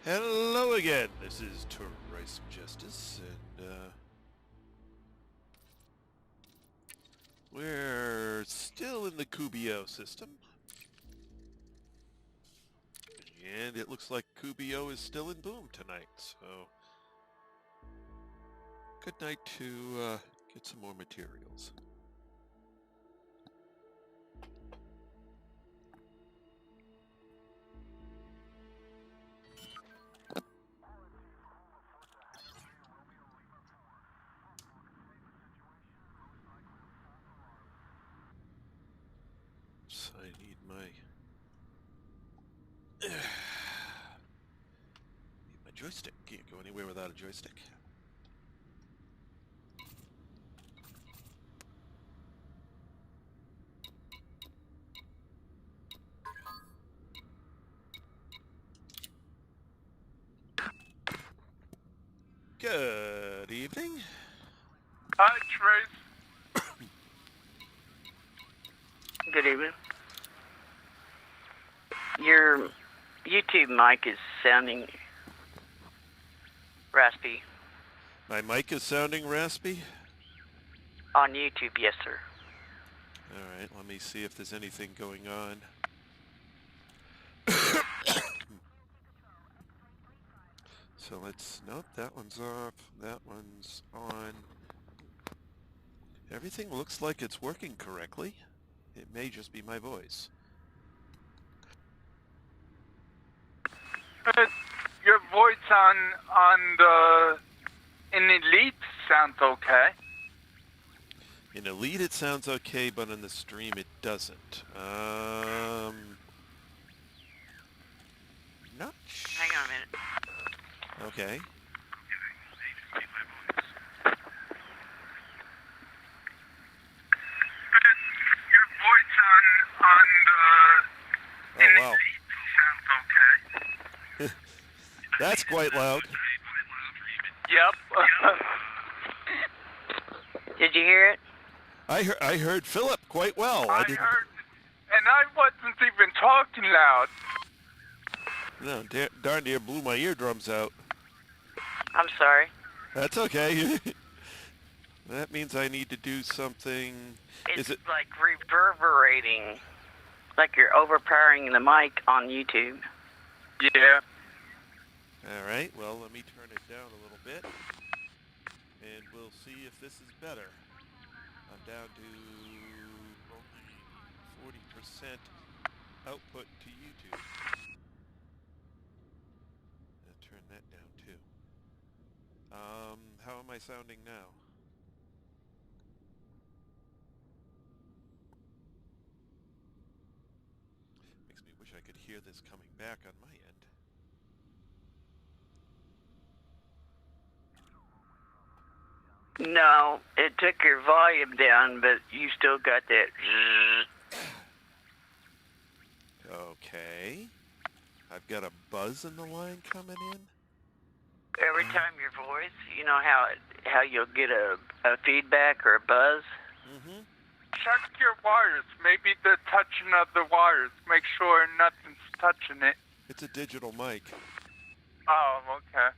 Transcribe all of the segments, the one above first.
Hello again, this is Terrace Justice, and we're still in the Kubio system. And it looks like Kubio is still in boom tonight, so good night to get some more materials. So I need my joystick. Can't go anywhere without a joystick. Good evening. Hi, Trace. Good evening. Your YouTube mic is sounding raspy. My mic is sounding raspy? On YouTube, yes, sir. Alright, let me see if there's anything going on. So nope, that one's off, that one's on. Everything looks like it's working correctly. It may just be my voice. Your voice in Elite sounds okay. In Elite it sounds okay, but in the stream it doesn't. Not Hang on a minute. Okay. Your voice Oh, wow. Elite sounds okay. That's quite loud. Yep. Did you hear it? I heard Philip quite well. I heard, and I wasn't even talking loud. No, darn near blew my eardrums out. I'm sorry. That's okay. That means I need to do something. It's Is it like reverberating, like you're overpowering the mic on YouTube. Yeah. all right? Well, let me turn it down a little bit, and we'll see if this is better. I'm down to only 40% output to YouTube. I'll turn that down too. How am I sounding now? Makes me wish I could hear this coming back on my end. No, it took your volume down, but you still got that. Okay. I've got a buzz in the line coming in. Every time your voice, you know how you'll get a feedback or a buzz? Mm-hmm. Check your wires. Maybe the touching of the wires. Make sure nothing's touching it. It's a digital mic. Oh, okay.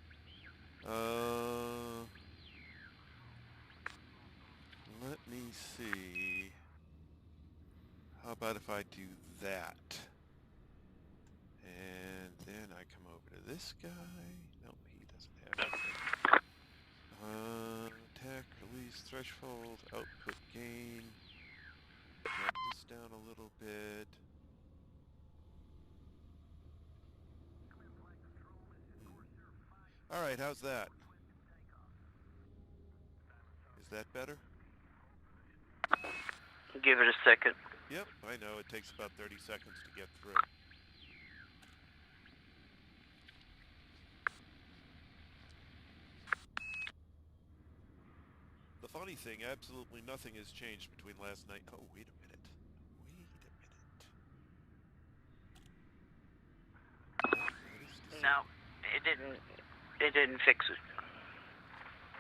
Let me see. How about if I do that? And then I come over to this guy. Nope, he doesn't have anything. Attack, release, threshold, output gain. Drop this down a little bit. Alright, how's that? Is that better? Give it a second. Yep, I know. It takes about 30 seconds to get through. The funny thing, absolutely nothing has changed between last night. Oh, wait a minute. No, it didn't fix it.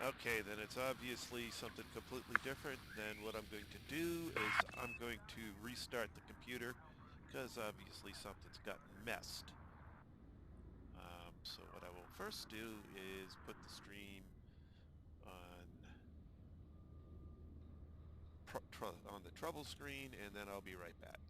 Okay, then it's obviously something completely different. Then what I'm going to do is I'm going to restart the computer because obviously something's gotten messed. So what I will first do is put the stream on the trouble screen, and then I'll be right back.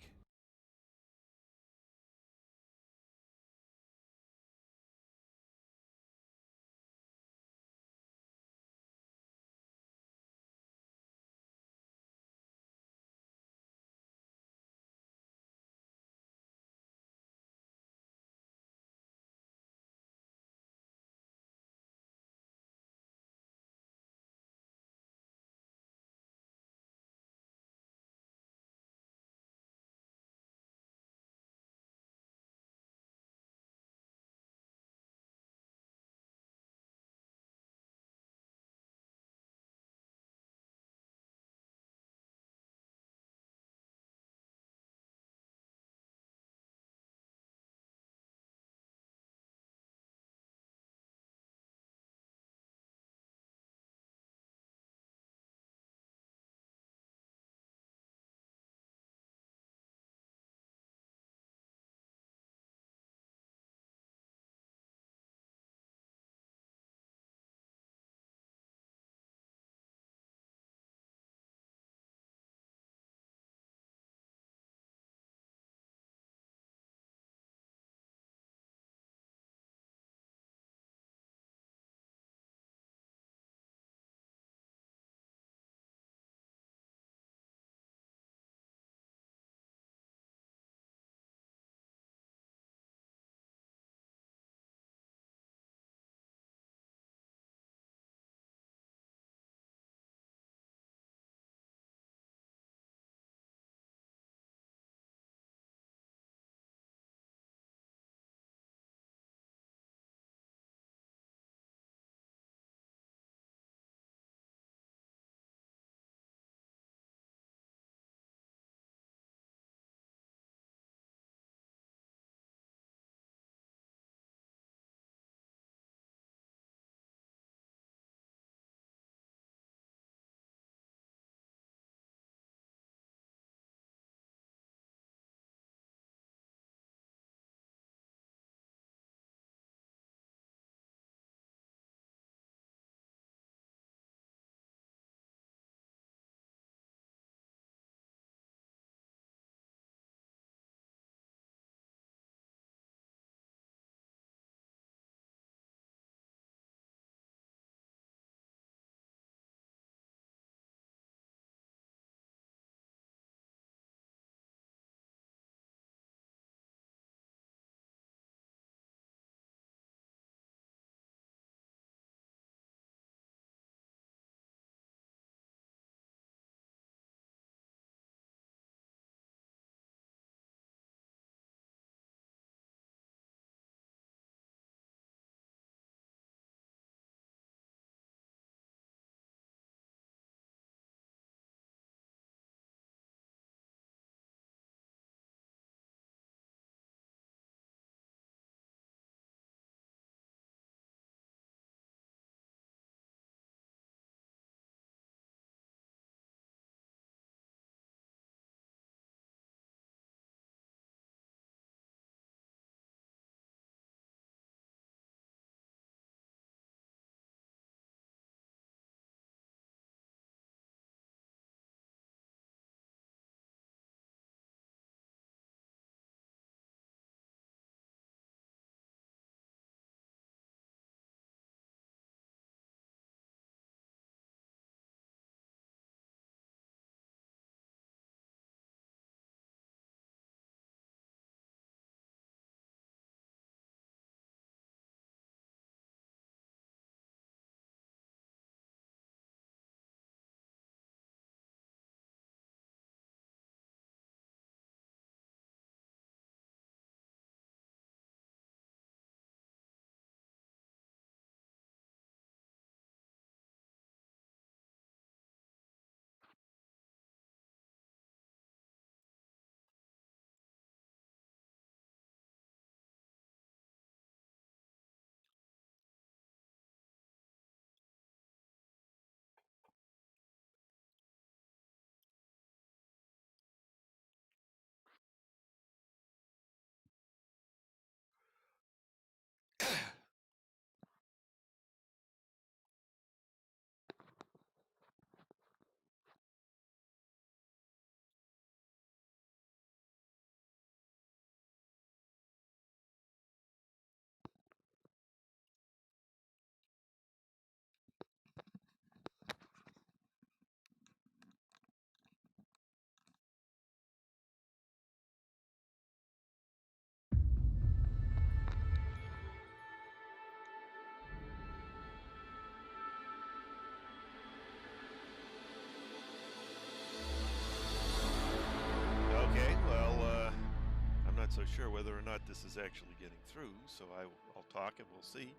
so sure whether or not this is actually getting through, so I'll talk and we'll see.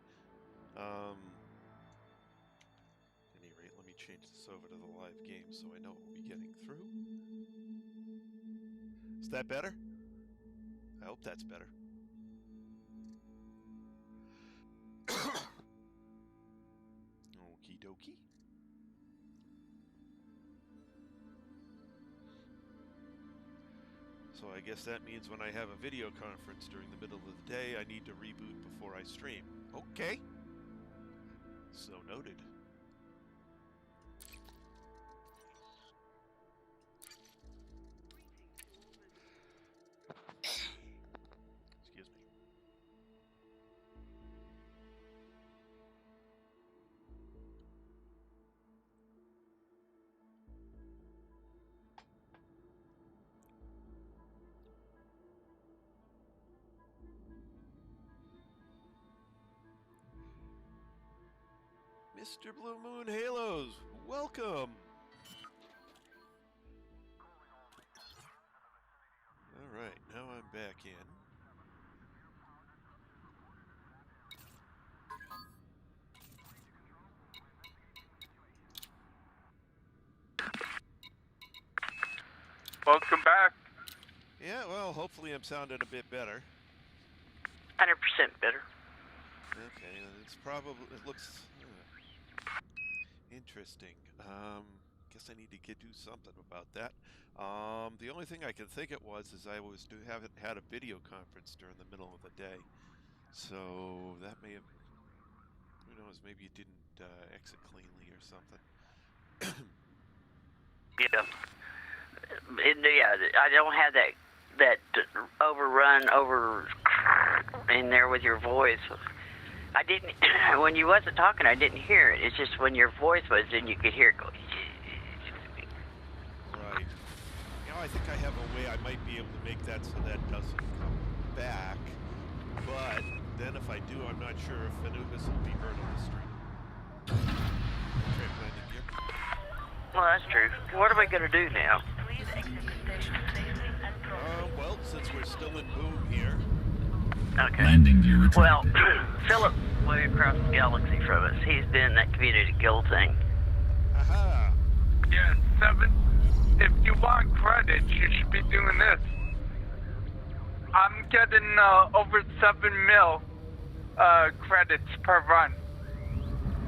At any rate, let me change this over to the live game so I know it will be getting through. Is that better? I hope that's better. Okie dokie. So I guess that means when I have a video conference during the middle of the day, I need to reboot before I stream. Okay. So noted. Excuse me. Mr. Blue Moon Halos, welcome! Alright, now I'm back in. Welcome back. Yeah, well, hopefully I'm sounding a bit better. 100% better. Okay, it's probably, it looks interesting. Guess I need to do something about that. The only thing I can think it was is I haven't had a video conference during the middle of the day. So that may have, who knows, maybe it didn't exit cleanly or something. Yeah. Yeah, I don't have that overrun over in there with your voice. I didn't, when you wasn't talking, I didn't hear it. It's just when your voice was in, you could hear it go. Right. You know, I think I have a way I might be able to make that so that doesn't come back. But then if I do, I'm not sure if Anubis will be heard on the stream. Trade landing gear. Well, that's true. What are we going to do now? Well, since we're still in boom here. Okay. Landing gear retracted. Well, Philip way across the galaxy from us. He's been in that community guild thing. Aha! Yeah, 7. If you want credits, you should be doing this. I'm getting over 7 mil credits per run.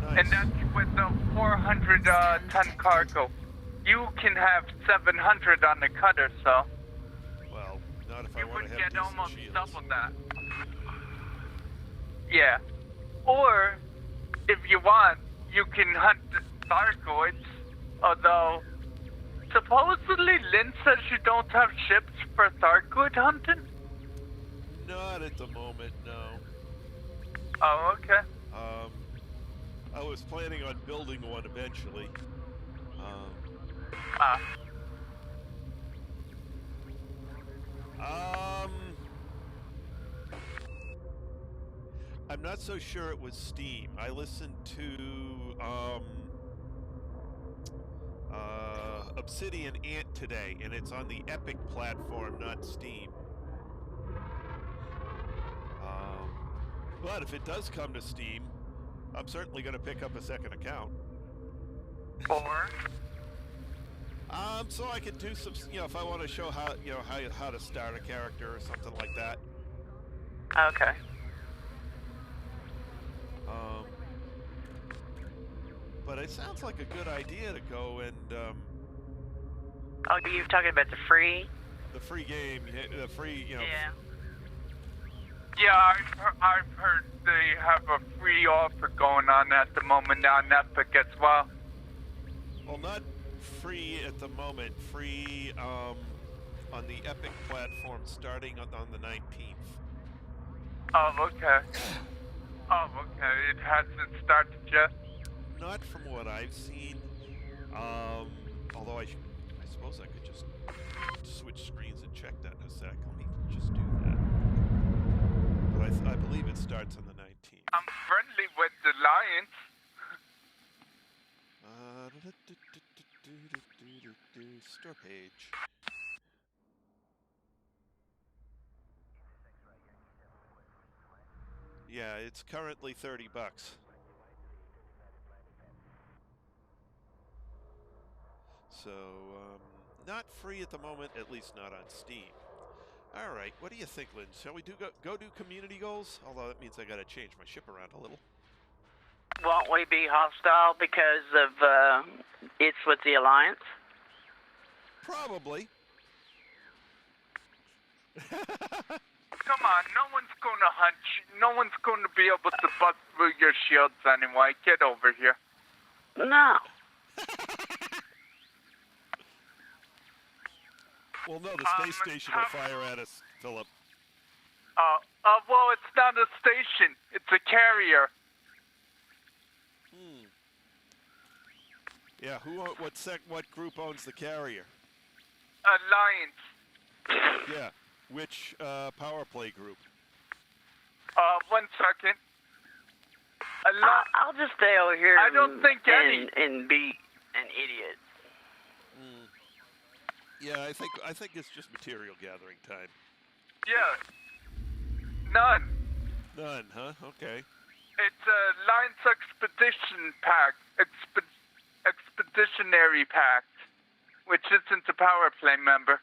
Nice. And that's with the 400 ton cargo. You can have 700 on the cutter, so Well, not if I you want would to have get decent almost shields. double that. Yeah. Or, if you want, you can hunt Thargoids, although supposedly Lynn says you don't have ships for Thargoid hunting? Not at the moment, no. Oh, okay. I was planning on building one eventually. I'm not so sure it was Steam. I listened to Obsidian Ant today, and it's on the Epic platform, not Steam. But if it does come to Steam, I'm certainly going to pick up a second account. Or? So I can do some, you know, if I want to show how, you know, how to start a character or something like that. Okay. But it sounds like a good idea to go and, Oh, you're talking about the free? the free game, the free, you know. Yeah. Yeah, I've heard they have a free offer going on at the moment on Epic as well. Well, not free at the moment. Free on the Epic platform starting on the 19th. Oh, okay. Oh, okay. It hasn't started yet? Not from what I've seen. Although I suppose I could just switch screens and check that in a sec. Let me just do that. But I believe it starts on the 19th. I'm friendly with the Lions. Store page. Yeah, it's currently $30. So, not free at the moment, at least not on Steam. All right, what do you think, Lynn? Shall we go do community goals? Although that means I got to change my ship around a little. Won't we be hostile because of it's with the Alliance? Probably. Come on, no one's gonna hunt you. No one's gonna be able to bust through your shields anyway. Get over here. No. Well, no, the space station will fire at us, Philip. Well, it's not a station. It's a carrier. Yeah, what group owns the carrier? Alliance. Yeah, which power play group? 1 second. I'll just stay over here. I don't think any. And be an idiot. Yeah, I think it's just material gathering time. Yeah. None. None, huh? Okay. It's a Alliance Expedition Pack. Expeditionary Pact, which isn't a power play member.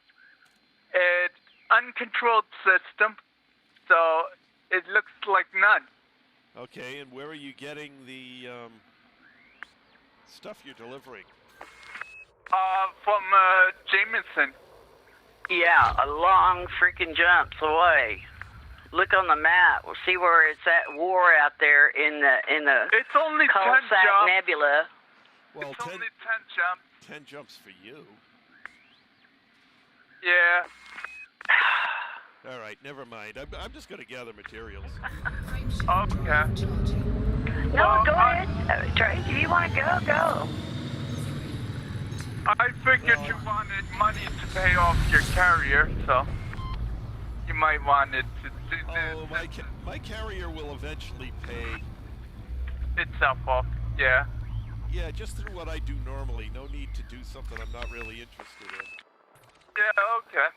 It's uncontrolled system, so it looks like none. Okay, and where are you getting the stuff you're delivering? From Jameson. Yeah, a long freaking jumps away. Look on the map. We'll see where it's at war out there in the It's only 10 Cul-de-sac jumps. Nebula. Well, It's only 10 jumps. 10 jumps for you. Yeah. All right, never mind. I'm just going to gather materials. Okay. No, go ahead. Tracy, you want to go? Go. I figured you wanted money to pay off your carrier, so you might want it to do Oh, my carrier will eventually pay. itself off. Yeah. Yeah, just through what I do normally. No need to do something I'm not really interested in. Yeah. Okay.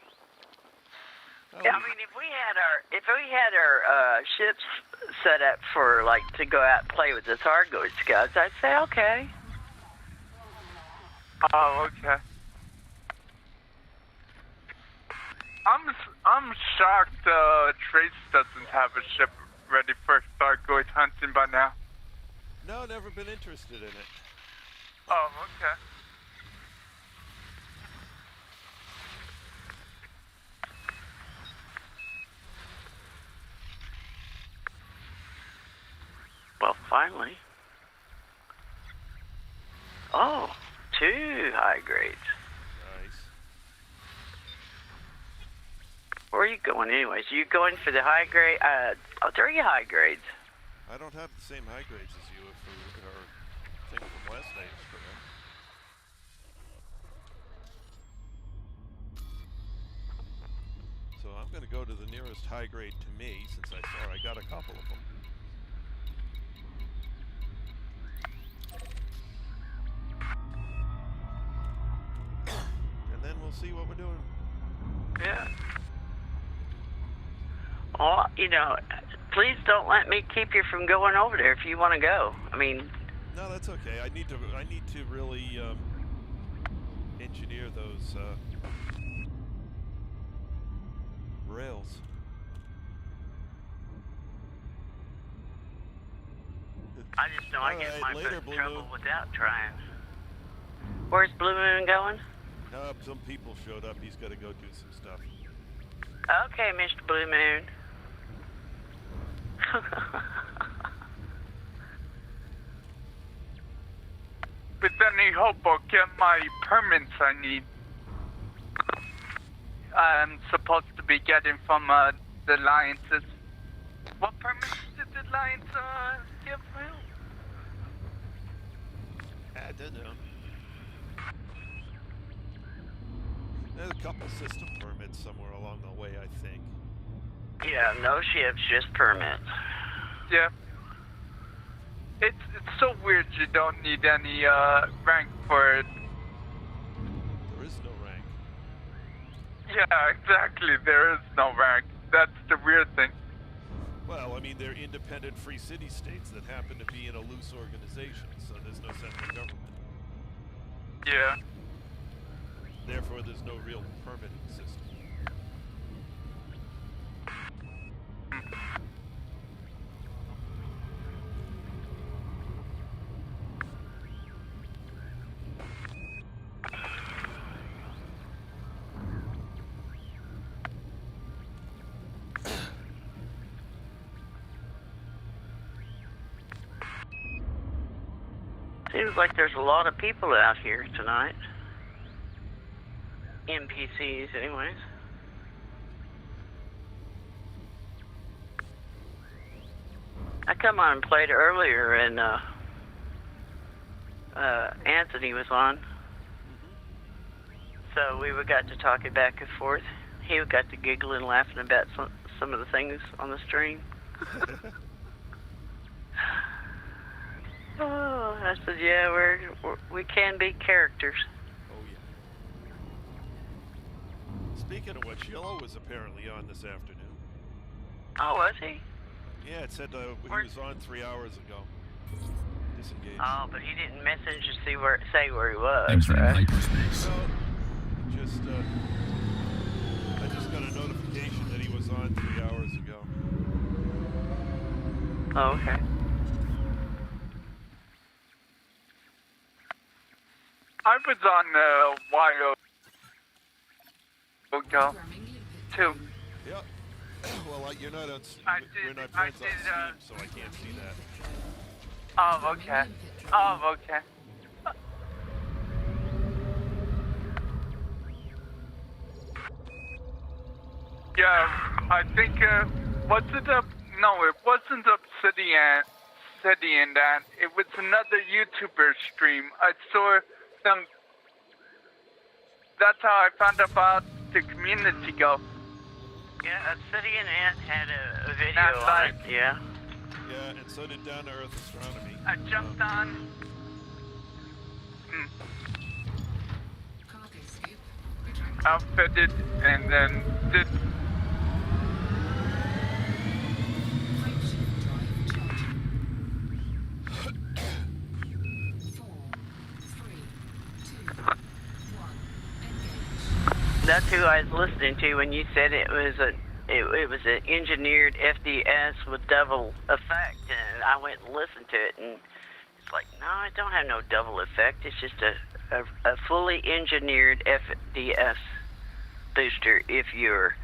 Yeah, I mean, if we had our ships set up for like to go out and play with the Thargoid scouts, I'd say okay. Oh, okay. I'm shocked Trace doesn't have a ship ready for Thargoid hunting by now. No, never been interested in it. Oh, okay. Well, finally. Oh, 2 high grades. Nice. Where are you going anyways? You going for the high grade? 3 high grades. I don't have the same high grades as you if our thing from last night is correct. So I'm going to go to the nearest high grade to me, since I saw I got a couple of them. And then we'll see what we're doing. Yeah. Oh, you know, please don't let me keep you from going over there if you want to go. I mean, No, that's okay. I need to really engineer those rails. I just know I All get right, my later, foot in Blue trouble Moon. without trying. Where's Blue Moon going? Some people showed up. He's got to go do some stuff. Okay, Mr. Blue Moon. With any hope I'll get my permits I need. I'm supposed to be getting from the Alliances. What permits did the Alliance give me? I don't know. There's a couple system permits somewhere along the way, I think. Yeah, no ships, just permits. Yeah. It's so weird you don't need any rank for it. There is no rank. Yeah, exactly. There is no rank. That's the weird thing. Well, I mean, they're independent free city-states that happen to be in a loose organization, so there's no central government. Yeah. Therefore, there's no real permitting system. Seems like there's a lot of people out here tonight. NPCs, anyways. I come on and played earlier, and Anthony was on. So we got to talking back and forth. He got to giggling, laughing about some of the things on the stream. Oh, I said, yeah, we can be characters. Oh, yeah. Speaking of which, Yellow was apparently on this afternoon. Oh, was he? Yeah, it said he was on 3 hours ago. Disengaged. Oh, but he didn't message to say where he was, Entering right? hyperspace. No, I just got a notification that he was on 3 hours ago. Oh, okay. I was on YO too. Yep. Well, you're not on. We're not I friends on did, Steam, so I can't see that. Oh, okay. Oh, okay. Yeah, I think, was it no, it wasn't Obsidian, that. It was another YouTuber stream. I saw them. That's how I found out about the community go. Yeah, Obsidian Ant had a video That's on right. it, yeah. Yeah, and so did Down to Earth Astronomy. I jumped on. Outfitted and then did. That's who I was listening to when you said it was an engineered FDS with double effect, and I went and listened to it, and it's like, no, it don't have no double effect. It's just a fully engineered FDS booster. If you're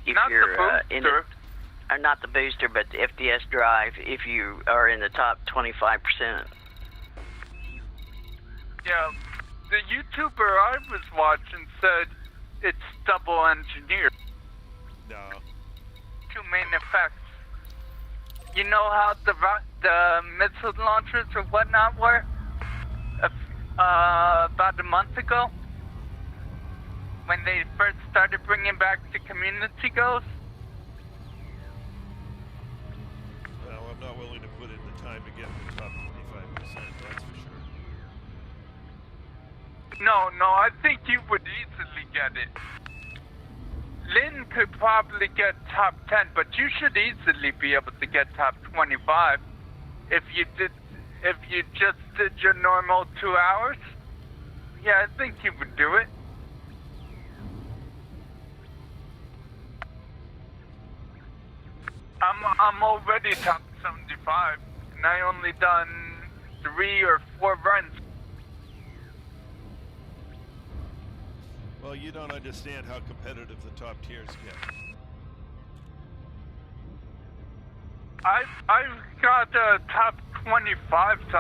Not the booster. not the booster, but the FDS drive. If you are in the top 25%. Yeah, the YouTuber I was watching said it's double engineered. No. Two main effects. You know how the missile launchers or whatnot were about a month ago when they first started bringing back the community goals? Well, I'm not willing to put in the time to get the top 25%, that's for sure. No, I think you would easily get it. Lynn could probably get top 10, but you should easily be able to get top 25 if you just did your normal 2 hours. Yeah, I think you would do it. I'm already top 75, and I only done 3 or 4 runs. Well, you don't understand how competitive the top tiers get. I've got top 25s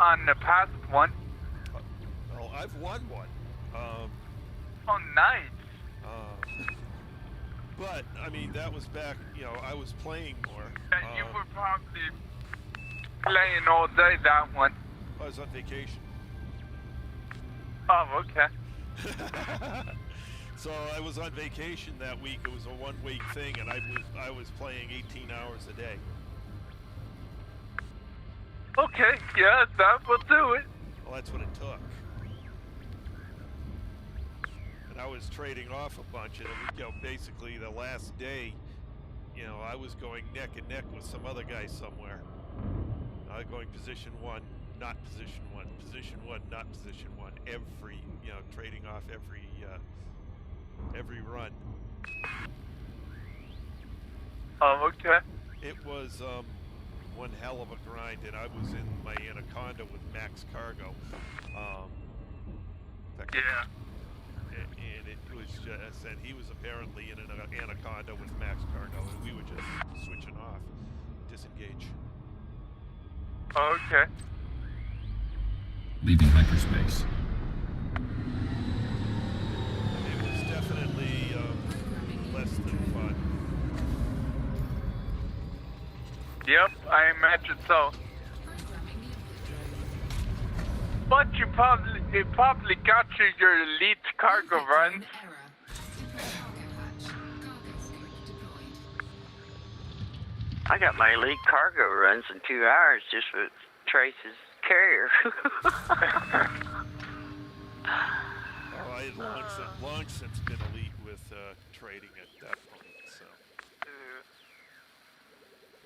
on the past one. Well, I've won one. Oh, nice. But, I mean, that was back, I was playing more. Yeah, you were probably playing all day that one. I was on vacation. Oh, okay. So I was on vacation that week. It was a one-week thing, and I was playing 18 hours a day. Okay, yeah, that will do it. Well, that's what it took. And I was trading off a bunch, and basically the last day, you know, I was going neck and neck with some other guy somewhere. Going position 1, not position 1, position 1, not position 1. Every, you know, trading off every run. Oh, okay. It was one hell of a grind, and I was in my Anaconda with max cargo. Yeah. And it was just, and he was apparently in an Anaconda with max cargo, and we were just switching off, disengage. Okay. Leaving hyperspace. It was definitely less than fun. Yep, I imagine so. But it probably got you your elite cargo runs. I got my elite cargo runs in 2 hours just with Trace's carrier. Oh, I had long since been elite with trading at that point. So,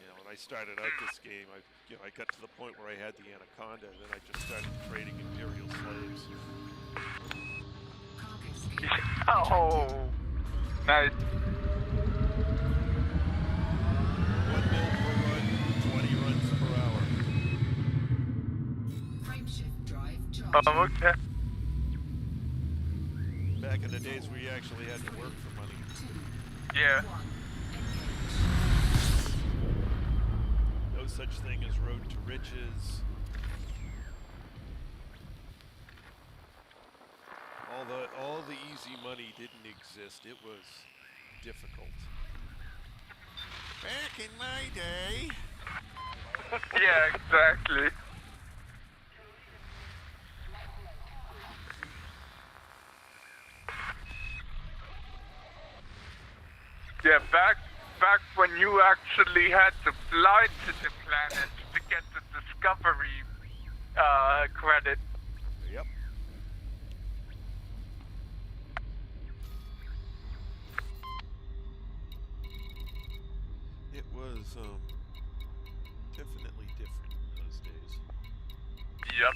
you know, when I started out this game, I got to the point where I had the Anaconda, and then I just started trading Imperial slaves. Oh, nice. 1 mil per run, 20 runs per hour. Oh, okay. Back in the days where you actually had to work for money. Yeah. No such thing as road to riches. All the easy money didn't exist. It was difficult. Back in my day. Yeah, exactly. Yeah, back when you actually had to fly to the planet to get the discovery credit. Yep. It was definitely different in those days. Yep.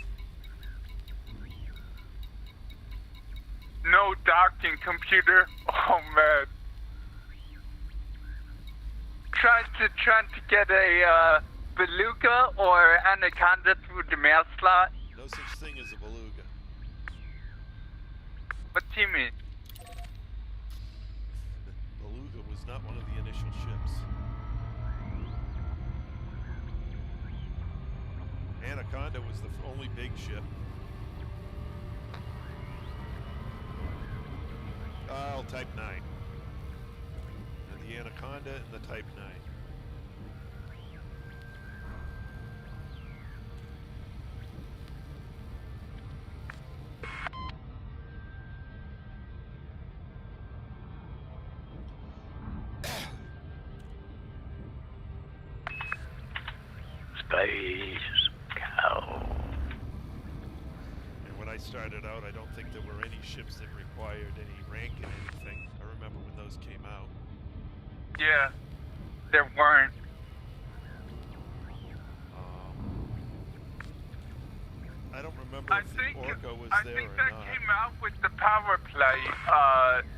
No docking computer. Oh man. Trying to get a beluga or anaconda through the mail slot. No such thing as a beluga. What do you mean? Beluga was not one of the initial ships. Anaconda was the only big ship. Type 9. And the Anaconda and the Type 9. Space cow. And when I started out, I don't think there were any ships that required any rank in anything. I remember when those came out. Yeah, there weren't. I don't remember if the Orca was there or not. I think that came out with the Power Play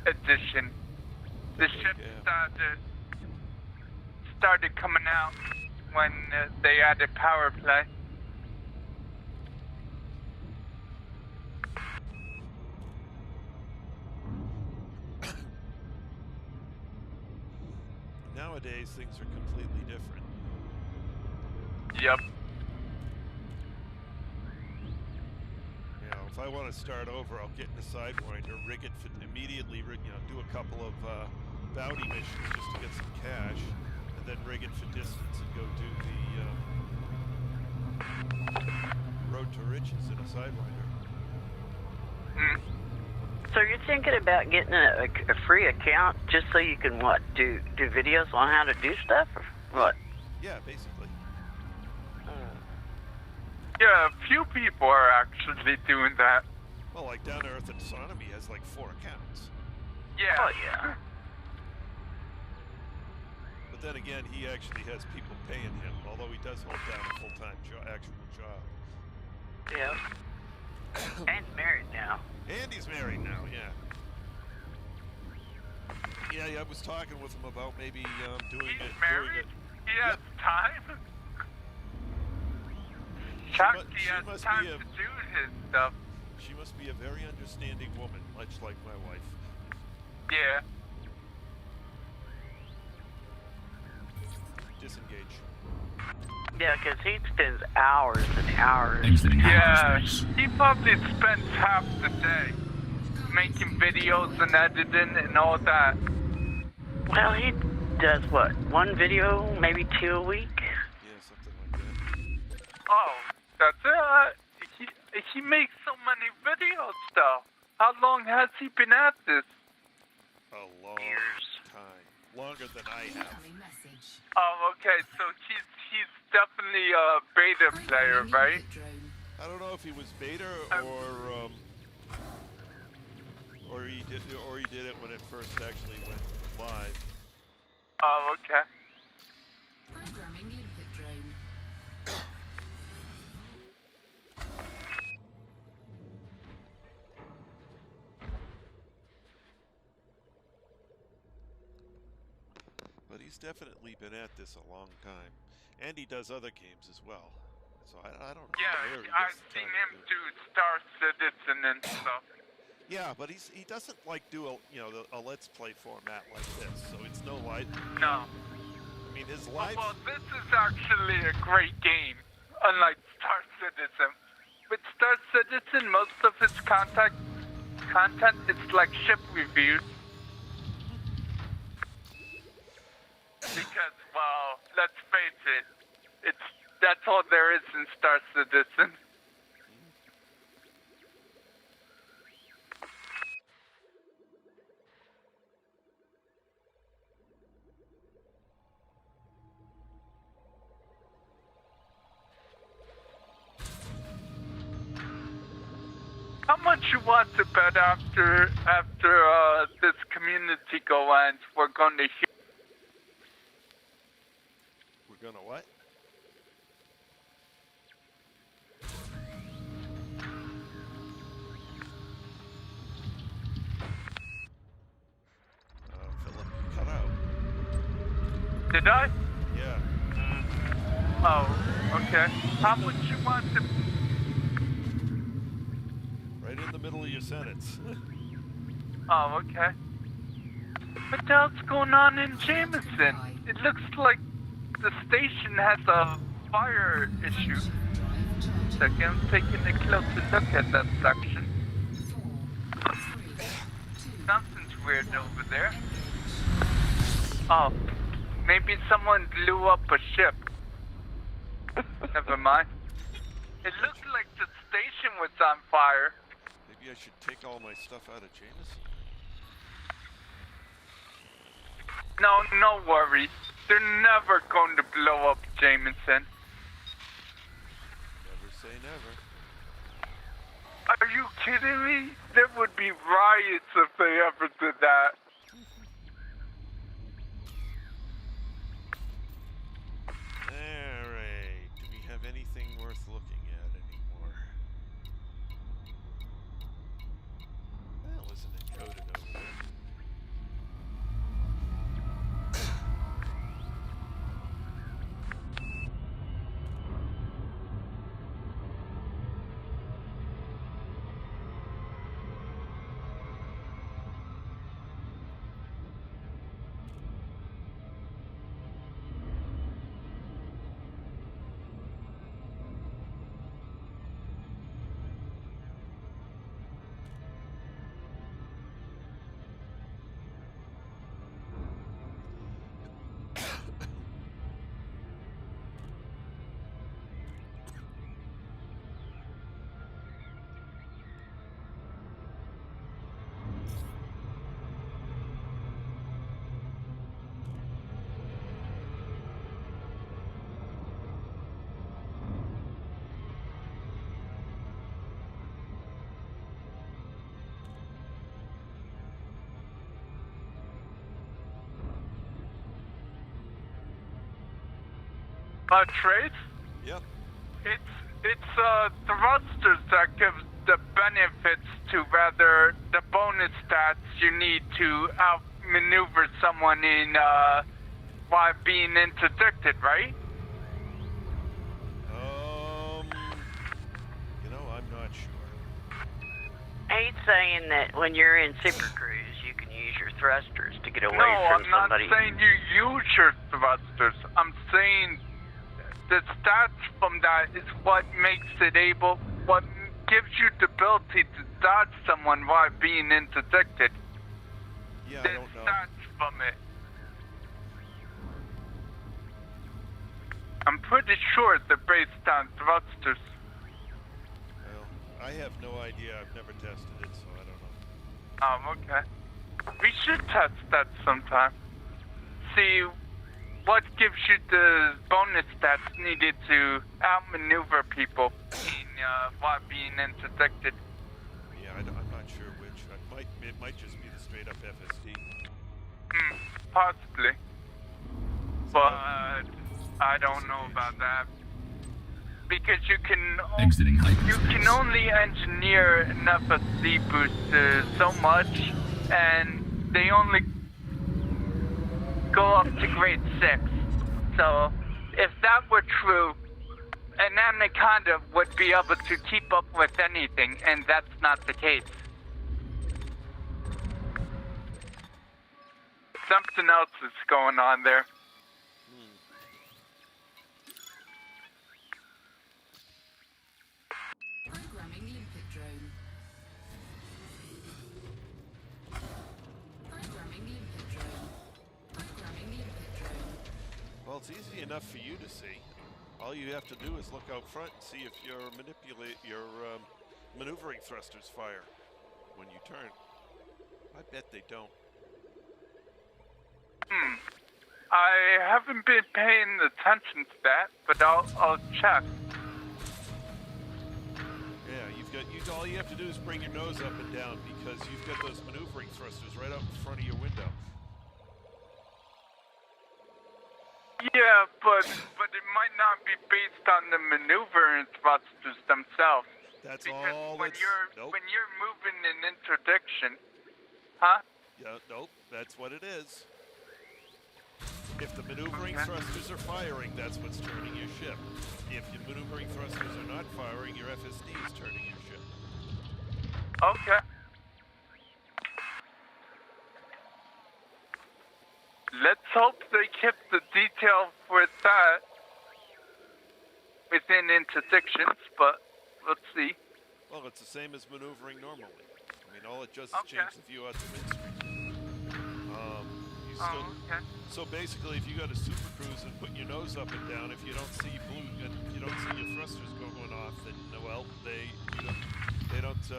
edition. The ships started coming out when they added Power Play. Nowadays, things are completely different. Yep. You know, if I want to start over, I'll get in a Sidewinder, rig it for immediately, do a couple of bounty missions just to get some cash, and then rig it for distance and go do the road to riches in a Sidewinder. Mm. So you're thinking about getting a free account just so you can do videos on how to do stuff or what? Yeah, basically. Yeah, a few people are actually doing that. Well, like Down to Earth Astronomy has like 4 accounts. Yeah. Oh yeah. But then again, he actually has people paying him, although he does hold down a full-time actual job. Yeah. And married now. And he's married now, yeah. Yeah, I was talking with him about maybe doing He's it. married? He has Yep. time? Chuck, he has time to do his stuff. She must be a very understanding woman, much like my wife. Yeah. Disengage. Yeah, because he spends hours and hours. Yeah, he probably spends half the day making videos and editing and all that. Well, he does what? One video, maybe 2 a week? Yeah, something like that. Oh, that's it. He makes so many videos, though. How long has he been at this? A long time. Longer than I have. Oh, okay. So he's definitely a beta player, right? I don't know if he was beta or he did it when it first actually went live. Oh, okay. Programming input drone. But he's definitely been at this a long time. And he does other games as well. So I don't know. Yeah, I've seen him do Star Citizen and stuff. Yeah, but he doesn't like do a let's play format like this. So it's no live. No. I mean his live. Well, this is actually a great game, unlike Star Citizen. With Star Citizen, most of its content is like ship reviews. Because, well, let's face it, that's all there is in Star Citizen. How much you want to bet after this community go ends, we're going to hear? We're gonna what? Philip, you cut out. Did I? Yeah. Oh, okay. How much you want to? Right in the middle of your sentence. Oh, okay. What the hell's going on in Jameson? It looks like the station has a fire issue. Second, I'm taking a closer look at that section. Something's weird over there. Oh, maybe someone blew up a ship. Never mind. It looked like the station was on fire. Maybe I should take all my stuff out of Jameson. No worries. They're never going to blow up Jameson. Never say never. Are you kidding me? There would be riots if they ever did that. Alright. Do we have anything worth looking at anymore? Well, isn't it coded over there? Trace? Yep. It's thrusters that give the benefits to rather the bonus stats you need to outmaneuver someone in while being interdicted, right? You know, I'm not sure. He's saying that when you're in Super Cruise, you can use your thrusters to get away No, from I'm not somebody. saying you use your thrusters. I'm saying the stats from that is what makes it what gives you the ability to dodge someone while being interdicted. Yeah, I The don't know. stats from it. I'm pretty sure they're based on thrusters. Well, I have no idea. I've never tested it, so I don't know. Okay. We should test that sometime. See what gives you the bonus stats needed to outmaneuver people while being interdicted. Yeah, I'm not sure which. It might just be the straight up FSD. Possibly. But I don't know about that. Because you can only engineer an FSD boost so much, and they only go up to grade 6. So if that were true, an Anaconda would be able to keep up with anything, and that's not the case. Something else is going on there. Programming limpet drone. Programming limpet drone. Programming limpet drone. Well, it's easy enough for you to see. All you have to do is look out front and see if your maneuvering thrusters fire when you turn. I bet they don't. I haven't been paying attention to that, but I'll check. Yeah, all you have to do is bring your nose up and down because you've got those maneuvering thrusters right out in front of your window. Yeah, but it might not be based on the maneuvering thrusters themselves. That's because all. when Nope. when you're moving in interdiction, huh? Yeah, nope. That's what it is. If the maneuvering thrusters are firing, that's what's turning your ship. If your maneuvering thrusters are not firing, your FSD is turning your ship. Okay. Let's hope they kept the detail for that within interdictions, but let's see. Well, it's the same as maneuvering normally. I mean, all it does is change the view out the windscreen. Okay. So basically, if you go to Super Cruise and put your nose up and down, if you don't see you don't see your thrusters going off, then well, they don't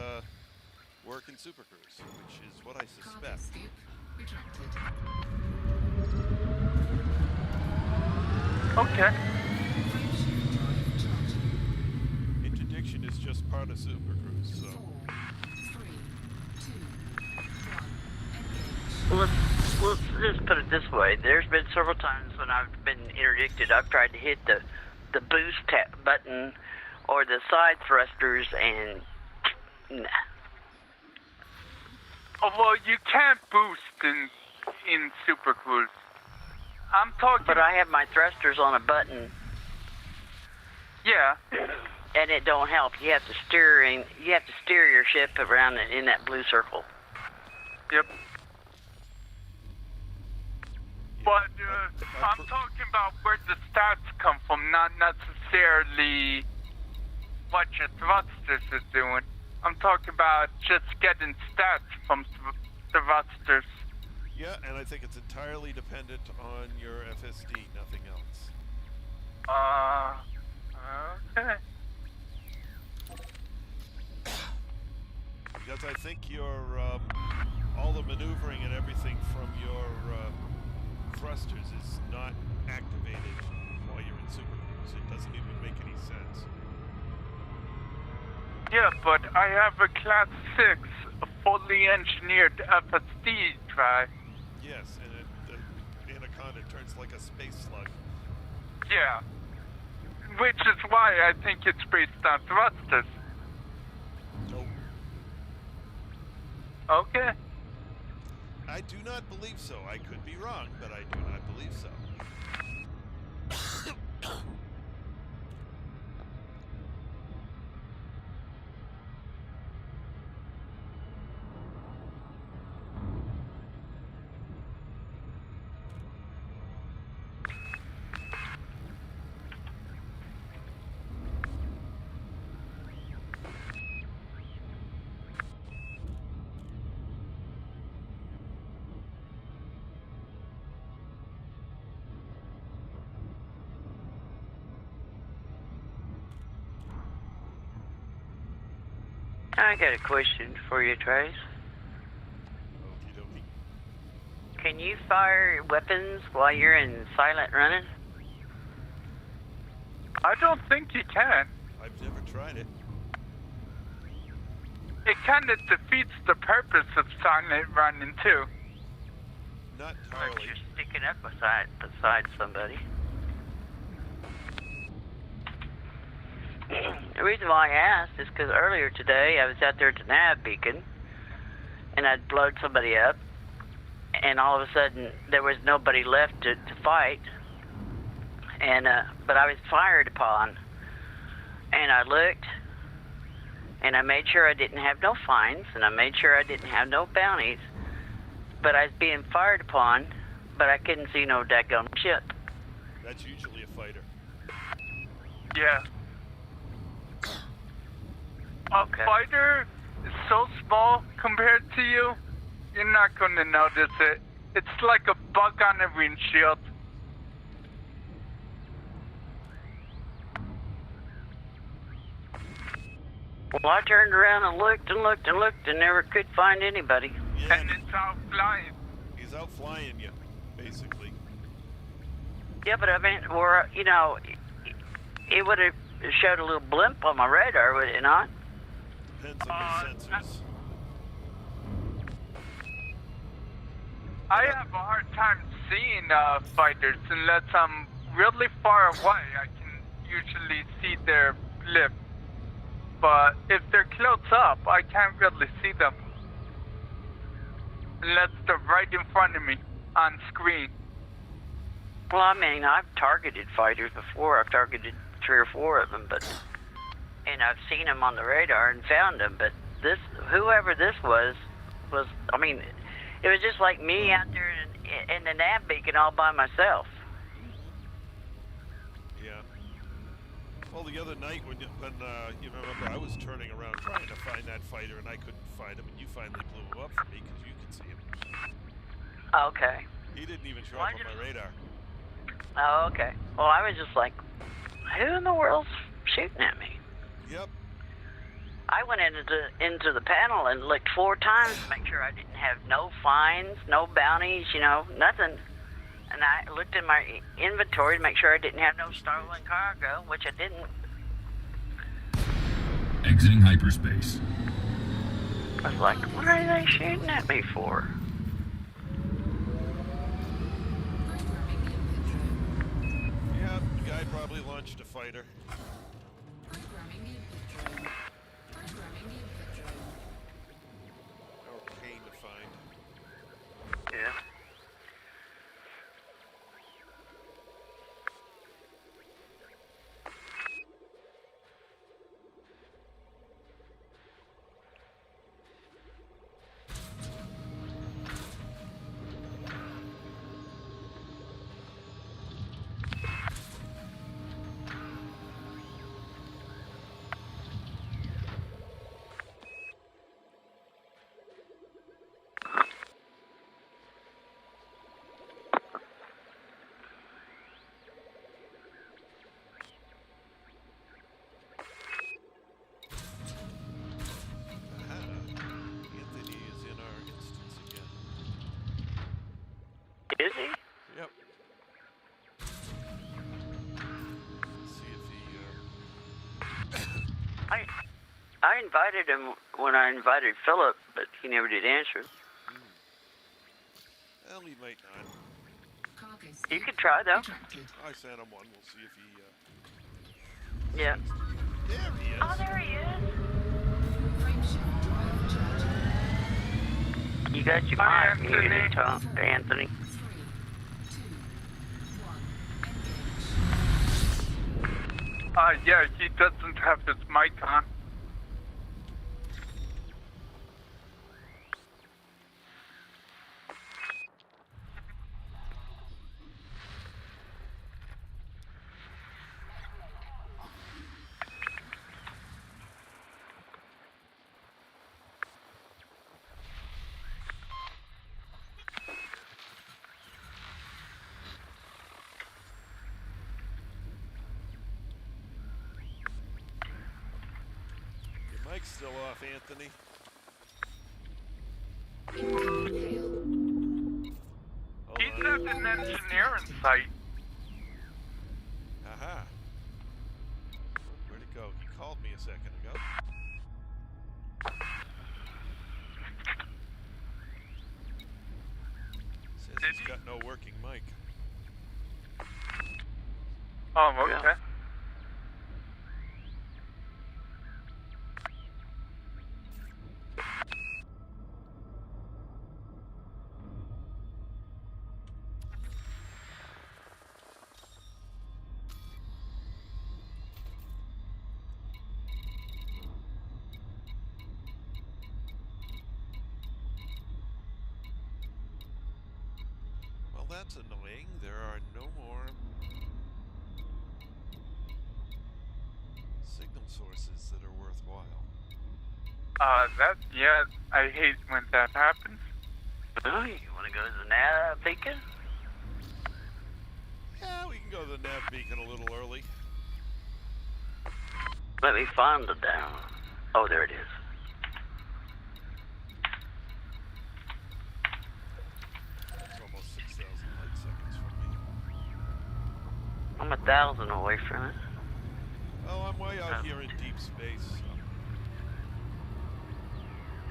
work in Super Cruise, which is what I suspect. Cargo scoop retracted. Okay. Frame drive charging. Interdiction is just part of Super Cruise, so. 4, 3, 2, 1. Well, let's just put it this way. There's been several times when I've been interdicted, I've tried to hit the boost button or the side thrusters, and nah. Oh, well, you can't boost in Super Cruise. I'm talking. But I have my thrusters on a button. Yeah. And it don't help. You have to steer your ship around in that blue circle. Yep. But I'm talking about where the stats come from, not necessarily what your thrusters are doing. I'm talking about just getting stats from thrusters. Yeah, and I think it's entirely dependent on your FSD, nothing else. Okay. Because I think your all the maneuvering and everything from your thrusters is not activated while you're in Super Cruise. It doesn't even make any sense. Yeah, but I have a Class 6, a fully engineered FSD drive. Yes, and the Anaconda turns like a space slug. Yeah. Which is why I think it's based on thrusters. Nope. Okay. I do not believe so. I could be wrong, but I do not believe so. I got a question for you, Trace. Okie dokie. Can you fire weapons while you're in silent running? I don't think you can. I've never tried it. It kind of defeats the purpose of silent running, too. Not Like entirely. you're sticking up beside somebody. The reason why I asked is because earlier today I was out there at the nav beacon, and I'd blowed somebody up, and all of a sudden there was nobody left to fight, and but I was fired upon, and I looked, and I made sure I didn't have no fines, and I made sure I didn't have no bounties, but I was being fired upon, but I couldn't see no daggone ship. That's usually a fighter. Yeah. Okay. A fighter is so small compared to you, you're not going to notice it. It's like a bug on a windshield. Well, I turned around and looked and looked and looked and never could find anybody. Yeah, And it's out flying. he's out flying you, basically. Yeah, but I mean, or you know, it would have showed a little blimp on my radar, would it not? Depends on your sensors. I have a hard time seeing fighters unless I'm really far away. I can usually see their blip. But if they're close up, I can't really see them. Unless they're right in front of me on screen. Well, I mean, I've targeted fighters before. I've targeted 3 or 4 of them, and I've seen them on the radar and found them. But whoever this was, I mean, it was just like me out there in the nav beacon all by myself. Yeah. Well, the other night when you remember, I was turning around trying to find that fighter, and I couldn't find him, and you finally blew him up for me because you could see him. Okay. He didn't even show up on my radar. Oh, okay. Well, I was just like, who in the world's shooting at me? Yep. I went into the panel and looked 4 times to make sure I didn't have no fines, no bounties, nothing. And I looked in my inventory to make sure I didn't have no stolen cargo, which I didn't. Exiting hyperspace. I was like, what are they shooting at me for? Yeah, the guy probably launched a fighter. Programming the input drone. Programming the input drone. Or pain to find. Yeah. Anthony is in our instance again. Is he? Yep. Let's see if he, I invited him when I invited Philip, but he never did answer. well, he might not. Cargo You could try, though. ejected. I sent him one. We'll see if he Yeah. There he is. Oh, there he is. Frameshift drive charging. You got your Hi, mic muted, Anthony. Anthony. 3, 2, 1, engage. Yeah, he doesn't have his mic on. Your mic's still off, Anthony. Incoming hail. Hold He's on. at an engineering site. Aha. Where'd it go? He called me a second ago. Says Did he's he? got no working mic. Oh, okay. Yeah. Well, that's annoying. There are no more signal sources that are worthwhile. Yeah, I hate when that happens. Oh, you want to go to the nav beacon? Yeah, we can go to the nav beacon a little early. Let me find the down. Oh, there it is. It's almost 6,000 light seconds from me. I'm 1,000 away from it. Oh, I'm way out here in deep space. So.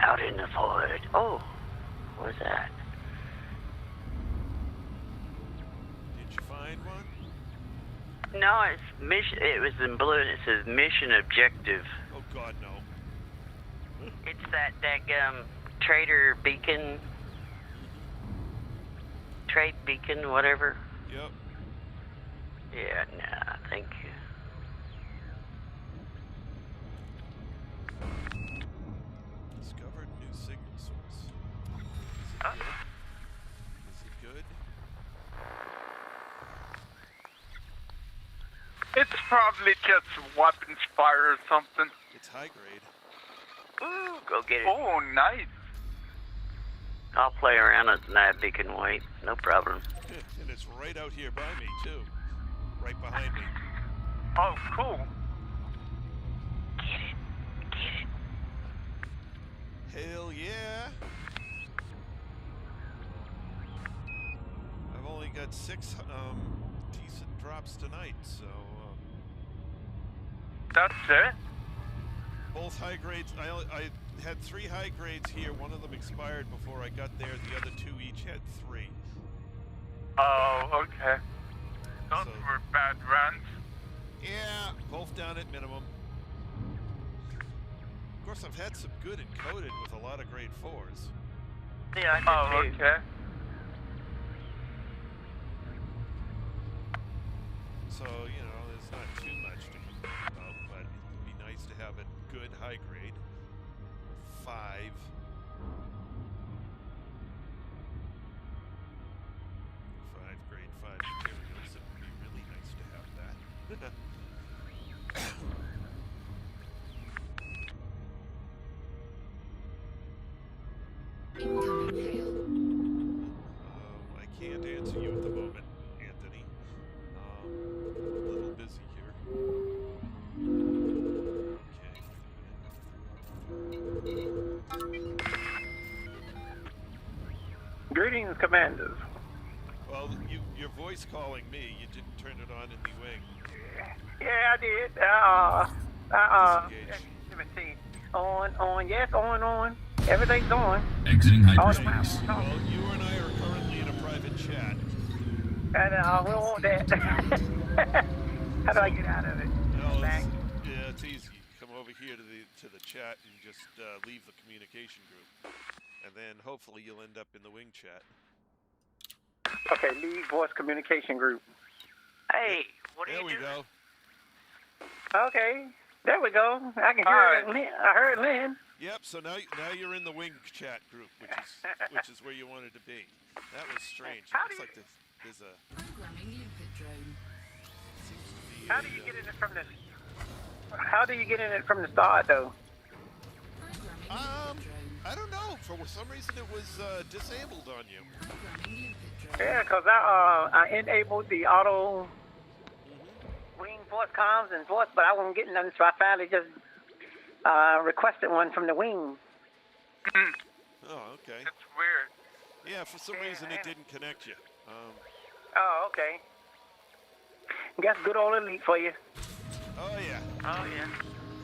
Out in the void. Oh, what's that? Did you find one? No, it's mission. It was in blue and it says mission objective. Oh, God, no. It's that daggum trader beacon. Trade beacon, whatever. Yep. Yeah, nah, thank you. Discovered new signal source. Is it good? It's probably just weapons fire or something. It's high grade. Ooh, go get it. Oh, nice. I'll play around at the nav beacon and wait. No problem. And it's right out here by me, too. Right behind me. Oh, cool. Get it. Get it. Hell yeah! I've only got 6 decent drops tonight, so That's it? both high grades. I had 3 high grades here. One of them expired before I got there. The other 2 each had 3. Oh, okay. Those So- were bad runs. Yeah, both down at minimum. Of course, I've had some good encoded with a lot of grade 4s. Yeah, I did Oh, too. okay. So, you know, there's not too much to complain about, but it'd be nice to have a good high grade. 5. 5 grade 5 materials. It would be really nice to have that. Incoming hail. I can't answer you at the moment, Anthony. A little busy here. Greetings, Commanders. Well, your voice calling me, you didn't turn it on in the wing. Yeah, I did. Disengage. 17. On. Yes, on. Everything's on. Exiting Oh, hyperspace. Well, you and I are currently in a private chat. And we don't want that. How do I get out of it? No, Well, back. yeah, it's easy. You come over here to the chat and just leave the communication group, and then hopefully you'll end up in the wing chat. Okay, leave voice communication group. Hey, what are There you we doing? go. Okay, there we go. I can hear Lynn. I heard Lynn. Yep. So now you're in the wing chat group, which is where you wanted to be. That was strange. It looks like there's a. Programming input drone. Seems to be How do you get in it from the? How do you get in it from the start though? Programming input drone. I don't know. For some reason, it was disabled on you. Programming input drone. Yeah, cause I enabled the auto wing voice comms and voice, but I wasn't getting none, so I finally just requested one from the wing. Oh, okay. It's weird. Yeah, for some reason it didn't connect you. Oh, okay. That's good old Elite for you. Oh yeah. Oh,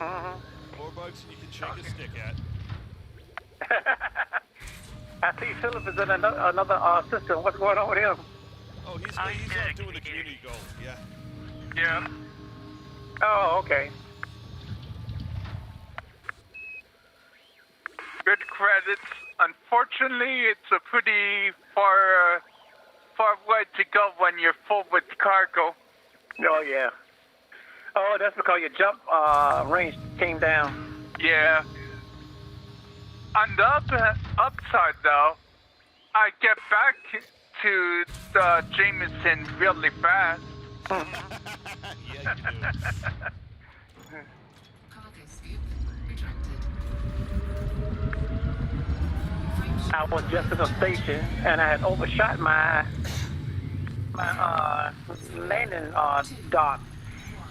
yeah. More bugs than you can shake a stick at. I see Philip is in another system. What's going on with him? Oh, he's yeah, out doing the community goals. Yeah. Yeah. Oh, okay. Good credits. Unfortunately, it's a pretty far way to go when you're full with cargo. Oh, yeah. Oh, that's because your jump range came down. Yeah. On the upside, though, I get back to the Jameson really fast. Yeah, you do. Cargo scoop retracted. I was just at a station, and I had overshot my landing dock.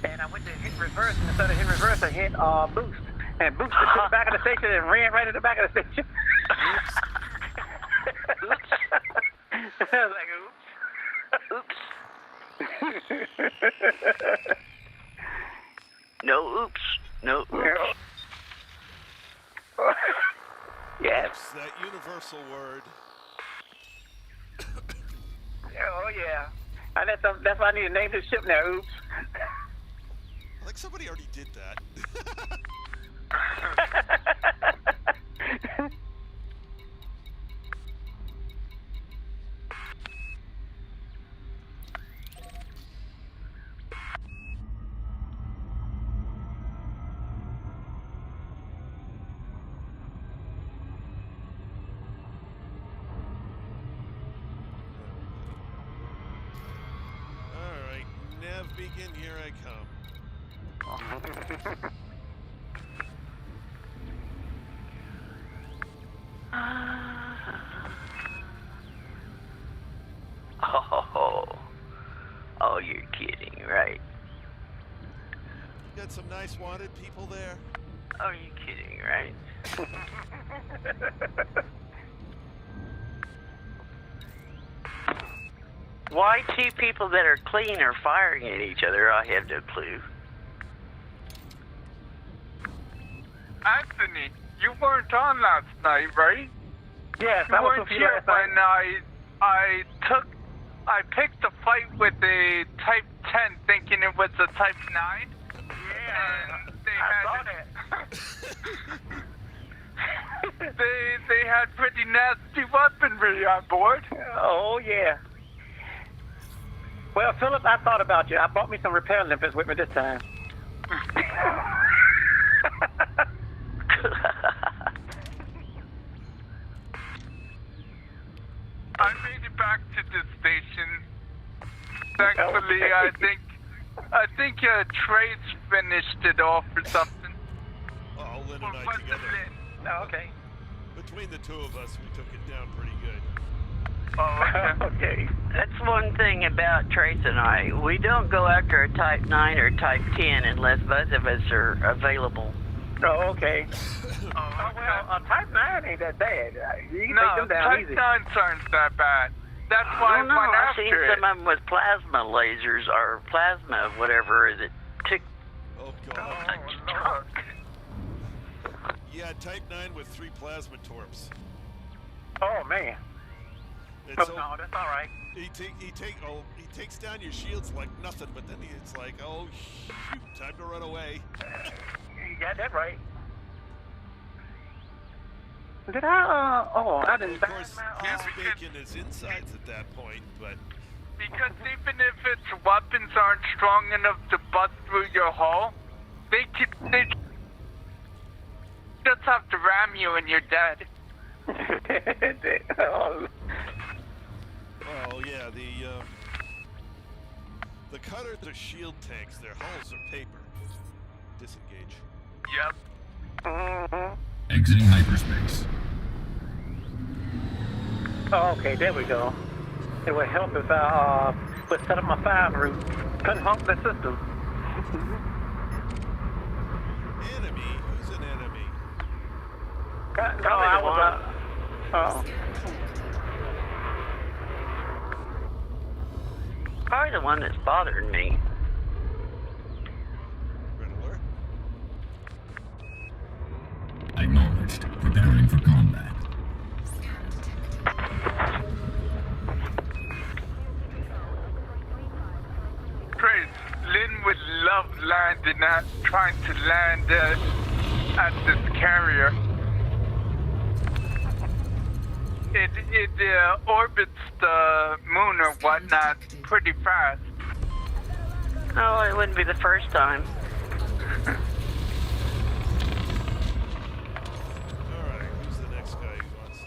And I went to hit reverse, and instead of hitting reverse, I hit boost. And boosted to the back of the station and ran right at the back of the station. Oops. I was like, Oops. No oops. No oops. Yes. It's that universal word. Oh, yeah. That's why I need to name this ship now, oops. I think somebody already did that. All right, Nev, begin. Here I come. Oh, you're kidding, right? You got some nice wanted people there. Oh, you're kidding, right? Why two people that are clean are firing at each other? I have no clue. Anthony, you weren't on last night, right? Yes, You I was weren't with you here last night. when I picked a fight with a Type 10 thinking it was a Type 9. Yeah, And I saw that. they had pretty nasty weaponry on board. Oh, yeah. Well, Philip, I thought about you. I bought me some repair limpets with me this time. I made it back to the station. Thankfully, I think Trace finished it off or something. Oh, Lynn Or and I was it together. Lynn? Oh, okay. Between the two of us, we took it down pretty good. Oh, okay. Okay. That's one thing about Trace and I. We don't go after a Type 9 or Type 10 unless both of us are available. Oh, okay. Oh, Well, Type 9 ain't that bad. You can no, take them down Type easy. 9s aren't that bad. That's why I don't know. went I've seen after it. some of them with plasma lasers or plasma whatever that took Oh, Oh, God. Lord. Yeah, Type 9 with 3 plasma torps. Oh, man. It's Oh, no, that's all right. he takes down your shields like nothing, but then it's like, oh shoot, time to run away. You got that right. Did I, I didn't Of buy course, my, he's baking his insides at that point, but Because even if its weapons aren't strong enough to bust through your hull, they just have to ram you and you're dead. oh, well, yeah, the cutters are shield tanks. Their hulls are paper. Disengage. Yep. mhm. Exiting hyperspace. Oh, okay, there we go. It would help if I would set up my 5 route. Couldn't hump the system. Enemy? Who's an enemy? No, I was Probably the one that's bothering me. Red alert. Acknowledged. Preparing for combat. Praise, Lynn would love trying to land at this carrier. It orbits the moon or whatnot pretty fast. Oh, it wouldn't be the first time. Alright, who's the next guy who wants to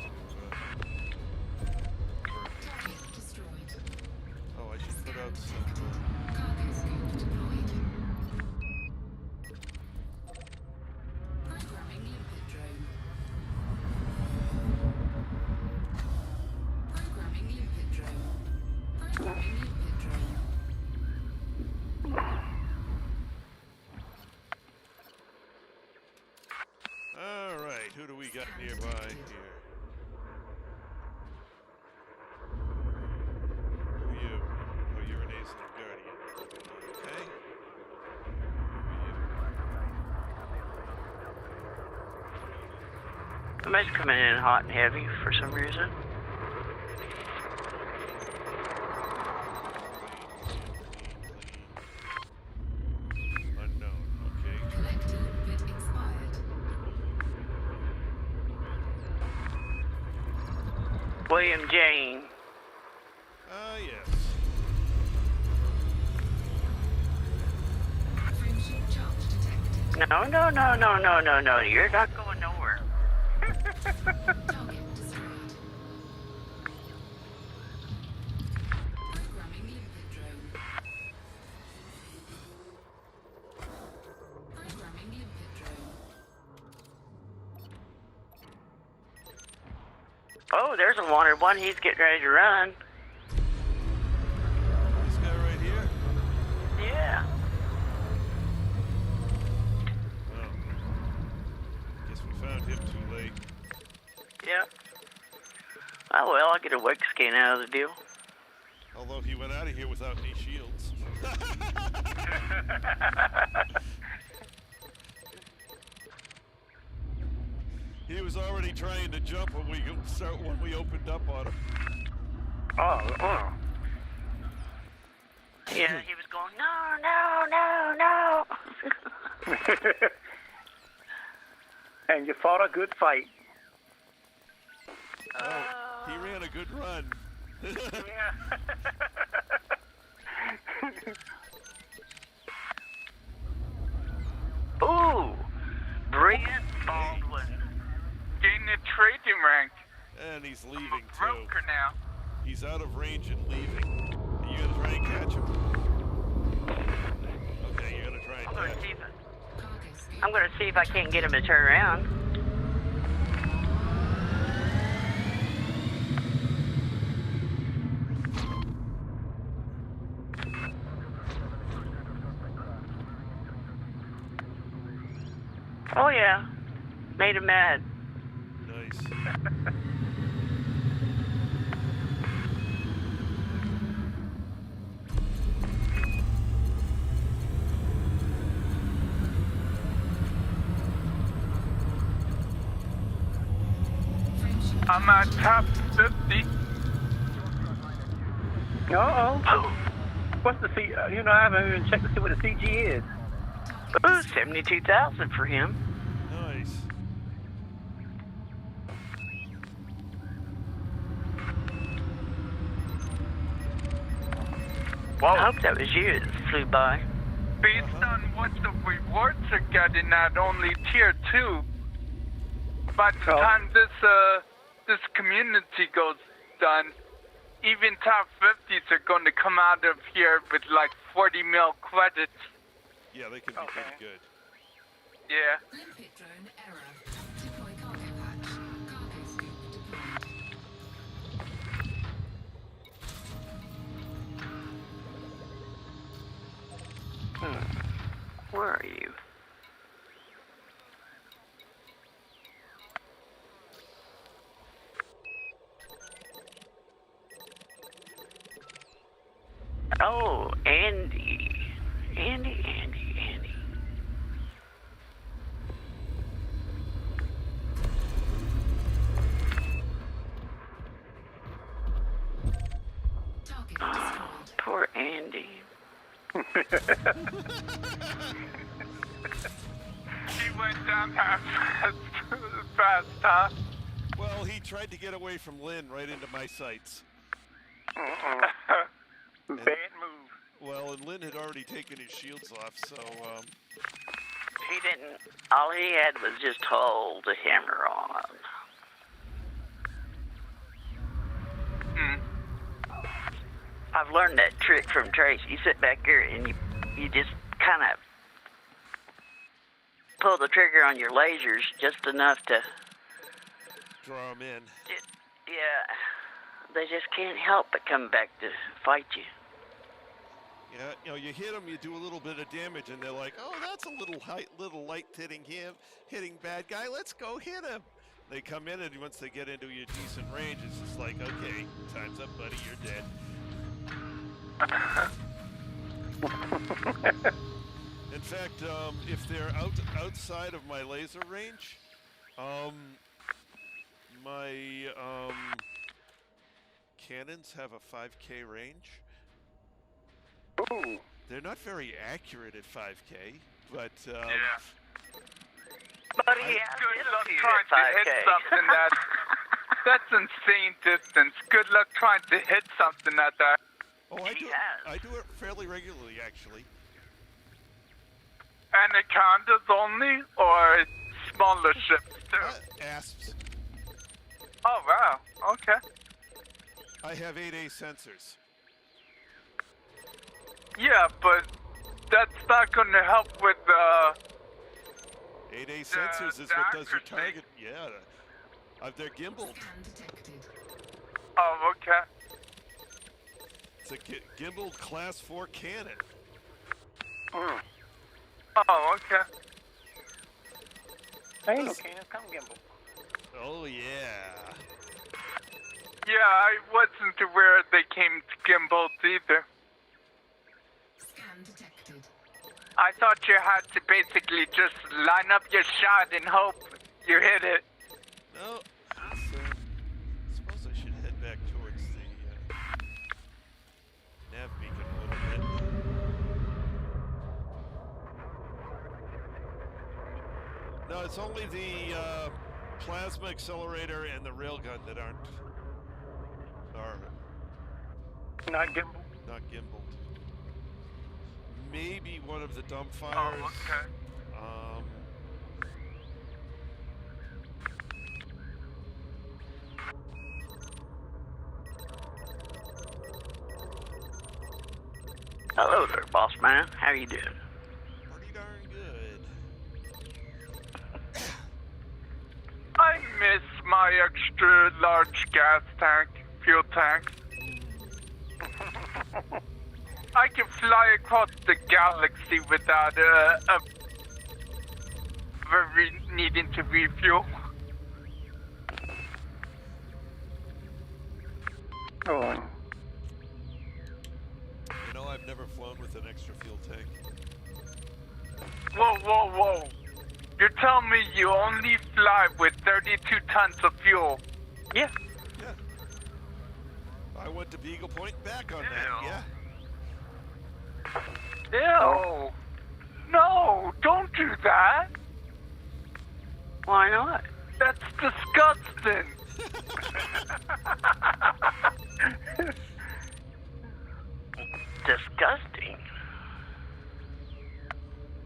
Target destroyed. oh, I should put out some Cargo scope deployed. Programming limpet drone. Programming limpet drone. Programming limpet drone. Alright, who do we got nearby here? Who are you? Oh, you're an Aesland Guardian. Okay. Somebody's coming in hot and heavy for some reason. Unknown. Okay. Collector limpet expired. William Jane. Ah, yes. Friendship charge detected. No. You're not going nowhere. Target destroyed. Programming limpet drone. Programming limpet drone. Oh, there's a wanted one. He's getting ready to run. This guy right here? Yeah. Well, guess we found him too late. Yep. Oh, well, I'll get a wig scan out of the deal. Although he went out of here without any shields. He was already trying to jump when we opened up on him. Oh. Yeah, he was going, no. And you fought a good fight. Oh, he ran a good run. Yeah. Ooh, Brilliant Baldwin. Gain a trading rank. And he's I'm leaving a too. broker now. He's out of range and leaving. Are you gonna try and catch him? Okay, you're gonna try and catch him. Cargo scope. I'm going to see if I can't get him to turn around. Oh, yeah. Made him mad. Nice. Friendship I'm at top 50. Uh-oh. What's the C? You know, I haven't even checked to see what the CG is. Ooh, 72,000 for him. Nice. Whoa. I hope that was you that flew by. Based on what the rewards are getting at only tier 2, by the time this community goes done, even top 50s are going to come out of here with like 40 mil credits. Yeah, they can be pretty good. Yeah. Limpet drone error. Deploy cargo hatch. Cargo scoop deployed. Where are you? Oh, Andy. Andy. Target destroyed. Poor Andy. He went down that fast, huh? Well, he tried to get away from Lynn right into my sights. Bad move. Well, and Lynn had already taken his shields off, so, He didn't. All he had was just hold the hammer on. I've learned that trick from Trace. You sit back here and you just kind of pull the trigger on your lasers just enough to. draw him in. Yeah, they just can't help but come back to fight you. Yeah, you know, you hit them, you do a little bit of damage, and they're like, "Oh, that's a little light hitting bad guy. Let's go hit him." They come in, and once they get into your decent range, it's just like, "Okay, time's up, buddy. You're dead." In fact, if they're outside of my laser range, my cannons have a 5K range. Ooh. They're not very accurate at 5K, but Yeah. But Good luck trying to hit something that's insane distance. Good luck trying to hit something at that. oh, I do Yes. it fairly regularly, actually. Anacondas only, or smaller ships too? Asps. Oh wow. Okay. I have 8A sensors. Yeah, but that's not going to help with 8A sensors is what does your accuracy. target. Yeah, they're gimbaled. Scan detected. Oh, okay. It's a gimbaled class 4 cannon. Oh, okay. Ain't no cannons, come gimbal. Oh yeah. Yeah, I wasn't aware they came to gimbals either. Scan detected. I thought you had to basically just line up your shot and hope you hit it. No, I suppose I should head back towards the nav beacon a little bit. No, it's only the plasma accelerator and the railgun that are Not gimbal. not gimbaled. Maybe one of the dumbfires. Oh, okay. Hello there, boss man. How you doing? Pretty darn good. I miss my extra large gas tank, fuel tank. I can fly across the galaxy without needing to refuel. Oh. You know, I've never flown with an extra fuel tank. Whoa, whoa, whoa. You're telling me you only fly with 32 tons of fuel? Yeah. Yeah. I went to Beagle Point back on that, yeah. Ew. No, don't do that. Why not? That's disgusting. Disgusting.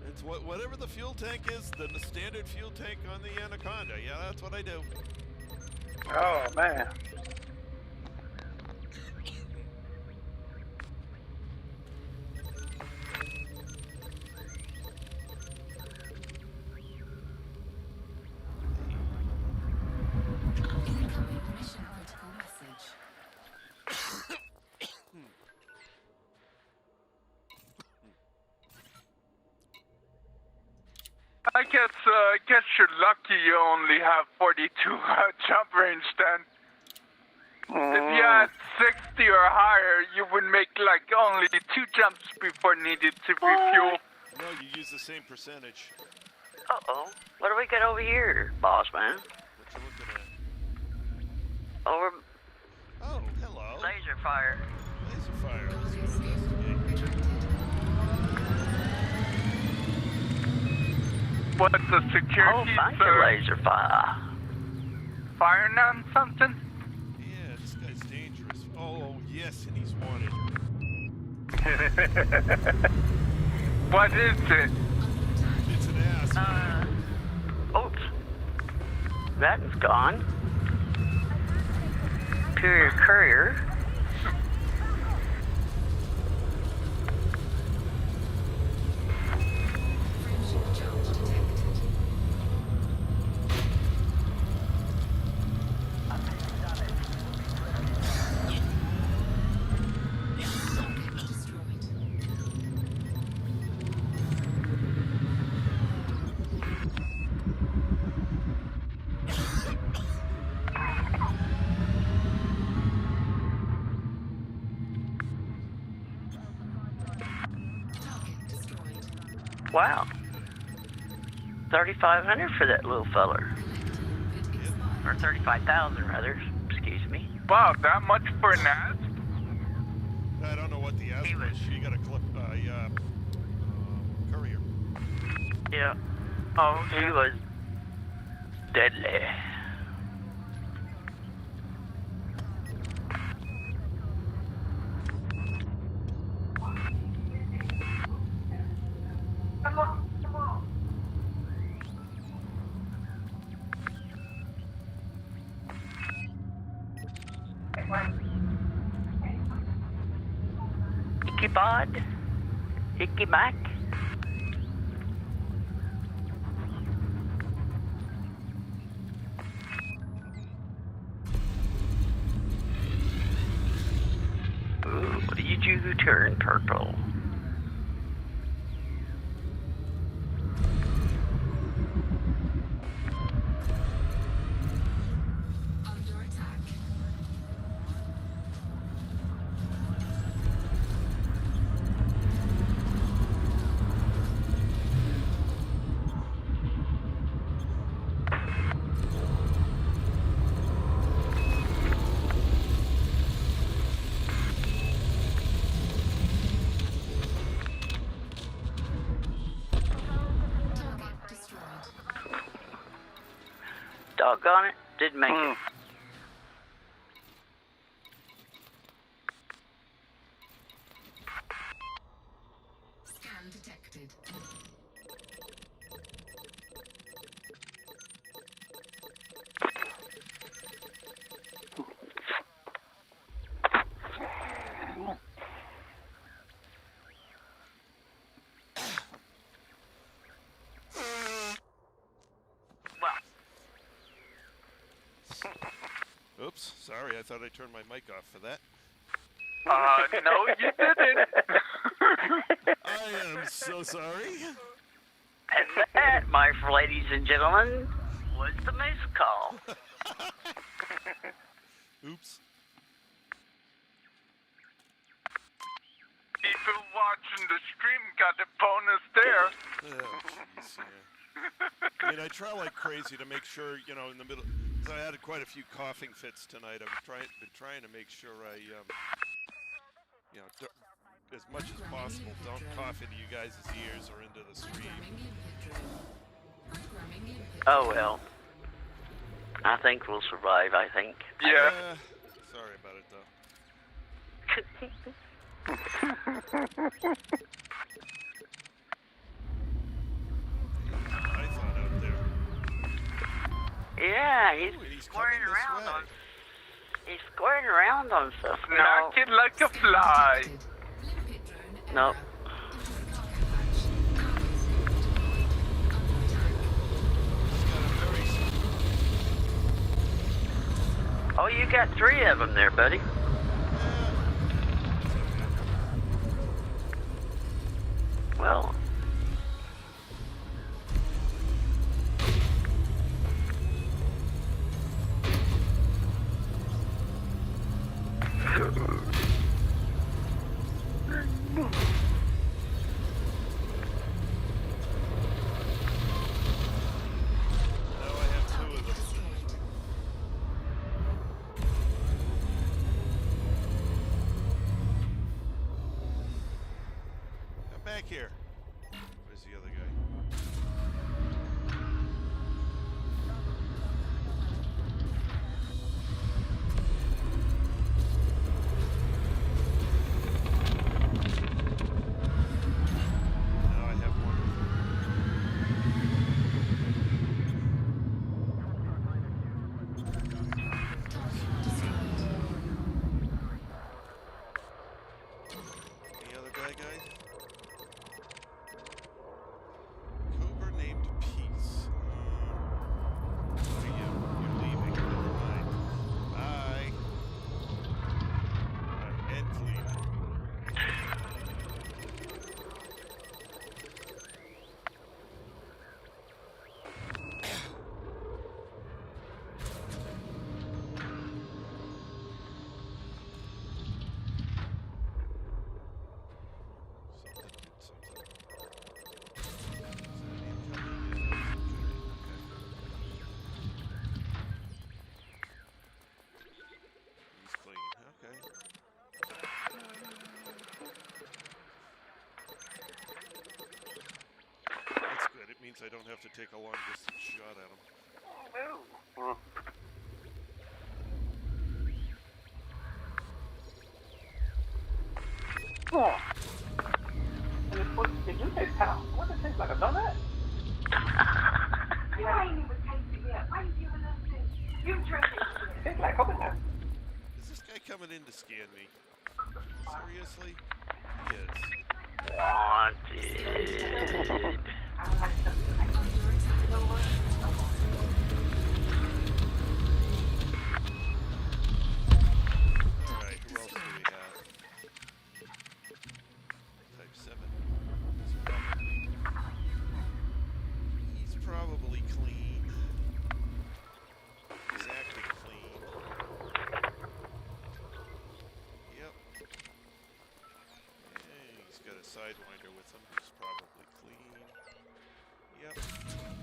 It's whatever the fuel tank is, the standard fuel tank on the Anaconda. Yeah, that's what I do. Oh, man. Incoming mission critical message. I guess you're lucky you only have 42 jump range then. If you had 60 or higher, you would make like only 2 jumps before needed to refuel. No, you use the same percentage. Uh-oh. What do we got over here, boss man? What you looking at? Over Oh, hello. laser fire. Laser fire. Let's Audio go escape investigate. retracted. What's the Oh, security, thank you, sir? laser fire. Firing on something? Yeah, this guy's dangerous. Oh, yes, and he's wanted. What is it? It's an ass. Oops. That is gone. Superior courier. Friendship charge detected. Target destroyed. Target destroyed. Wow. 3,500 for that little feller. Collector bit expired. Or 35,000 rather. Excuse me. Wow, that much for an ass? I don't know what the ass was. She got a clip, courier. Yeah. Oh, He was deadly. Hickey bod. Hickey Mac. Ooh, you turn purple. Under attack. Target destroyed. Doggone it. Didn't make it. Scan detected. Oops, sorry. I thought I turned my mic off for that. no, you didn't. I am so sorry. And that, my ladies and gentlemen, was the moose call. Oops. People watching the stream got a bonus there. Oh, jeez, yeah. I mean, I try like crazy to make sure, you know, in the middle, So I had quite a few coughing fits tonight. I've been trying to make sure I, as much as possible, don't cough into you guys' ears or into the stream. Oh well. I think we'll survive. I think. Yeah. Sorry about it, though. Python out there. Yeah, he's Ooh, and he's squirting coming this around way. on. He's squirting around on stuff. Knock it like a fly. Nope. Oh, you got 3 of them there, buddy. Well. Back here. Where's the other guy? Now I have one. Any other guys? Cobra named Peace. What are you? You're leaving. Never mind. Bye. And clean. He's clean. Okay. That's good. It means I don't have to take a long distance shot at him. Oh. And it's what did you taste how? What does it taste like? A donut? I ain't even tasted it yet. Why you giving us this? You drink it. It tastes like coconut. Is this guy coming in to scan me? Seriously? He is. Wanted. Alright, who else do we have? Type 7. He's probably clean. He's acting clean. Yep. And he's got a Sidewinder with him who's probably clean. Yep. He's clean.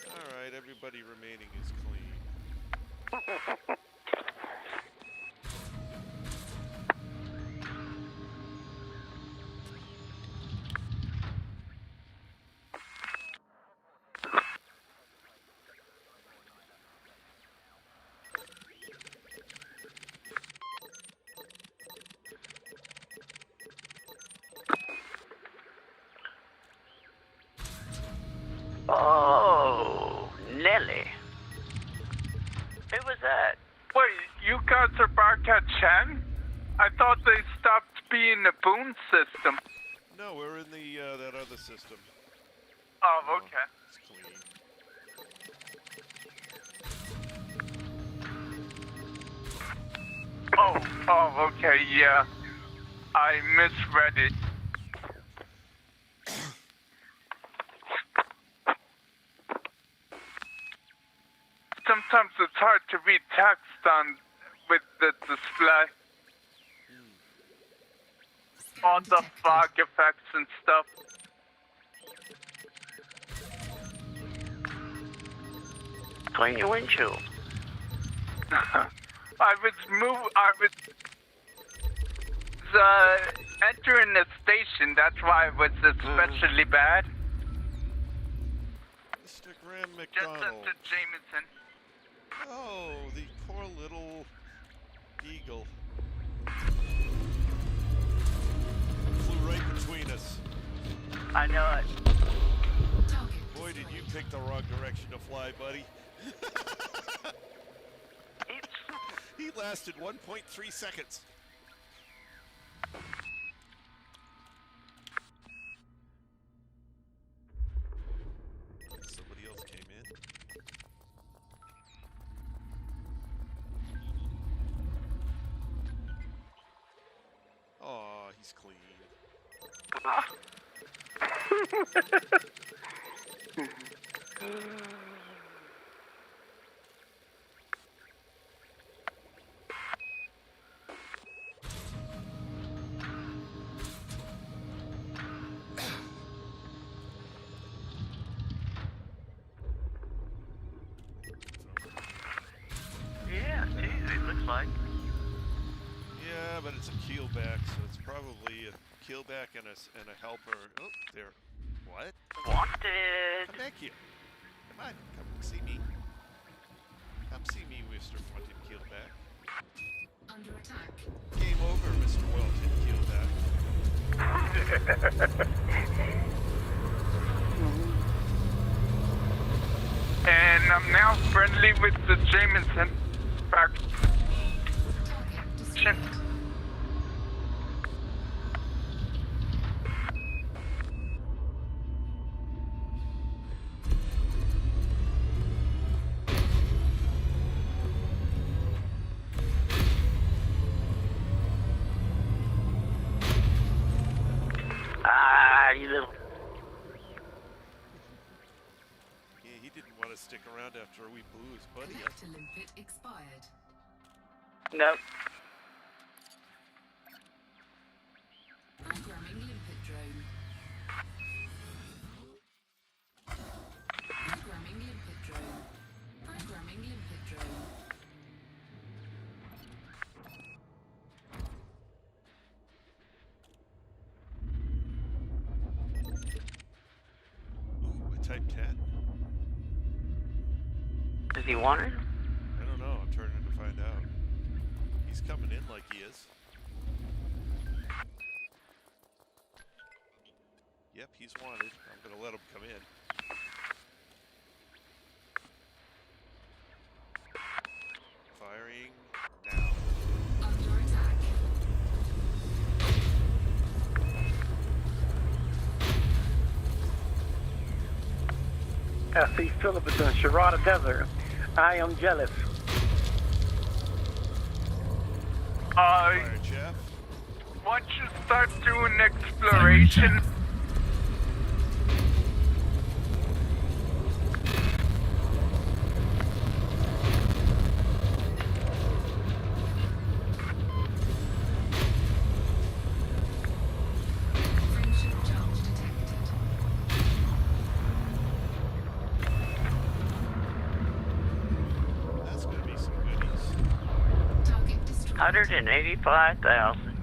Alright, everybody remaining is clean. Oh, Nelly. Who was that? Wait, you guys are back at Chen? I thought they stopped being the Boone system. No, we're in the that other system. Oh, okay. It's clean. Oh, okay, yeah. I misread it. Sometimes it's hard to read text on with the display. all the fog effects and stuff. Clean your windshield. I was entering the station. That's why it was especially bad. Mr. Graham Just McDonald. to Jameson. Oh, the poor little eagle. Flew right between us. I know it. Target Boy, did you destroyed. pick the wrong direction to fly, buddy. He lasted 1.3 seconds. Somebody else came in. Aw, he's clean. Yeah, geez, it looks like. Yeah, but it's a keelback, so it's probably a keelback and a helper. Oh, there. What? Wanted. Come back here. Come on, come see me. Come see me, Mr. Wanted Keelback. Under attack. Game over, Mr. Wanted Keelback. And I'm now friendly with the Jameson faction. Target destroyed. Ah, you little. Yeah, he didn't want to stick around after we blew his buddy up. Collector limpet expired. Nope. Programming limpet drone. Programming limpet drone. Programming limpet drone. Ooh, a Type 10. Does he want it? I don't know. I'm turning to find out. He's coming in like he is. Yep, he's wanted. I'm gonna let him come in. Firing now. Under attack. I see Philip is in Sharada Desert. I am jealous. Fire, Jeff. Once you start doing exploration, Friendship charge detected. That's gonna be some goodies. Target destroyed. 185,000.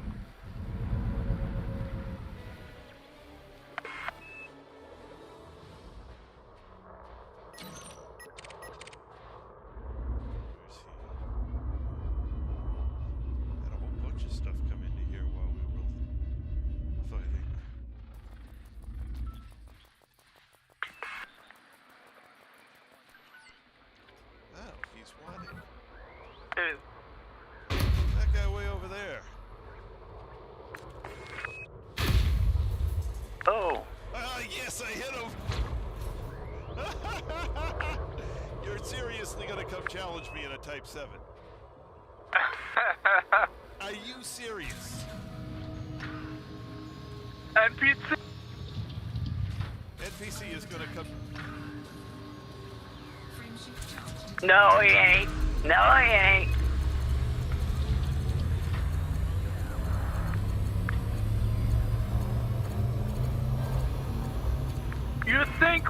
Where's he? Had a whole bunch of stuff come into here while we were fighting. Oh, he's wanted. Ooh. That guy way over there. Oh. Ah, yes, I hit him. You're seriously gonna come challenge me in a Type 7? Are you serious? NPC. NPC is gonna come. Friendship charge detected. No, he ain't. No, he ain't. you think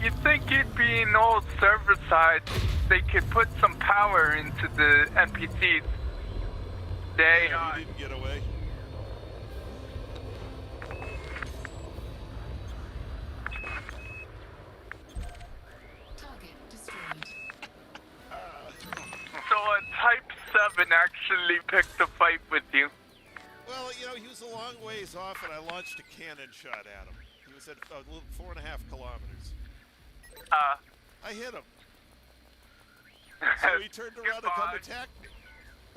you think it being old server side, they could put some power into the NPCs? They Yeah, he didn't get away. Target destroyed. So a Type 7 actually picked a fight with you. Well, you know, he was a long ways off, and I launched a cannon shot at him. He was at 4.5 kilometers. I hit him. So he turned around to come attack me.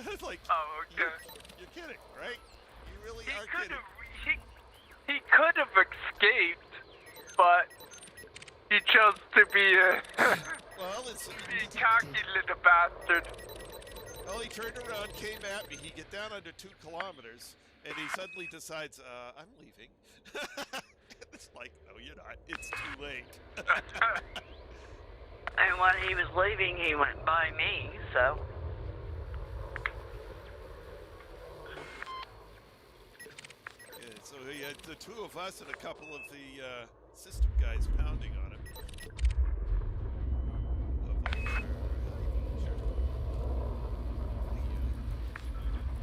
I was like, Oh, okay. You're kidding, right? You really He are could kidding. have he could have escaped, but he chose to be a Well, it's... cocky little bastard. Well, he turned around, came at me. He get down under 2 kilometers, and he suddenly decides, I'm leaving. It's like, no, you're not. It's too late. And when he was leaving, he went by me, so. Yeah, so he had the two of us and a couple of the system guys pounding on him.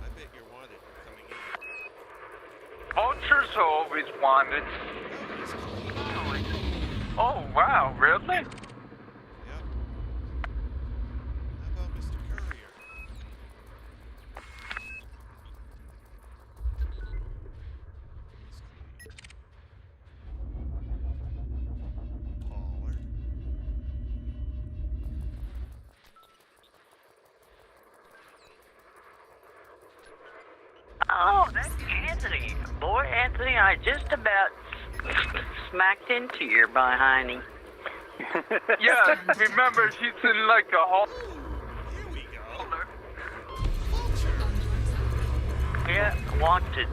I bet you're wanted. You're coming in. Vultures are always wanted. Oh wow, really? Yep. How about Mr. Courier? Taller. Oh, that's Anthony. Boy, Anthony, I just about smacked into your behind. Yeah, remember he's in like a hole. Here we go. Yeah, wanted.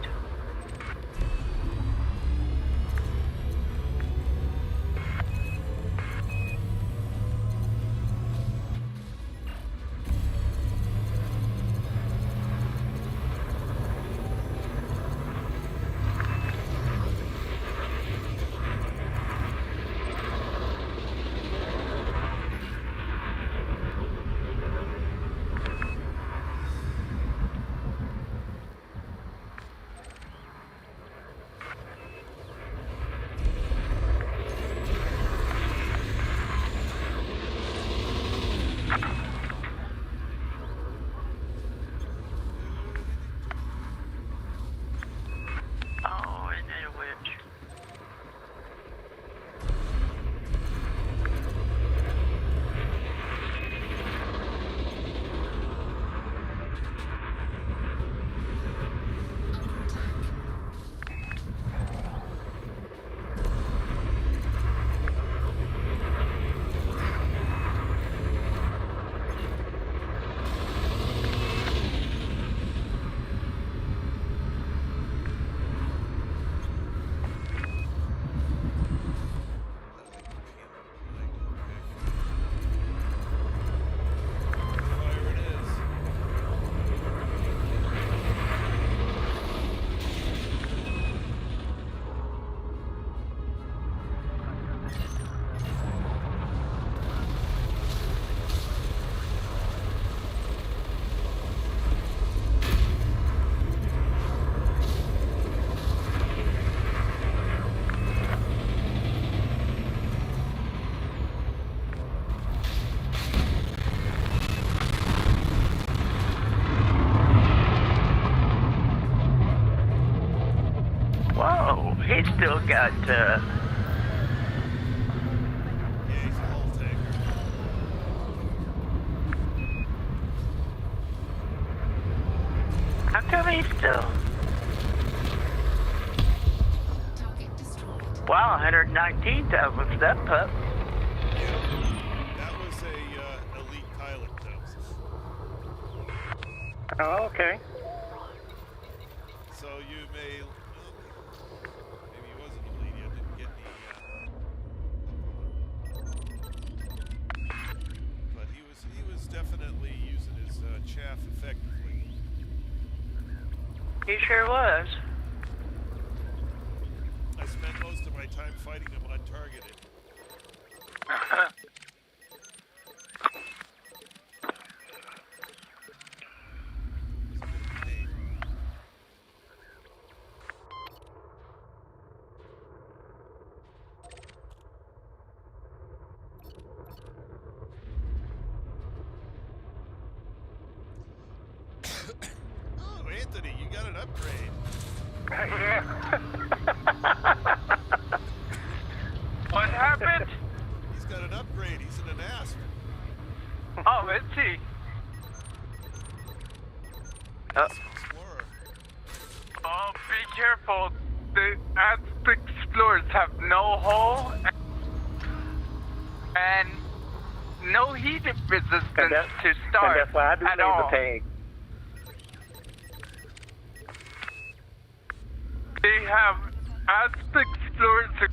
Oh, isn't it a witch? Fire it is. Whoa, he's still got, Yeah, he's a whole tanker. how come he's still? Target destroyed. Wow, 119,000 that pup. That was a elite pilot, though. Oh, okay. So you may, maybe he wasn't elite. I didn't get any. But he was definitely using his chaff effectively. He sure was. I spent most of my time fighting them untargeted. Oh, Anthony, you got an upgrade. What happened? He's got an upgrade. He's in an asp. Oh, is he? Explorer. Oh, be careful. The Asp Explorers have no hull and no heat resistance to start And that's why I do at laser all. tag. They have Asp Explorers are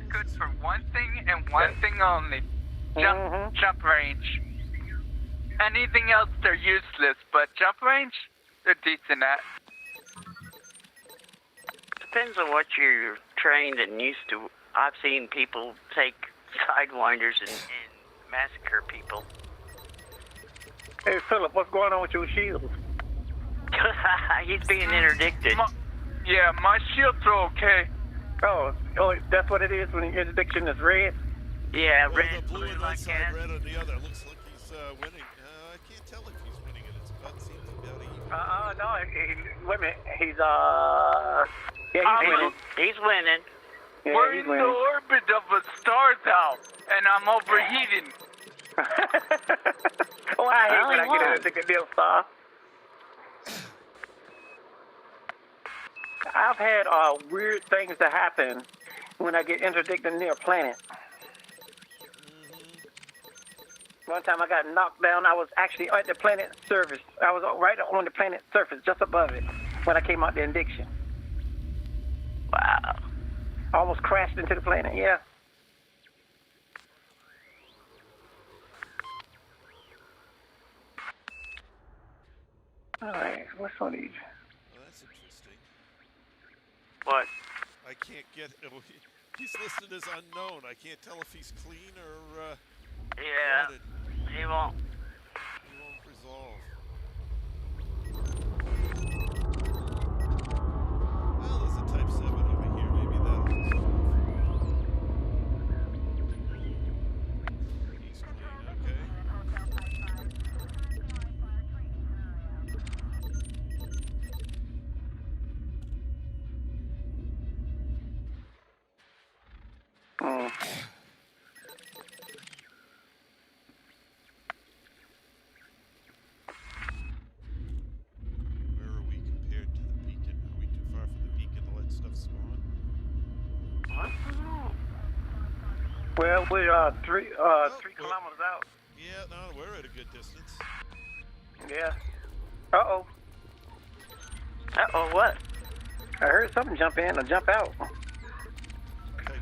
good for one thing and one thing only. Jump range. Anything else, they're useless, but jump range, they're decent at. Depends on what you're trained and used to. I've seen people take sidewinders and massacre people. Hey, Philip, what's going on with your shields? He's being interdicted. My shields are okay. Oh, that's what it is when the interdiction is red? Yeah, Well, red, the blue on one like side, that. red on the other. Looks like he's winning. I can't tell if he's winning it. It's about seems about even. No, wait a minute. He's winning. He's winning. Yeah, We're he's in winning. the orbit of a star now, and I'm overheating. Oh, I hate Well, when he I won. get a deal star. I've had weird things to happen when I get interdicted near a planet. One time I got knocked down. I was actually at the planet surface. I was right on the planet surface, just above it, when I came out the indiction. Wow. Almost crashed into the planet, yeah. All right, what's on these? Well, that's interesting. What? I can't get. He's listed as unknown. I can't tell if he's clean or. Yeah, wanted. he won't. He won't resolve. Well, there's a Type 7 over here. Maybe that'll resolve. He's clean, okay. Hmm. Where are we compared to the beacon? Are we too far from the beacon to let stuff spawn? Well, we're 3 kilometers out. Yeah, no, we're at a good distance. Yeah. Uh-oh. Uh-oh, what? I heard something jump in or jump out. Type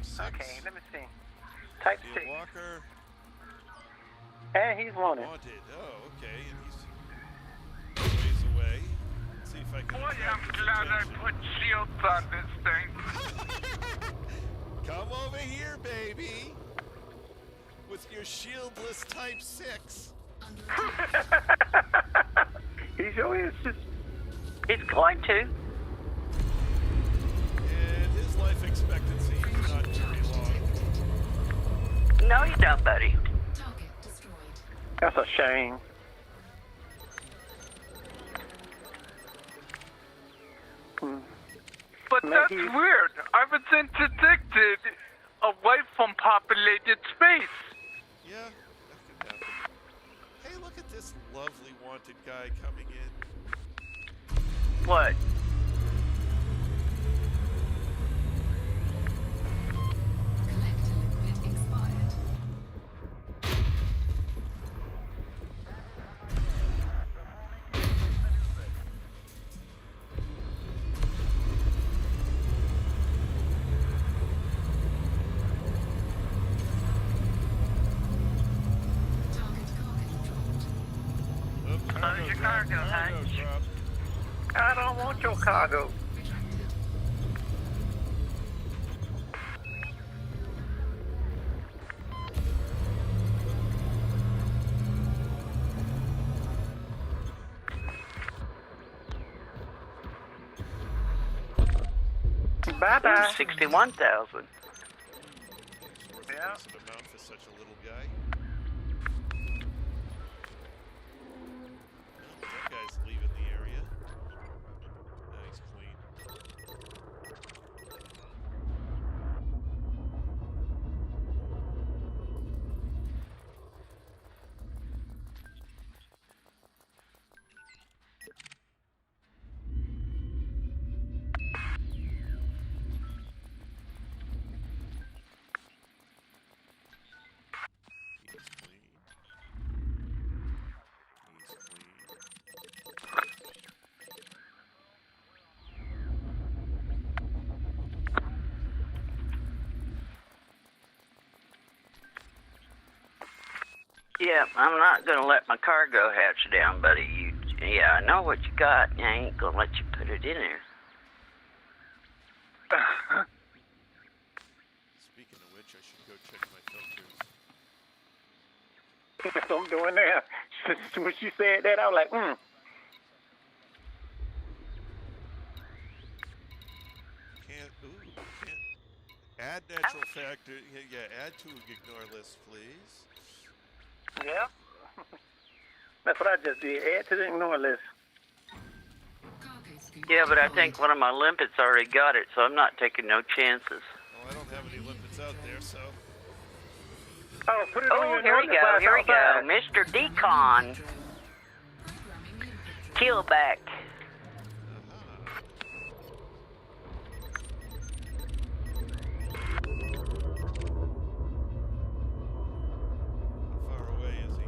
6. Okay, let me see. Type Ian 6. Walker And he's wanted. wanted. Oh, okay. And he's ways away. Let's see if I can. Boy, I'm attract his glad I attention. put shields on this thing. Come over here, baby. With your shieldless Type 6. He sure is. He's going to. And his life expectancy is not very long. No, you don't, buddy. Target destroyed. That's a shame. But Maybe- that's weird. I was interdicted away from populated space. Yeah, that could happen. Hey, look at this lovely wanted guy coming in. What? Collector limit expired. Target cargo dropped. Oh, Close your cargo hatch. drop. I don't want your cargo. Retracted. Bye-bye. 61,000. It's worth Yeah. a decent amount for such a little guy. Well, that guy's leaving the area. Nice, clean. He's clean. He's clean. Yeah, I'm not gonna let my cargo hatch down, buddy. Yeah, I know what you got. I ain't gonna let you put it in there. Speaking of which, I should go check my filters. That's what I'm doing now. When she said that, I was like, Can't add natural factor. Yeah, add to ignore list, please. Yeah. That's what I just did. Add to the ignore list. Cargo scoop Yeah, but I deployed. think one of my limpets already got it, so I'm not taking no chances. Well, I don't have any limpets out there, so. Oh, put it on Oh, your here we notice go, while it's here we go. outside. Mr. Decon. Programming limpet drone. Keelback. How far away is he?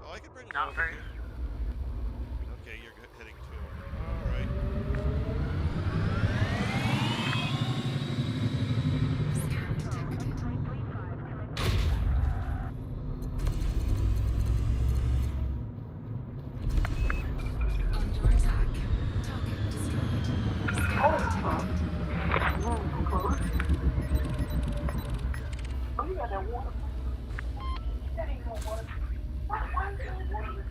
Oh, I can bring him Not over very. here. Okay, you're heading to him. All right. Scan detected. Under attack. Target destroyed. Scan detected. Oh, you got that water. That ain't no water. Why is that water?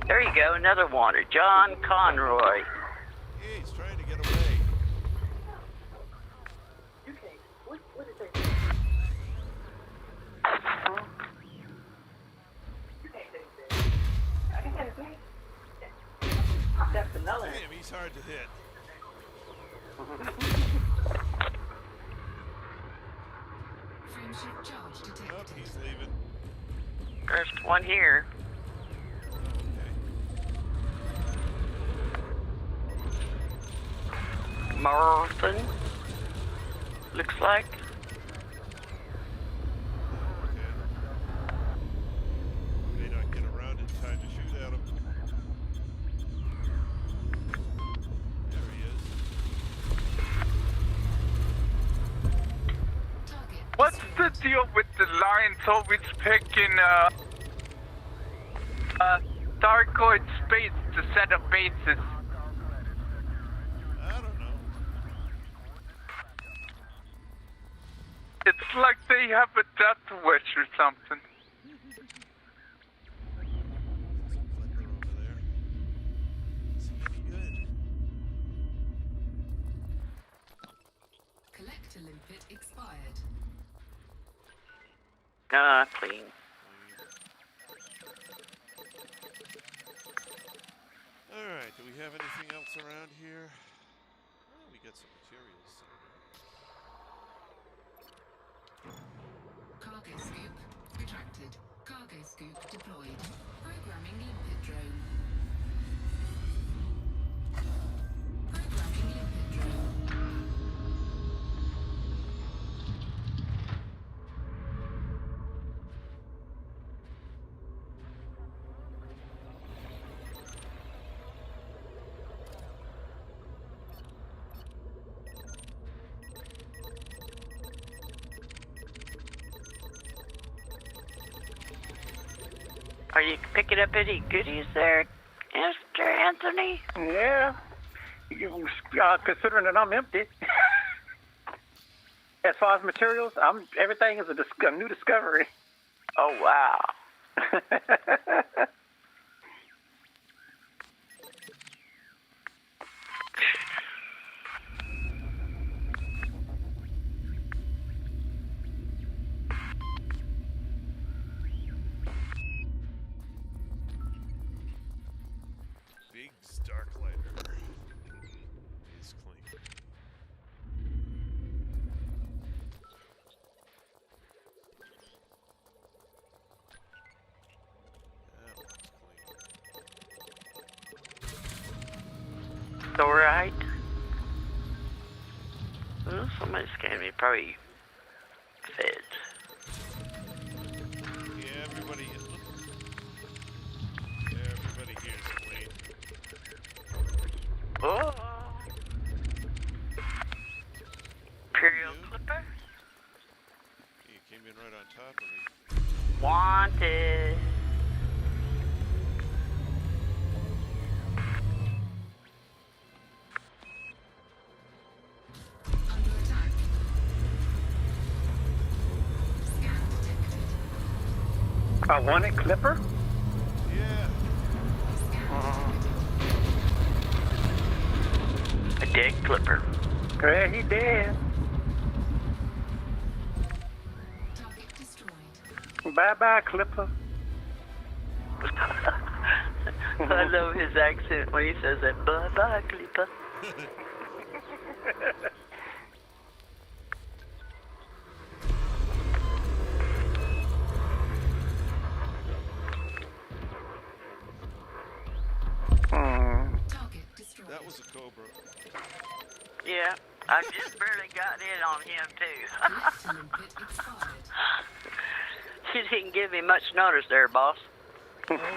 There you go, another water. John Conroy. Yeah, he's trying to get away. You can't. What is that? You can't take that. I can take that. That's vanilla. Damn, he's hard to hit. Frameshift charge Oh, detected. he's leaving. First one here. Okay. Marthin. Looks like. Okay. May not get around in time to shoot at him. There he is. Target What's the destroyed. deal with the Lions always picking Darkoid space to set up bases? I don't know. It's like they have a death wish or something. There's a clicker over there. Is he any good? Collector limpet expired. Clean. Alright, do we have anything else around here? Oh, we got some materials somewhere. Cargo scoop retracted. Cargo scoop deployed. Programming limpet drone. Programming limpet drone. Are you picking up any goodies there, Mr. Anthony? Yeah. Considering that I'm empty. As far as materials, everything is a new discovery. Oh, wow. Thorite. Well, somebody scanned me. Probably feds. Yeah, everybody here's clean. Oh. Imperial Clipper? You came in right on top of me. Wanted. Under attack. Scan detected. A wanted clipper? Yeah. A dead Clipper. Yeah, he dead. Target destroyed. Bye-bye, clipper. I love his accent when he says that. Bye-bye, Clipper. Target destroyed. That was a Cobra. Yeah, I just barely got in on him, too. Left limpet expired. You didn't give me much notice there, boss. Programming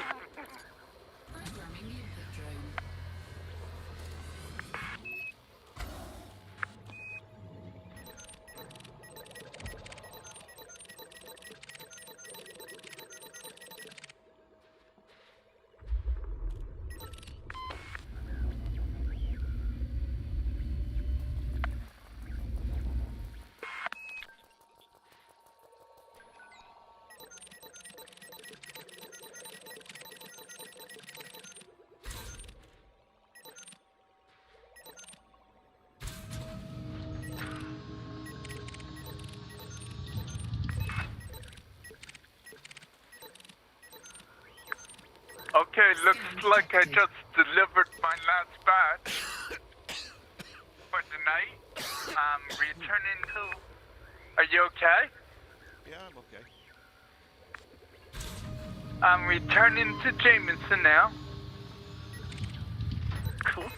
limpet drone. Okay, looks like I just delivered my last batch for the night. I'm returning to... Are you okay? Yeah, I'm okay. I'm returning to Jameson now. Cool.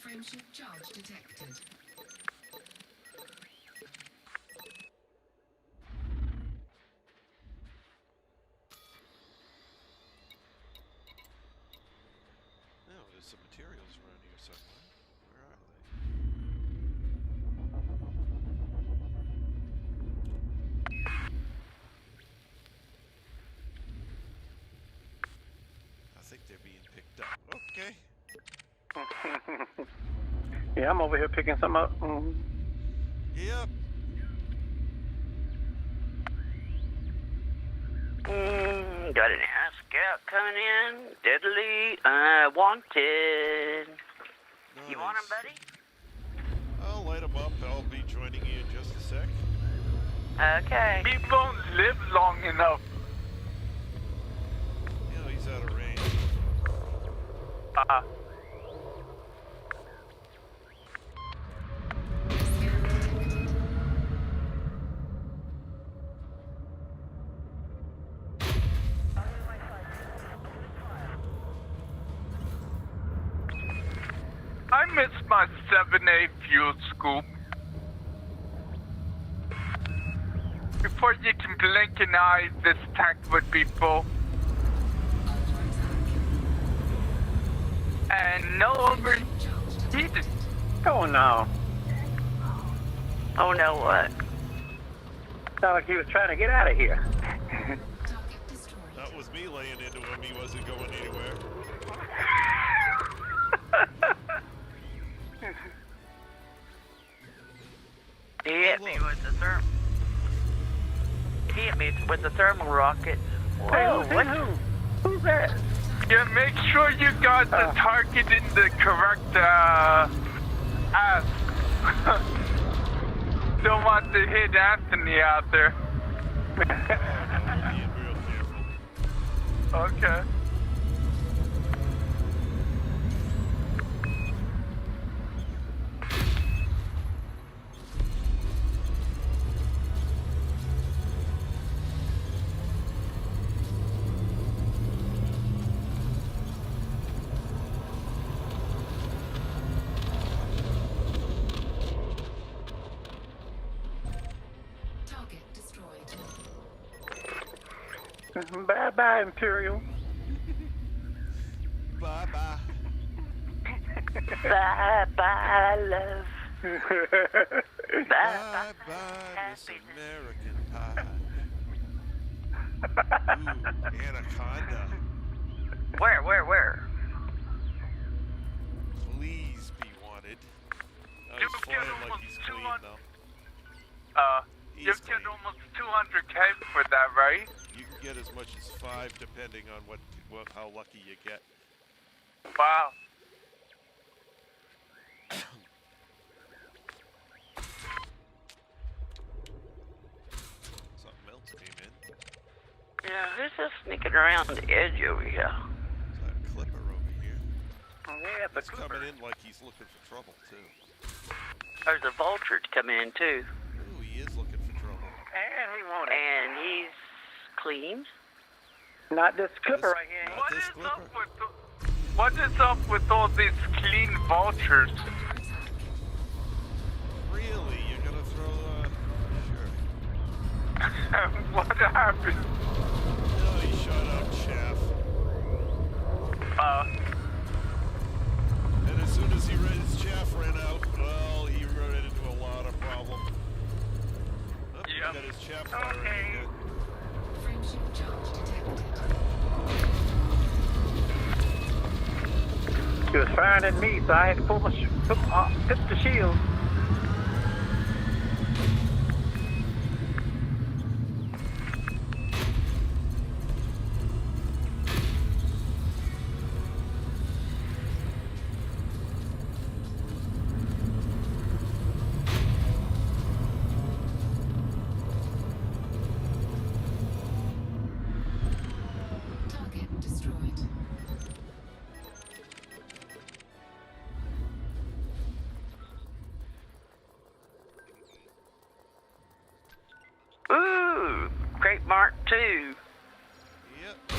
Frameshift charge detected. Oh, there's some materials around here somewhere. Where are they? I think they're being picked up. Okay. Yeah, I'm over here picking some up. Yep. Got an ass scout coming in. Deadly wanted. You want him, Nice. buddy? I'll light them up. I'll be joining you in just a sec. Okay. He won't live long enough. You know, he's out of range. I miss my 7A fuel scoop. Before you can blink an eye, this tank would be full. And no overheated. Oh, no. Oh, no, what? Sounded like he was trying to get out of here. Target destroyed. That was me laying into him. He wasn't going anywhere. He hit me with the He hit me with the thermal rocket. Hey, Whoa, who's what? Who's that? Yeah, make sure you got the target in the correct ass. Don't want to hit Anthony out there. Oh, the Imperial Okay. Target destroyed. Bye-bye, Imperial. Bye-bye. Bye-bye, love. Bye-bye. Bye-bye, Miss American Pie. Ooh, Anaconda. Where? Please be wanted. Oh, You he's get flying like almost he's clean, 200 though. You He's get clean. almost 200K for that, right? You can get as much as 5 depending on how lucky you get. Wow. Something else came in. Yeah, who's just sneaking around the edge over here? There's a clipper over here. Yeah, but He's coming in like he's looking for trouble, too. There's a vulture coming in, too. Ooh, he is looking for trouble. And he won't. And he's clean. Not this clipper This- right here. not What this is clipper. up with what is up with all these clean vultures? Under attack. Really? You're gonna throw sure. What happened? No, he shot out chaff. And as soon as his chaff ran out, well, he ran into a lot of problems. Oh, he Yep. got his chaff firing Okay. again. Friendship charge detected. He was firing at me, so I had to put the shield. Target destroyed. Ooh, Crate Mark 2. Yep.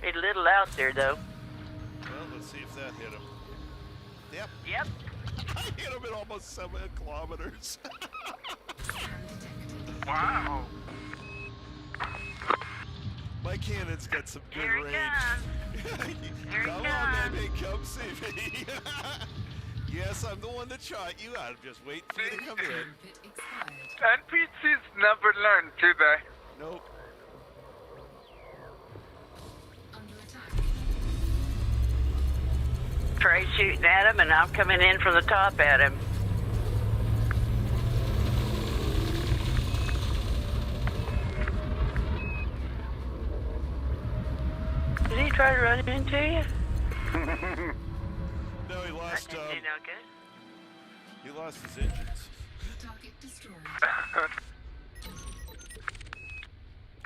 He's a little out there, though. Well, let's see if that hit him. Yep. Yep. I hit him at almost 7 kilometers. Scan detected. Wow. My cannon's got some good Here he range. Here he Come on, comes. baby, come see me. Yes, I'm the one that shot you. I'm just waiting for you to come in. Pit expired. NPCs never learn, do they? Nope. Under attack. Trey's shooting at him, and I'm coming in from the top at him. Did he try to run into you? No, he lost. That didn't do no good. He lost his engines. Target destroyed.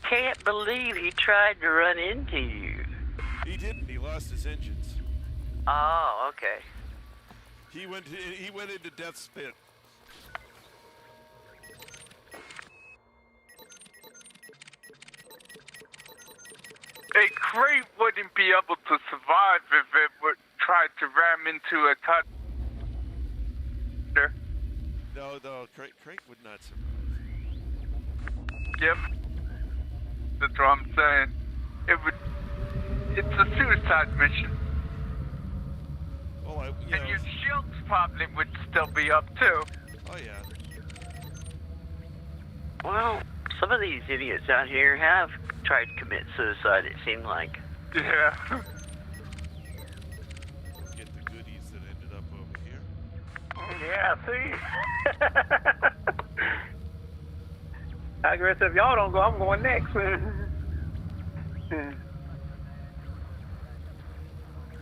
Can't believe he tried to run into you. He didn't. He lost his engines. Oh, okay. He went into death's pit. A crate wouldn't be able to survive if it would try to ram into a touch. No, Crank would not survive. Yep. That's what I'm saying. It's a suicide mission. Well, And your shields probably would still be up too. Oh yeah. Well, some of these idiots out here have tried to commit suicide, it seemed like. Yeah. Get the goodies that ended up over here. Yeah, see? I guess if y'all don't go, I'm going next.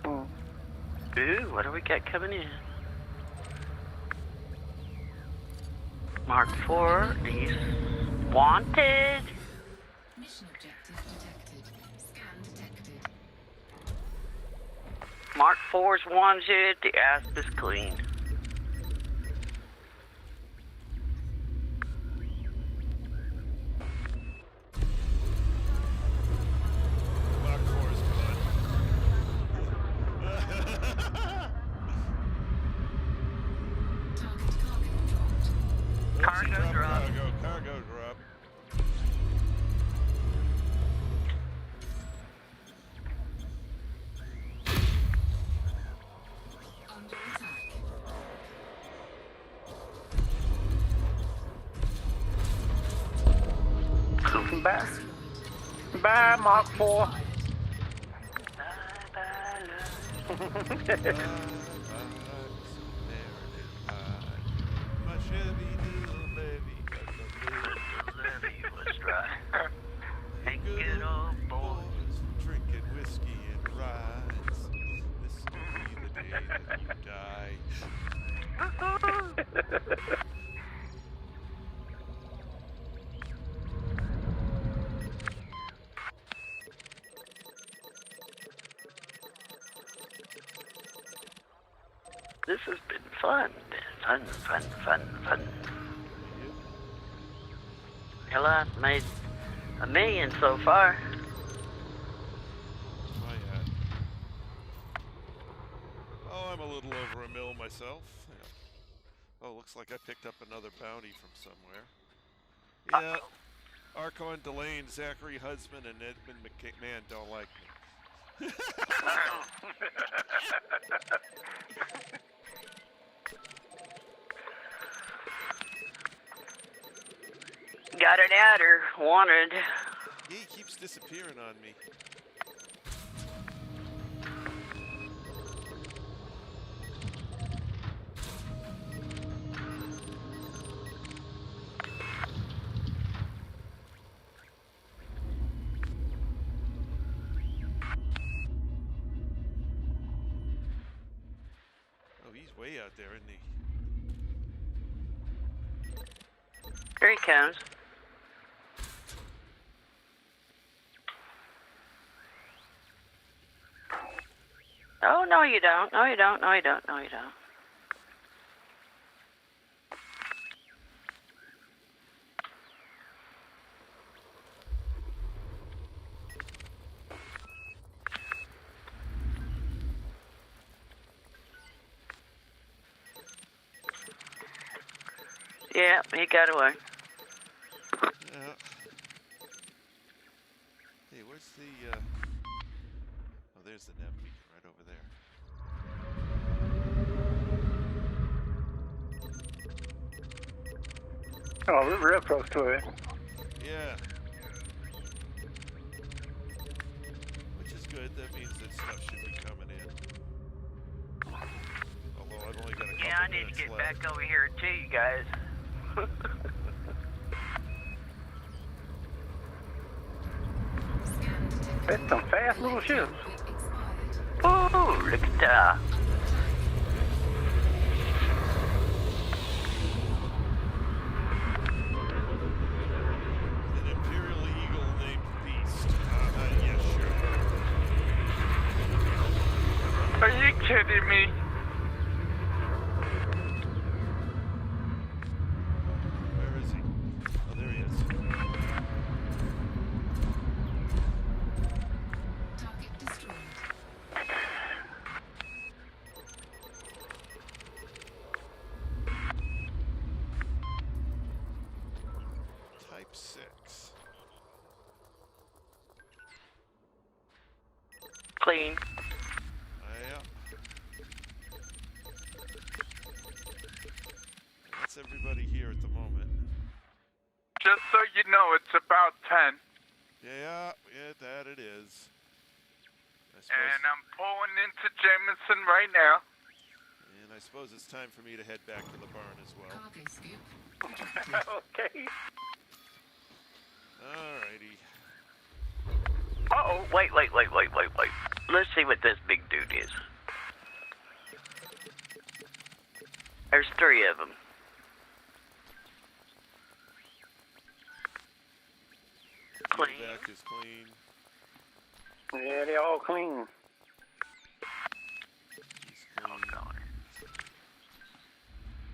Ooh, what do we got coming in? Mark 4, he's wanted. Mission objective detected. Scan Mark 4's wanted. The asp is clean. Mark 4 is gone. Target cargo dropped. Cargo drop. Cargo drop. Under attack. Bye. Bye, Mark 4. My Chevy Neil Levy Levy was dry. Hey, good good old boy. boys drinking whiskey and rides. This will be the day that you die. This has been fun. Fun. Hell, I've made $1 million so far. My hat. Oh, I'm a little over $1 million myself. Yeah. Oh, looks like I picked up another bounty from somewhere. Yeah. Archon Delane, Zachary Husband, and Edmund McMahon don't like me. Got an adder. Wanted. He keeps disappearing on me. Oh, he's way out there, isn't he? Here he comes. Oh, no, you don't. No, you don't. No, you don't. No, you don't. Yeah, he got away. Yeah. Hey, where's the, Oh, there's the nav beacon right over there. Oh, we're real close to it. Yeah. Which is good. That means that stuff should be coming in. Although I've only got a couple Yeah, I need to minutes get left. back over here too, you guys. Scan detected. That's some fast little ships. Expired. Ooh, look at that. An Imperial Eagle named Beast. Yeah, sure. Are you kidding me? Where is he? Oh, there he is. Target destroyed. Type 6. Clean. Yeah. That's everybody here at the moment. Just so you know, it's about 10. Yeah, that it is. I suppose, And I'm pulling into Jameson right now. and I suppose it's time for me to head back to the barn as well. Cargo scoop detected. Okay. Alrighty. Uh-oh, wait. Let's see what this big dude is. There's 3 of them. Clean. Back is clean. Yeah, they're all clean.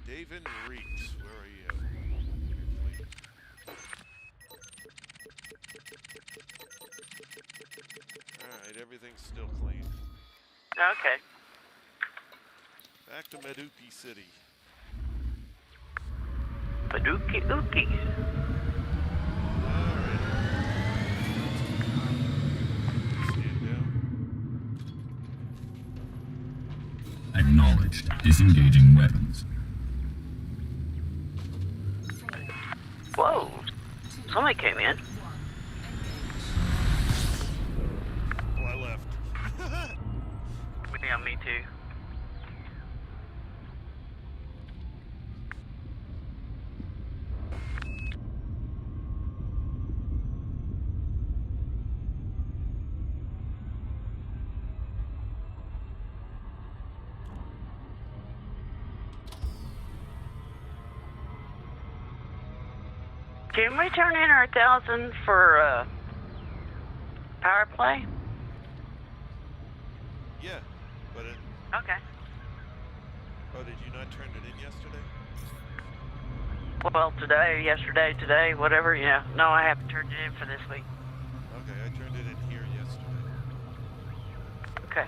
David Reeks, where are you? Alright, everything's still clean. Okay. Back to Medupi City. Padookie ookies. Alright. Stand down. Acknowledged. Disengaging weapons. Whoa. Somebody came in. Oh, I left. Yeah, me too. Can we turn in our 1,000 for power play? Yeah, but it... Okay. Oh, did you not turn it in yesterday? Well, today, yesterday, today, whatever, yeah. No, I haven't turned it in for this week. Okay, I turned it in here yesterday. Okay.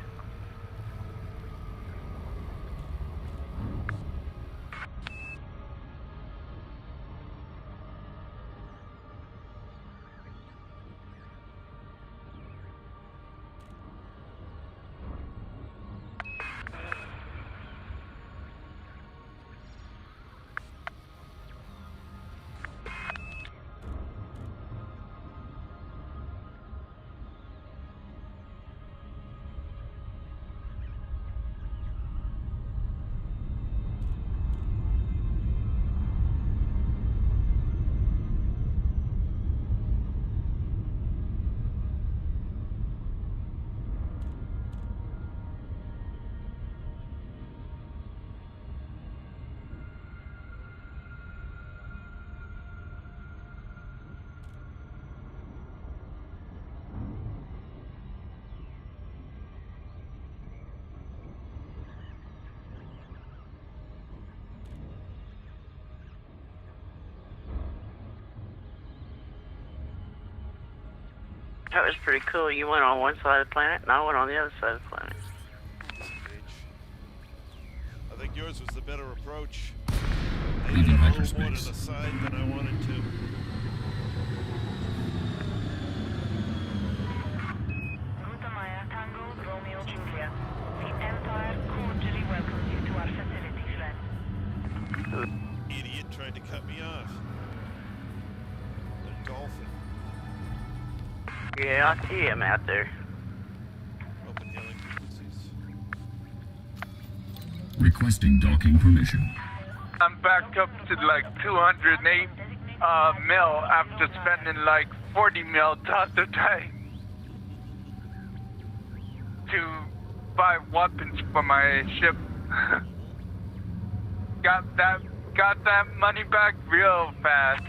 That was pretty cool. You went on one side of the planet, and I went on the other side of the planet. Disengage. I think yours was the better approach. I Leaving had a little more to hyperspace. the side than I wanted to. Ruta Maya Tango Romeo Julia. The Empire cordially welcomes you to our facility, friend. Idiot tried to cut me off. The dolphin. Yeah, I see him out there. Open hailing frequencies. Requesting docking permission. I'm back up to like 208 mil after spending like 40 mil the other day to buy weapons for my ship. got that money back real fast.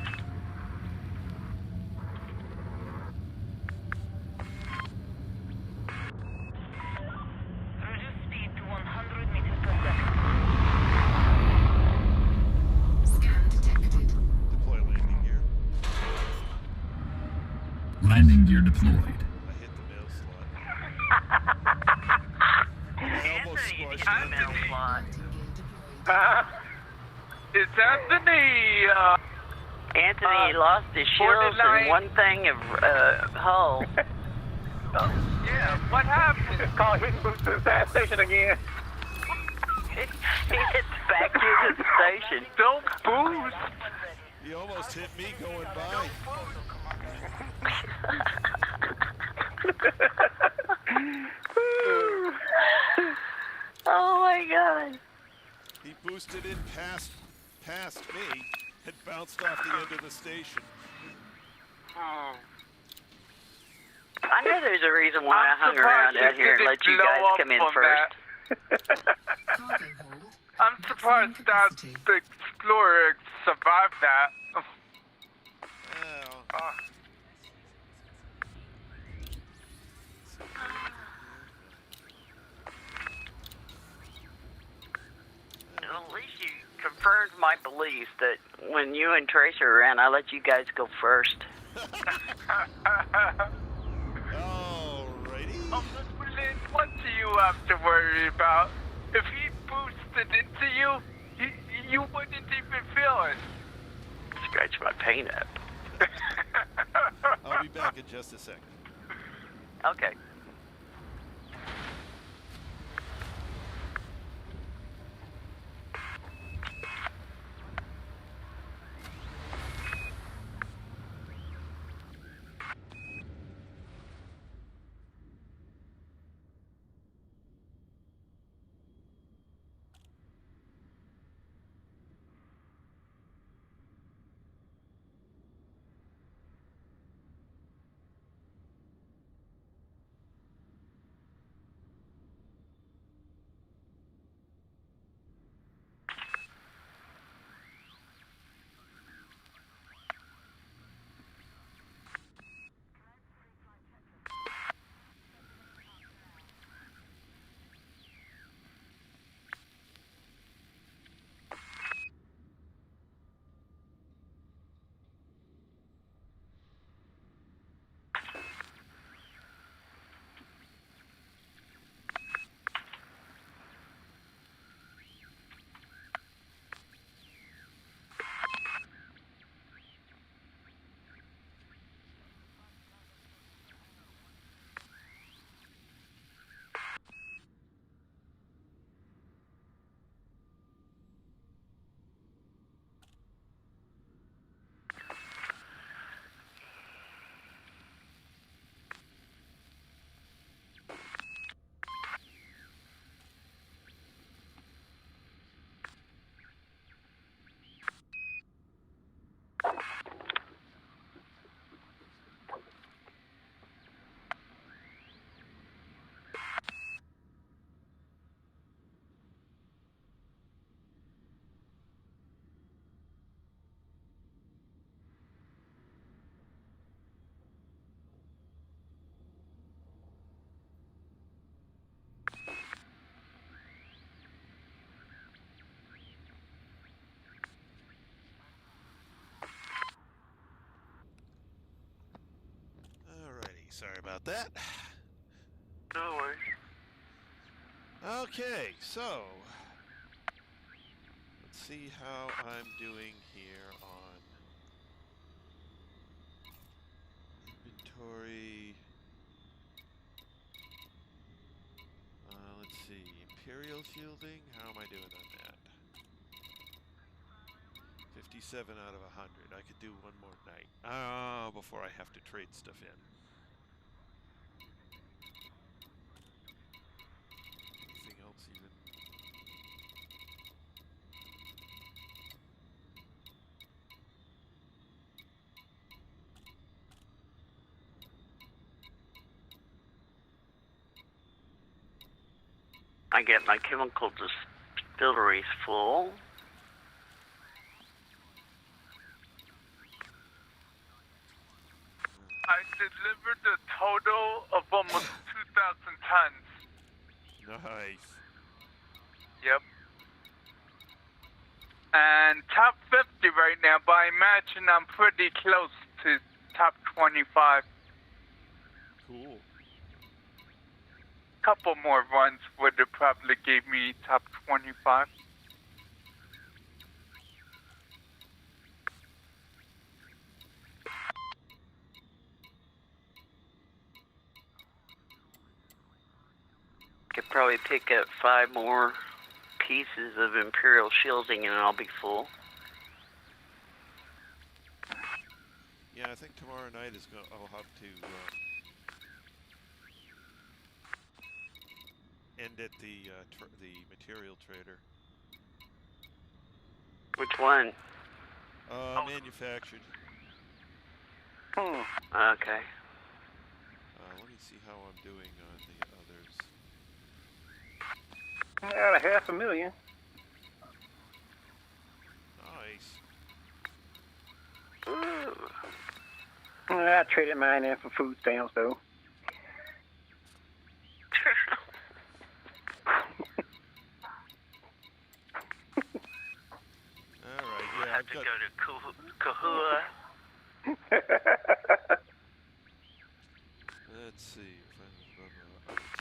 Reduce speed to 100 meters per second. Scan detected. Deploy landing gear. Landing gear deployed. I hit the mail slot. I almost squashed it. It's Anthony. Anthony lost his shields 49. and one thing of hull. Yeah, what happened? Call hit boost to the gas station again. He hits back to the station. Don't boost. He almost hit me going by. Oh my god. He boosted in past me and bounced off the end of the station. I know there's a reason why I hung around out here and let you guys come in first. Cargo hold. I'm surprised that the Explorer survived that. Well, At least you confirmed my belief that when you and Tracer are around, I let you guys go first. Alrighty. Lynn, what do you have to worry about? If he boosted into you, you wouldn't even feel it. Scratch my paint up. I'll be back in just a second. Okay. Alrighty, sorry about that. No worries. Okay, so let's see how I'm doing here on inventory. Let's see, Imperial shielding, how am I doing on that? 57 out of 100. I could do one more night. Before I have to trade stuff in. Anything else even? I get my chemical distilleries full. I delivered a total of almost 2,000 tons. Nice. Yep. And top 50 right now, but I imagine I'm pretty close to top 25. Cool. Couple more runs would have probably gave me top 25. Could probably pick up 5 more pieces of Imperial shielding and I'll be full. Yeah, I think tomorrow night is going. I'll have to end at the material trader. Which one? Manufactured. Okay. Let me see how I'm doing on the others. Got a 500,000. Nice. Ooh. I traded mine in for food stamps, though. to go to Kahua. Let's see.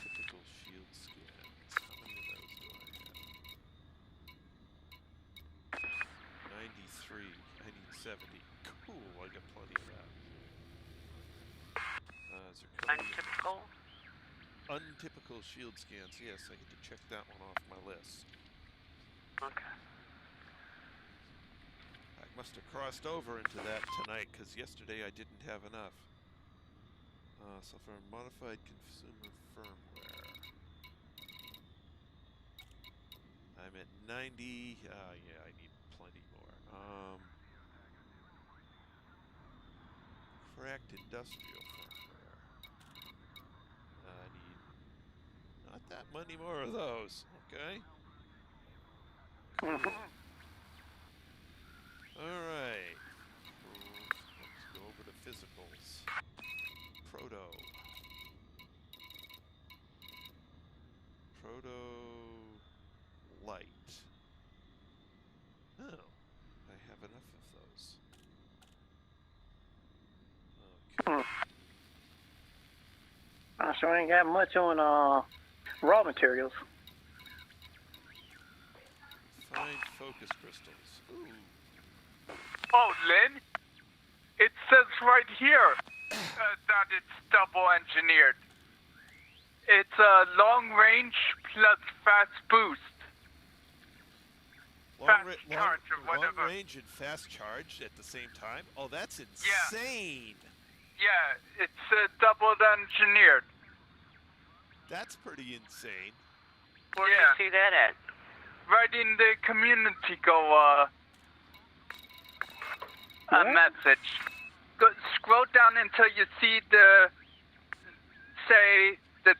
Typical shield scans. How many of those do I have? 93. I need 70. Cool. I got plenty of that. Untypical? Untypical shield scans. Yes, I get to check that one off my list. Okay. I must have crossed over into that tonight because yesterday I didn't have enough. So for modified consumer firmware, I'm at 90. Yeah, I need plenty more. Cracked industrial firmware. I need not that many more of those. Okay. Cool. All right. Let's go over to physicals. Proto light. Oh, I have enough of those. Okay. I sure ain't got much on raw materials. Fine focus crystals. Ooh. Oh, Lynn, it says right here that it's double engineered. It's a long range plus fast boost. Long range and fast charge at the same time? Oh, that's insane. Yeah, it's double engineered. That's pretty insane. Where do you see that at? Right in the community go a message. Scroll down until you see the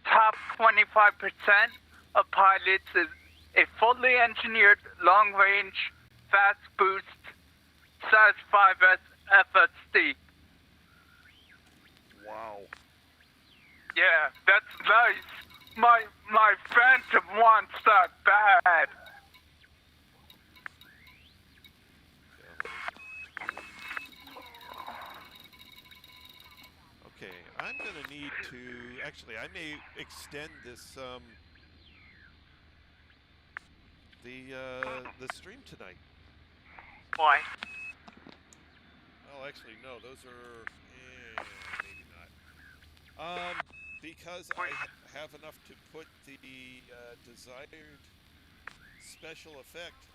top 25% of pilots is a fully engineered long-range fast boost size 5S FSD. Wow. Yeah, that's nice. My Phantom wants that bad. Okay, I'm gonna need to actually I may extend this the stream tonight. Why? Oh, actually no, those are maybe not. Because I have enough to put the desired special effect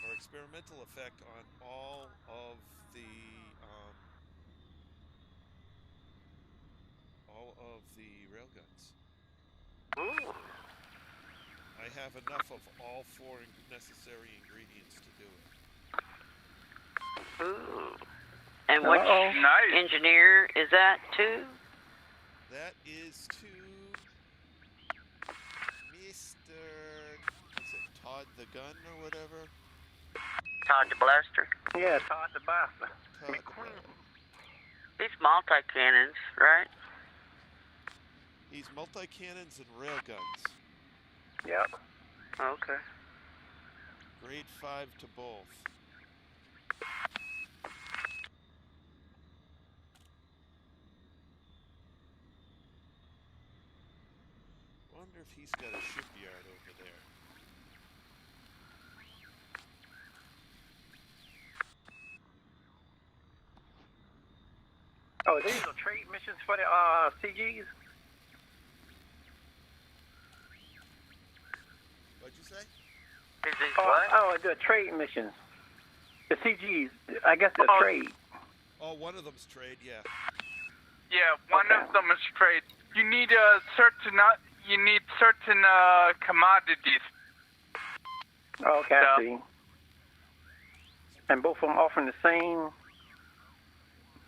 or experimental effect on all of the railguns. Ooh. I have enough of all 4 necessary ingredients to do it. Ooh. And which nice engineer is that to? That is to Mr. What's it, Todd the Gun or whatever? Todd the Blaster? Yeah, Todd the Blaster. Todd the Blaster. He's multi-cannons, right? He's multi-cannons and railguns. Yep. Okay. Grade 5 to both. Wonder if he's got a shipyard over there. Oh, these are trade missions for the CGs? What'd you say? Is this what? Oh, the trade missions. The CGs, I guess they're trade. Oh, one of them's trade, yeah. Yeah, one of them is trade. You need certain commodities. Okay, I see. And both of them offering the same.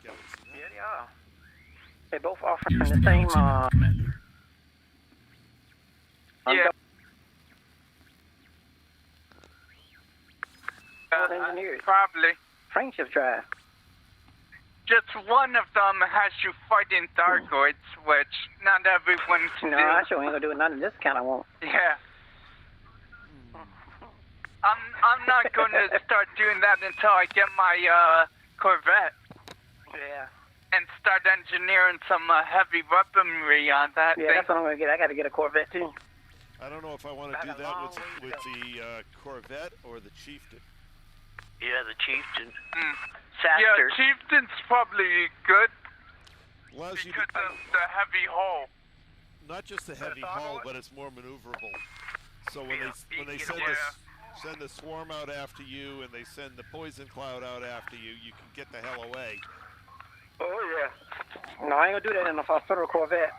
Galaxy. Yeah, they are. They both offering Here's the the same. Galaxy Commander. Yeah. Engineers. Probably. Friendship drive. Just one of them has you fighting Thargoids, which not everyone can No, do. I sure ain't gonna do none of this kind I want. Yeah. I'm not going to start doing that until I get my Corvette. Yeah. And start engineering some heavy weaponry on that Yeah, thing. that's what I'm gonna get. I got to get a Corvette too. I don't know if I want to do that with the Corvette or the Chieftain. Yeah, the Chieftain. Yeah, Chieftain's probably good Allows you because of the heavy hull. Not just the heavy hull, but it's more maneuverable. So when they send the swarm out after you and they send the poison cloud out after you, you can get the hell away. Oh yeah. No, I ain't gonna do that in a federal Corvette.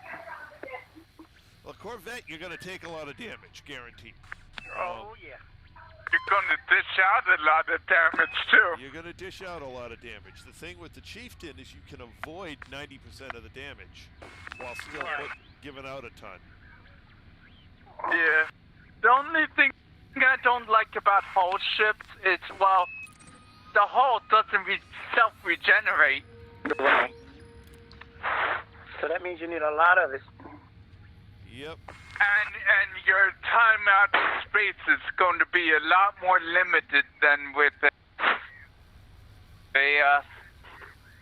Well, Corvette, you're gonna take a lot of damage, guaranteed. Oh yeah. You're gonna dish out a lot of damage too. You're gonna dish out a lot of damage. The thing with the Chieftain is you can avoid 90% of the damage while still giving out a ton. Yeah. The only thing I don't like about hull ships is, well, the hull doesn't self-regenerate. Right. So that means you need a lot of it. Yep. And your time out in space is going to be a lot more limited than with a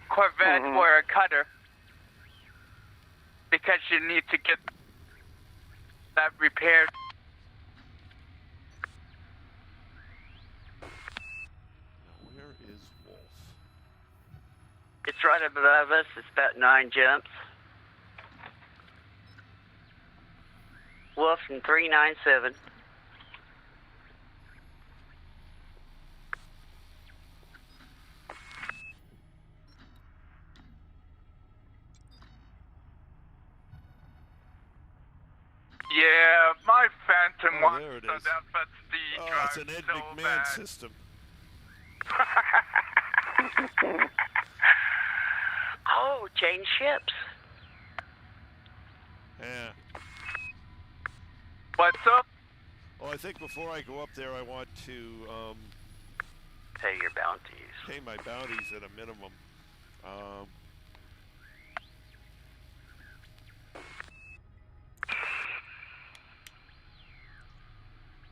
Corvette or a cutter, because you need to get that repaired. Now, where is Wolf? It's right above us. It's about 9 jumps. Wolf in 397. Yeah, my Phantom wants there it the is. FSD Oh, drive it's an Ed so McMahon bad. system. Oh, change ships. Yeah. What's up? Well, I think before I go up there, I want to Pay your bounties. pay my bounties at a minimum.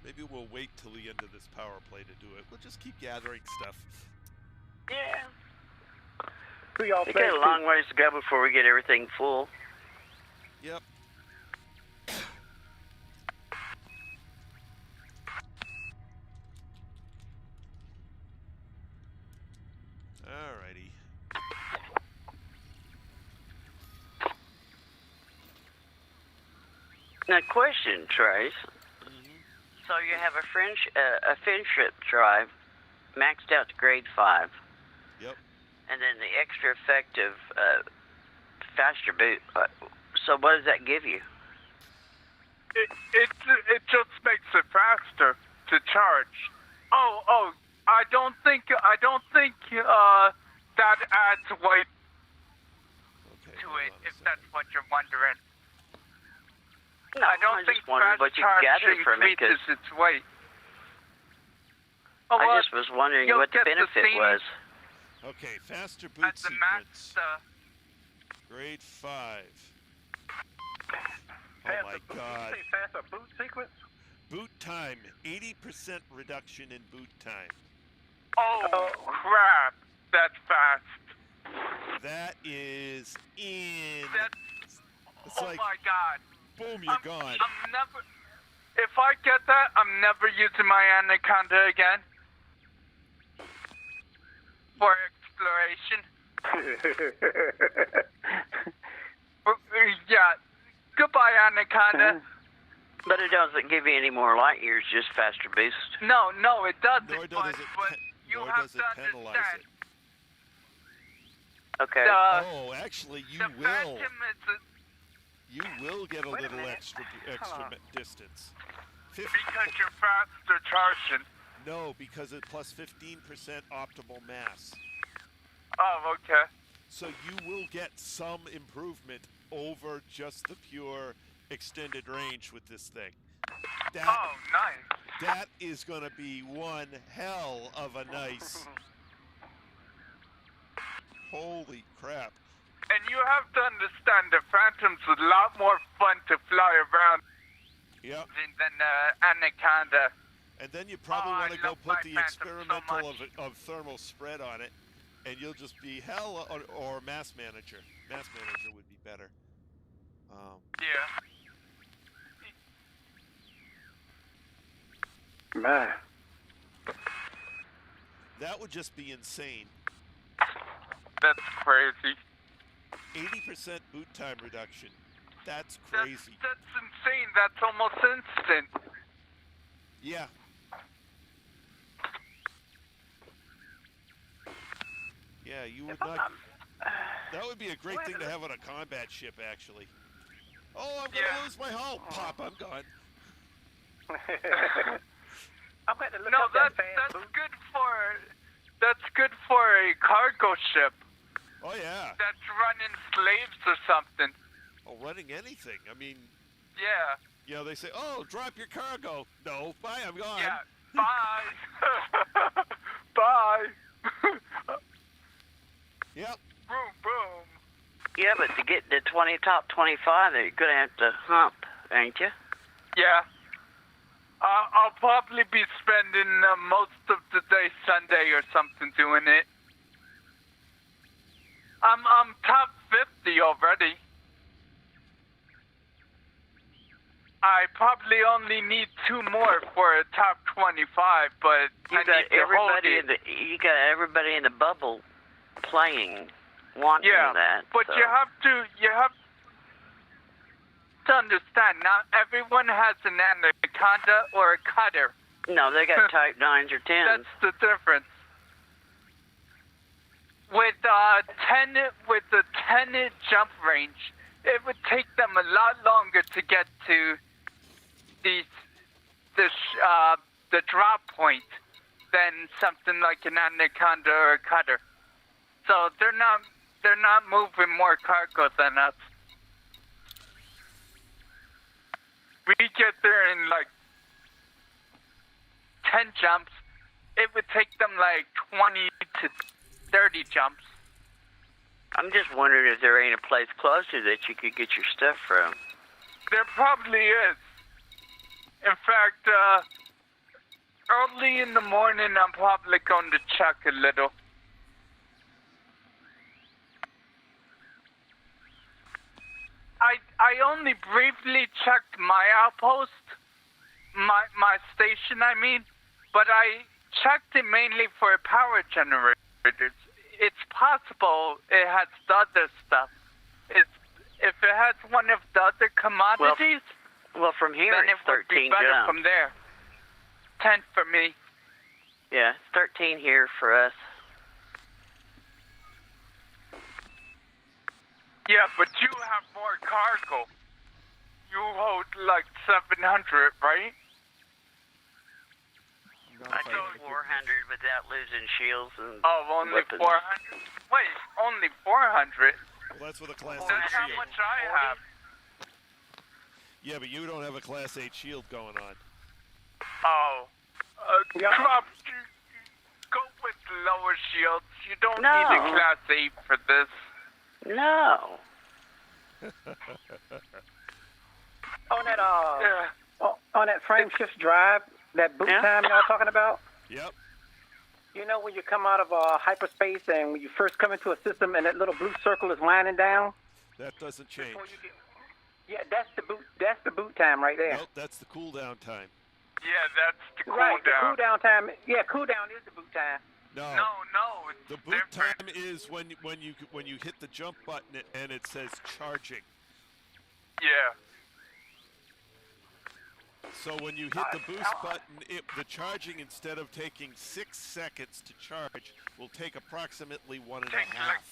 Maybe we'll wait till the end of this power play to do it. We'll just keep gathering stuff. Yeah. Who y'all We play? got a long ways to go before we get everything full. Yep. Alrighty. Now, question, Trace. So you have a friendship drive maxed out to grade 5. Yep. And then the extra effective faster boot. So what does that give you? It just makes it faster to charge. Oh, I don't think that adds weight to it, if that's what you're wondering. No, I don't think just wondered fast what you gathered charging from it, 'cause increases its weight. Oh, I just was wondering you'll what the get benefit same was. Okay, faster boot as the max. sequence. Grade 5. Oh my god. Faster boot sequence? Boot time. 80% reduction in boot time. Oh crap! That's fast. That is That's. It's Oh like, my god. boom, you're gone. I'm never. If I get that, I'm never using my Anaconda again. For exploration. Yeah. Goodbye, Anaconda. But it doesn't give you any more light years, just faster boost. No, it doesn't. Nor but does it, you nor have does to it penalize understand. it. Okay. Oh, actually, you The will. Phantom is You will get a little minute. extra distance. because you're faster charging. No, because it plus 15% optimal mass. Oh, okay. So you will get some improvement over just the pure extended range with this thing. Oh, nice. That is going to be one hell of a nice. Holy crap. And you have to understand the Phantom's a lot more fun to fly around Yep. than Anaconda. And then you probably Oh, want to I go love put my the Phantom so experimental much. of thermal spread on it, and you'll just be hell, or mass manager. Mass manager would be better. Yeah. Man. That would just be insane. That's crazy. 80% boot time reduction. That's crazy. That's insane. That's almost instant. Yeah. Yeah, you would not. That would be a great thing to have on a combat ship, actually. Oh, I'm gonna lose my hull. Pop, I'm gone. I'm going to look No, up that that's good for a cargo ship. Oh yeah. That's running slaves or something. Oh, running anything. I mean. Yeah. You know, they say, "Oh, drop your cargo." No, bye, I'm gone. Yeah. Bye. Bye. Yep. Boom, boom. Yeah, but to get the top 25, you're going to have to hump, ain't you? Yeah. I'll probably be spending most of the day Sunday or something doing it. I'm top 50 already. I probably only need 2 more for a top 25, but You got everybody in the bubble playing, wanting that. But so. you have to understand, not everyone has an anaconda or a cutter. No, they got type 9s or 10s. That's the difference. With the 10 jump range, it would take them a lot longer to get to the drop point than something like an anaconda or a cutter. So they're not moving more cargo than us. We get there in like 10 jumps. It would take them like 20 to 30 jumps. I'm just wondering if there ain't a place closer that you could get your stuff from. There probably is. In fact, early in the morning, I'm probably going to check a little. I only briefly checked my outpost, my station, I mean, but I checked it mainly for power generators. It's possible it has the other stuff. If it has one of the other commodities, well from here then it's it would 13 be better jumps. from there. 10 for me. Yeah, 13 here for us. Yeah, but you have more cargo. You hold like 700, right? I do 400 without losing shields and only weapons. 400? Wait, only 400? Well, that's with a Class 8 That's how shield. much I have. Yeah, but you don't have a Class 8 shield going on. Oh. Drop, go with lower shields. You don't No. need a Class 8 for this. No. On that frame shift drive, that boot time y'all talking about? Yep. You know when you come out of hyperspace and when you first come into a system and that little blue circle is winding down? That doesn't change. Yeah, that's the boot time right there. Nope, that's the cooldown time. Yeah, that's the cooldown. Right, the cooldown time. Yeah, cooldown is the boot time. No. No, it's The boot different. time is when you hit the jump button and it says charging. Yeah. So when you hit the boost button, the charging, instead of taking 6 seconds to charge, will take approximately 1.5. Takes like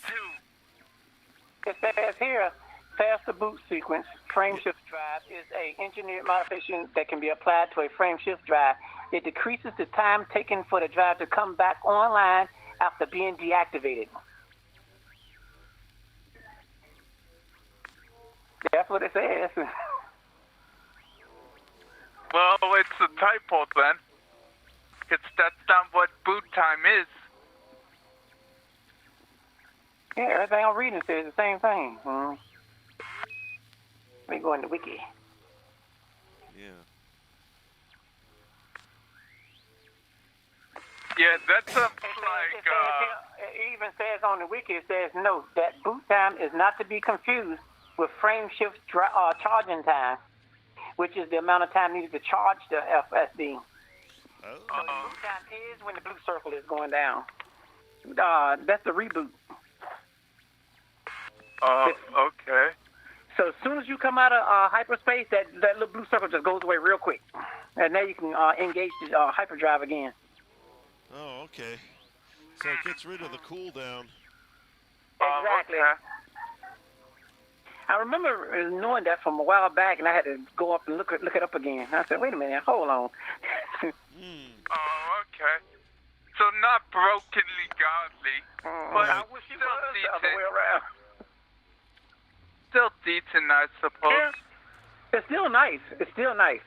2. It says here, faster boot sequence frame shift drive is a engineered modification that can be applied to a frame shift drive. It decreases the time taken for the drive to come back online after being deactivated. That's what it says. Well, it's a typo then. That's not what boot time is. Yeah, everything I'm reading says the same thing. Let me go in the wiki. Yeah. Yeah, that's a, It even says on the wiki, it says, note that boot time is not to be confused with frame shift charging time, which is the amount of time needed to charge the FSD. Oh. So the boot time is when the blue circle is going down. That's the reboot. okay. So as soon as you come out of hyperspace, that little blue circle just goes away real quick. And now you can engage the hyperdrive again. Oh, okay. So it gets rid of the cooldown. Exactly. Okay. I remember knowing that from a while back, and I had to go up and look it up again. I said, wait a minute, hold on. Okay. So not brokenly godly, but I wish it was the other way around. Still decent, I suppose. Yeah. It's still nice. It's still nice.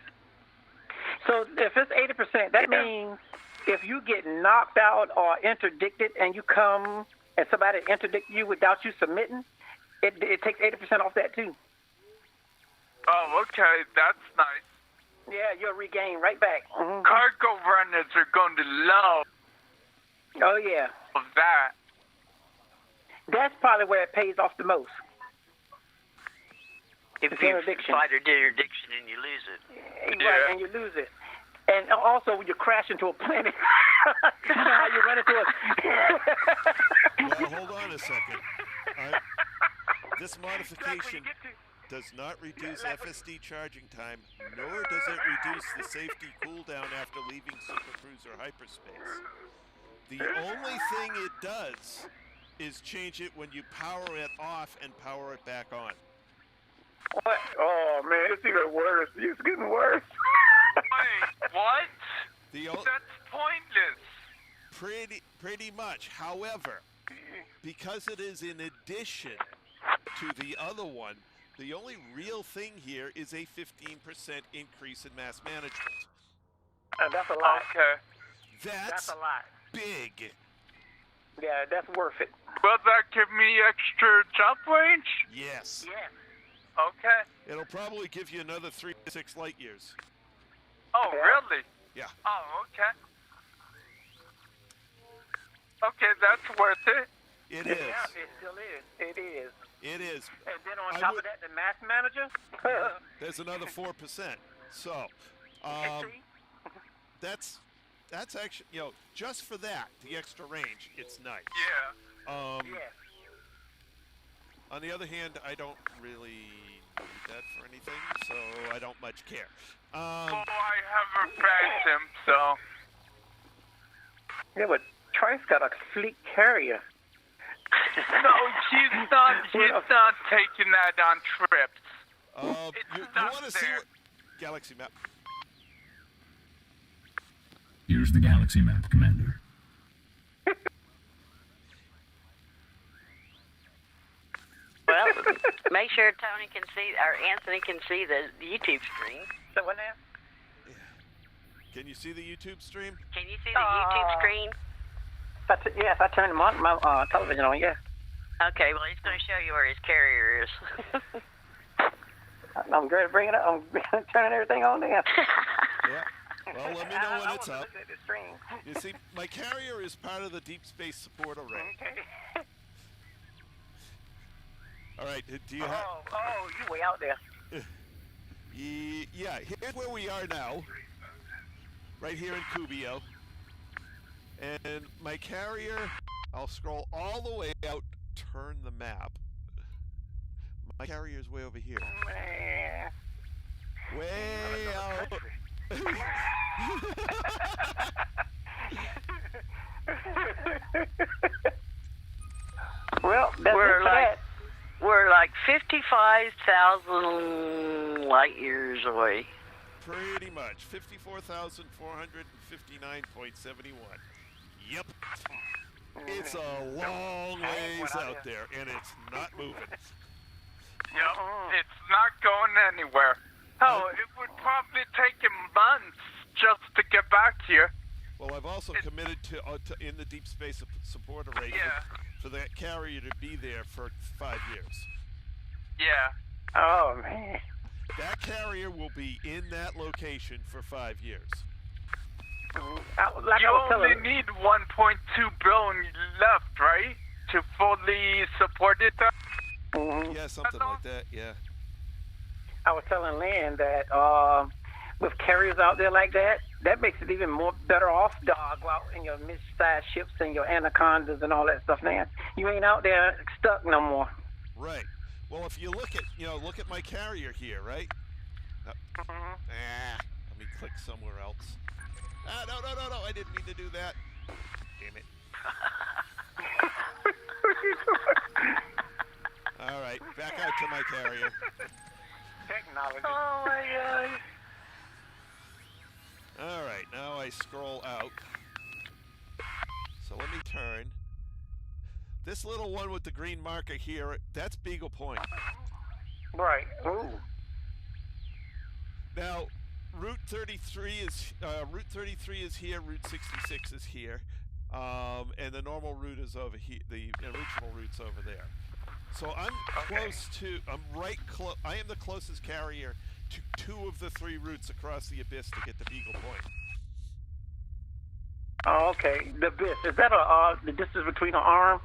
So if it's 80%, that means if you get knocked out or interdicted and you come and somebody interdict you without you submitting, it takes 80% off that too. Oh, okay. That's nice. Yeah, you'll regain right back. Mm-hmm. Cargo runners are going to love Oh, yeah. that. That's probably where it pays off the most. If It's you interdiction. fight an interdiction and you lose it. Right, and you lose it. And also when you crash into a planet, you know how you run into it. Well, hold on a second. This modification does not reduce FSD charging time, nor does it reduce the safety cooldown after leaving supercruiser hyperspace. The only thing it does is change it when you power it off and power it back on. What? Oh, man, it's even worse. It's getting worse. Wait, what? That's pointless. Pretty much. However, because it is in addition to the other one, the only real thing here is a 15% increase in mass management. And that's a lot. Okay. That's a lot. big. Yeah, that's worth it. Will that give me extra jump range? Yes. Yeah. Okay. It'll probably give you another 3 to 6 light years. Oh, Yeah. really? Yeah. Oh, okay. Okay, that's worth it. It is. Yeah, it still is. It is. It is. And then on top of that, the mass manager. There's another 4%. So, that's actually, just for that, the extra range, it's nice. Yeah. Yeah. On the other hand, I don't really need that for anything, so I don't much care. I have a phantom, so. Yeah, but Trice got a fleet carrier. No, he's not taking that on trips. You not want to see there. what galaxy map? Here's the galaxy map, Commander. Well, make sure Tony can see, or Anthony can see the YouTube screen. So what now? Can you see the YouTube stream? Can you see the YouTube screen? Yes, I turned my television on, yeah. Okay, well, he's going to show you where his carrier is. I'm ready to bring it up. I'm turning everything on there. Yeah. Well, let me know when it's up. Look at the stream. You see, my carrier is part of the deep space support array. Okay. All right, do you have... Oh, you way out there. Yeah, here's where we are now. Right here in Cubio. And my carrier, I'll scroll all the way out, turn the map. My carrier's way over here. Man. Way out. Well, that's We're like 55,000 light years away. Pretty much. 54,459.71. Yep. It's a long ways out there, and it's not moving. Yep, it's not going anywhere. Oh, it would probably take him months just to get back here. Well, I've also committed to in the deep space support array for that carrier to be there for 5 years. Yeah. Oh, man. That carrier will be in that location for 5 years. Like You I was only telling, need 1.2 billion left, right? To fully support it? Yeah, something like that. Yeah. I was telling Lynn that with carriers out there like that, that makes it even more better off, dog. Go out in your mid-sized ships and your anacondas and all that stuff, man. You ain't out there stuck no more. Right. Well, if you look at my carrier here, right? Let me click somewhere else. No, I didn't mean to do that. Damn it. All right, back out to my carrier. Technology. Oh my god. All right, now I scroll out. So let me turn. This little one with the green marker here, that's Beagle Point. Right. Ooh. Now, Route 33 is here. Route 66 is here, and the normal route is over here. The original route's over there. So I'm close to. I am the closest carrier to 2 of the 3 routes across the abyss to get to Beagle Point. Oh, okay. The abyss, is that the distance between an arm?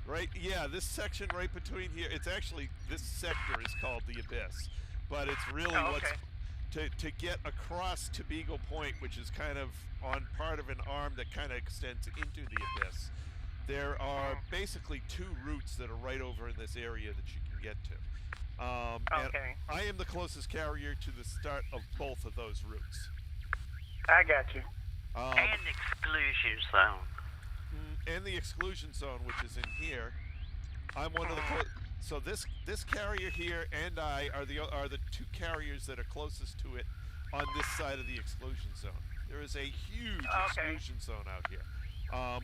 Right? Yeah, this section right between here. It's actually this sector is called the abyss, but it's really what's to get across to Beagle Point, which is kind of on part of an arm that kind of extends into the abyss. There are basically 2 routes that are right over in this area that you can get to. And I am the closest carrier to the start of both of those routes. I got you. And exclusion zone. And the exclusion zone, which is in here. I'm one of the so this carrier here and I are the 2 carriers that are closest to it on this side of the exclusion zone. There is a huge exclusion zone out here,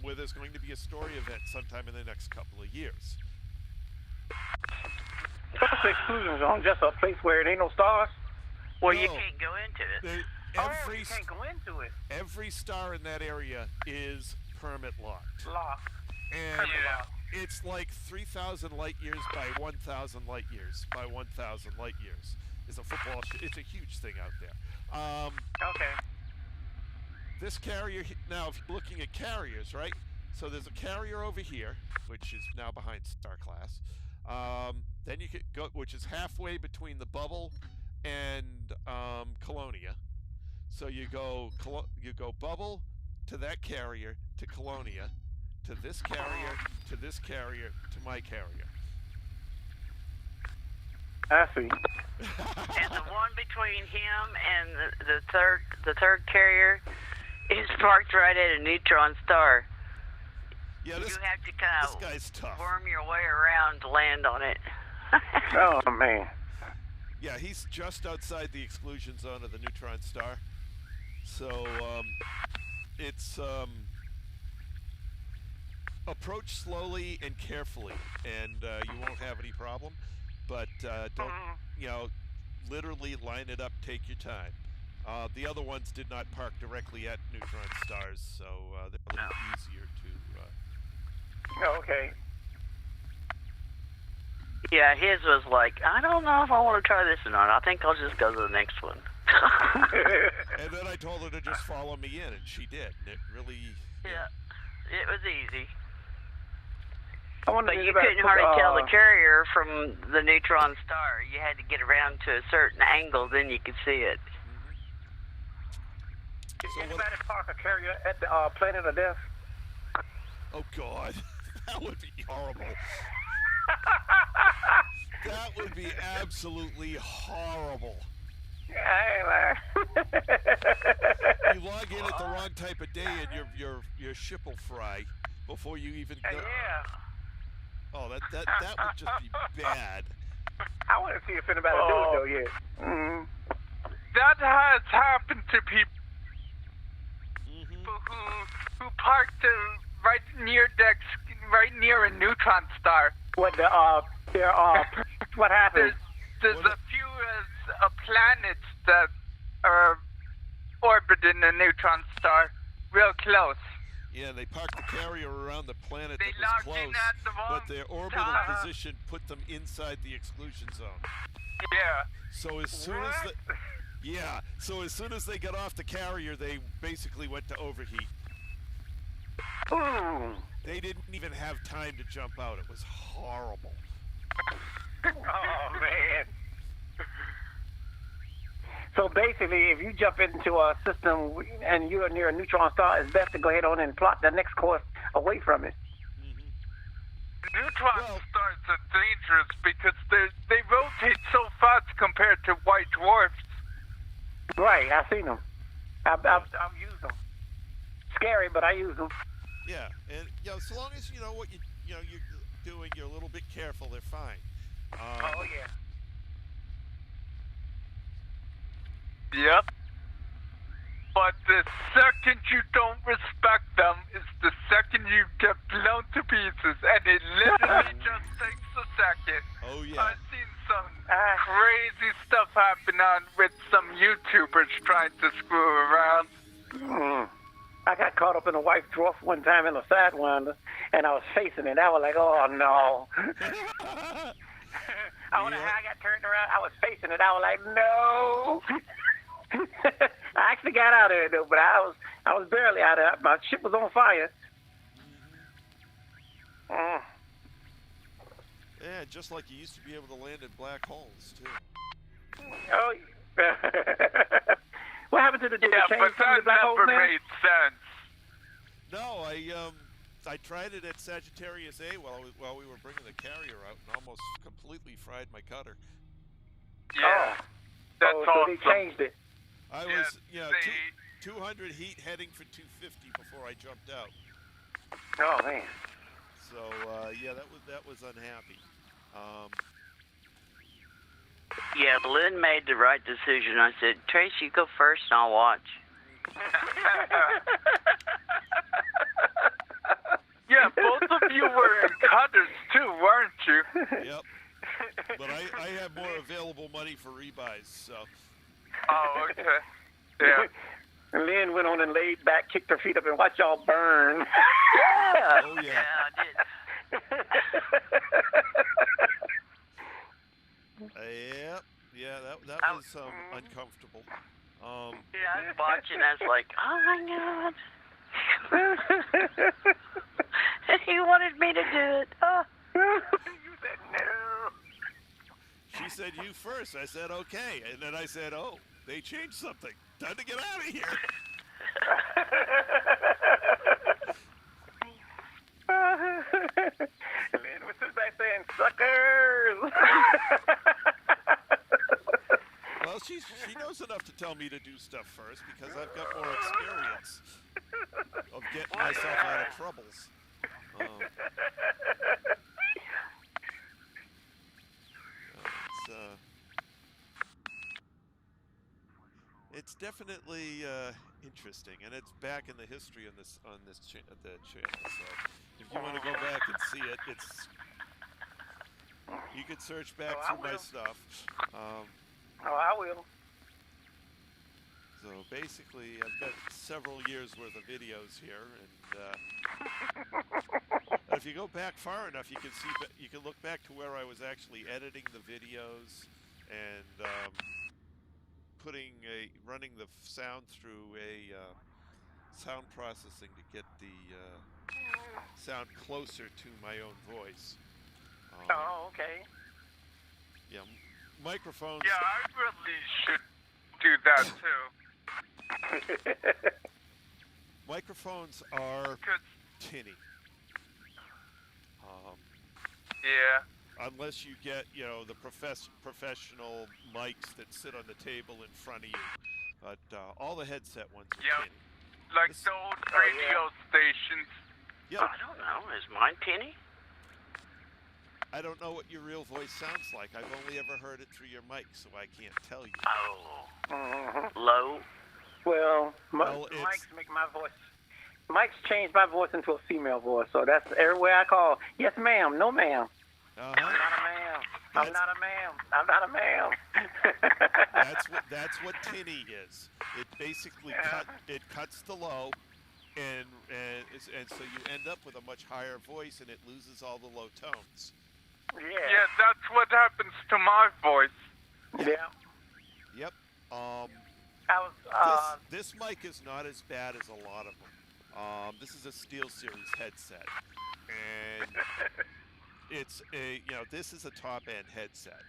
where there's going to be a story event sometime in the next couple of years. What's the exclusion zone? Just a place where it ain't no stars? Well, you can't go into it. You can't go into it. Every star in that area is permit locked. And it's like 3,000 light years by 1,000 light years by 1,000 light years. It's a football. It's a huge thing out there. This carrier now, if you're looking at carriers, right? So there's a carrier over here, which is now behind Star Class. Then you could go, which is halfway between the Bubble and Colonia. So you go Bubble to that carrier to Colonia, to this carrier, to this carrier, to my carrier. I see. And the one between him and the third carrier is parked right at a neutron star. Yeah, you have to kind of guy's tough. worm your way around to land on it. Oh man. Yeah, he's just outside the exclusion zone of the neutron star. So it's approach slowly and carefully, and you won't have any problem. But don't, literally line it up, take your time. The other ones did not park directly at neutron stars, so they're a little easier to... Oh, okay. Yeah, his was like, I don't know if I want to try this or not. I think I'll just go to the next one. And then I told her to just follow me in, and she did. And it really... Yeah, it was easy. But you couldn't hardly tell the carrier from the neutron star. You had to get around to a certain angle, then you could see it. Did anybody park a carrier at the Planet of Death? Oh, God. That would be horrible. That would be absolutely horrible. I ain't lying. You log in at the wrong type of day and your ship will fry before you even go. Yeah. Oh, that would just be bad. I want to see if anybody do it though yet. Mm-hmm. That has happened to people who parked right near a neutron star. What what happened? There's a few planets that are orbiting a neutron star real close. Yeah, they parked the carrier around the planet They that was logged in close, at the wrong but their orbital time. position put them inside the exclusion zone. Yeah. So as soon as Yeah, so as soon as they got off the carrier, they basically went to overheat. Ooh. They didn't even have time to jump out. It was horrible. Oh, man. So basically, if you jump into a system and you're near a neutron star, it's best to go ahead on and plot the next course away from it. Neutron stars are dangerous because they rotate so fast compared to white dwarfs. Right, I've seen them. I've used them. Scary, but I use them. Yeah, and so long as you know what you're doing, you're a little bit careful. They're fine. Oh yeah. Yep. But the second you don't respect them is the second you get blown to pieces, and it literally just takes a second. Oh yeah. I've seen some crazy stuff happen on with some YouTubers trying to screw around. I got caught up in a white dwarf one time in a sidewinder, and I was facing it. I was like, oh no. I wonder how I got turned around. I was facing it. I was like, no. I actually got out of it though, but I was barely out of it. My ship was on fire. Yeah, just like you used to be able to land in black holes too. Oh. What happened to the dude? Yeah, but that never made sense. No, I tried it at Sagittarius A while we were bringing the carrier out, and almost completely fried my cutter. Yeah, that's so awesome. They changed it. I was 200 heat heading for 250 before I jumped out. Oh man. So yeah, that was unhappy. Yeah, Lynn made the right decision. I said, Trace, you go first and I'll watch. Yeah, both of you were in cutters too, weren't you? Yep. But I have more available money for rebuys, so. Oh, okay. Yeah. Lynn went on and laid back, kicked her feet up, and watched y'all burn. Yeah. Oh, yeah. Yeah, I did. Yep. Yeah, that was uncomfortable. Yeah, I was watching. I was like, oh my God. He wanted me to do it. Oh. You said no. She said you first. I said okay, and then I said, oh, they changed something. Time to get out of here. And then was sitting back saying, suckers. Well, she knows enough to tell me to do stuff first because I've got more experience of getting myself out of troubles. It's definitely interesting, and it's back in the history on the channel. So if you want to go back and see it, you can search back through my stuff. I will. So basically, I've got several years worth of videos here, and if you go back far enough, you can see you can look back to where I was actually editing the videos and running the sound through a sound processing to get the sound closer to my own voice. Oh, okay. Yeah, microphones. Yeah, I really should do that too. Microphones are tinny. Yeah. Unless you get, the professional mics that sit on the table in front of you. But all the headset ones are tinny. Like the old radio stations. Yeah. I don't know. Is mine tinny? I don't know what your real voice sounds like. I've only ever heard it through your mic, so I can't tell you. Oh. Low? Well, mics make my voice. Mics change my voice into a female voice, so that's everywhere I call. Yes, ma'am. No, ma'am. I'm not a ma'am. I'm not a ma'am. I'm not a ma'am. That's what tinny is. It basically cuts the low, and so you end up with a much higher voice, and it loses all the low tones. Yeah, that's what happens to my voice. Yeah. Yep. I was. This mic is not as bad as a lot of them. This is a SteelSeries headset, and it's this is a top end headset,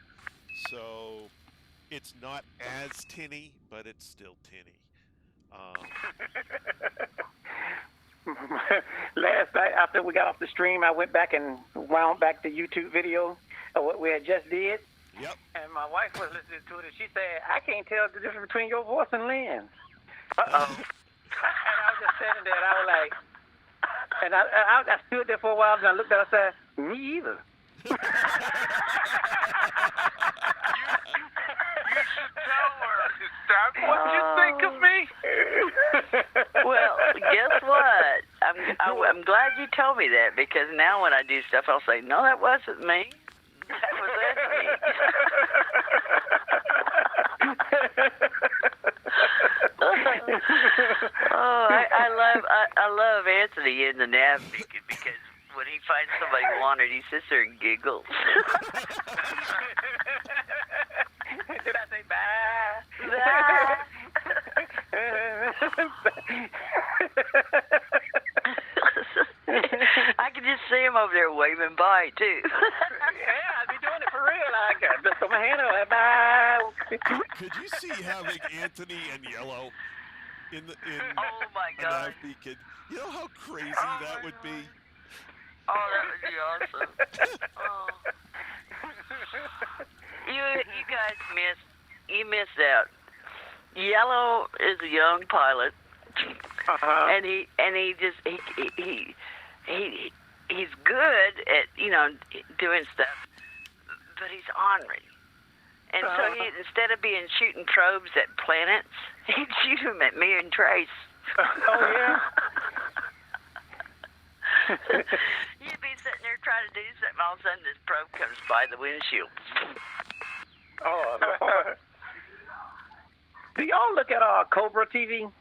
so it's not as tinny, but it's still tinny. Last night after we got off the stream, I went back and wound back the YouTube video of what we had just did. Yep. And my wife was listening to it, and she said, "I can't tell the difference between your voice and Lynn's." Uh-oh. And I was just sitting there, and I was like, and I stood there for a while, and I looked at her and said, "Me either." You should tell her. Is that what you think of me? Well, guess what? I'm glad you told me that, because now when I do stuff, I'll say, "No, that wasn't me. That was Anthony." I love Anthony in the nav because when he finds somebody wanted, he sits there and giggles. Did I say bye? I can just see him over there waving bye too. Yeah, I'd be doing it for real. I got just throw my hand up. Bye. Could you see having Anthony and Yellow in Oh my God! Beacon? You know how crazy that would be. Oh, that would be awesome. Oh. You guys missed out. Yellow is a young pilot, and he's good at doing stuff, but he's ornery. And so instead of being shooting probes at planets, he'd shoot them at me and Trace. Oh yeah. You'd be sitting there trying to do something, all of a sudden this probe comes by the windshield. Oh, Lord. Do y'all look at Cobra TV?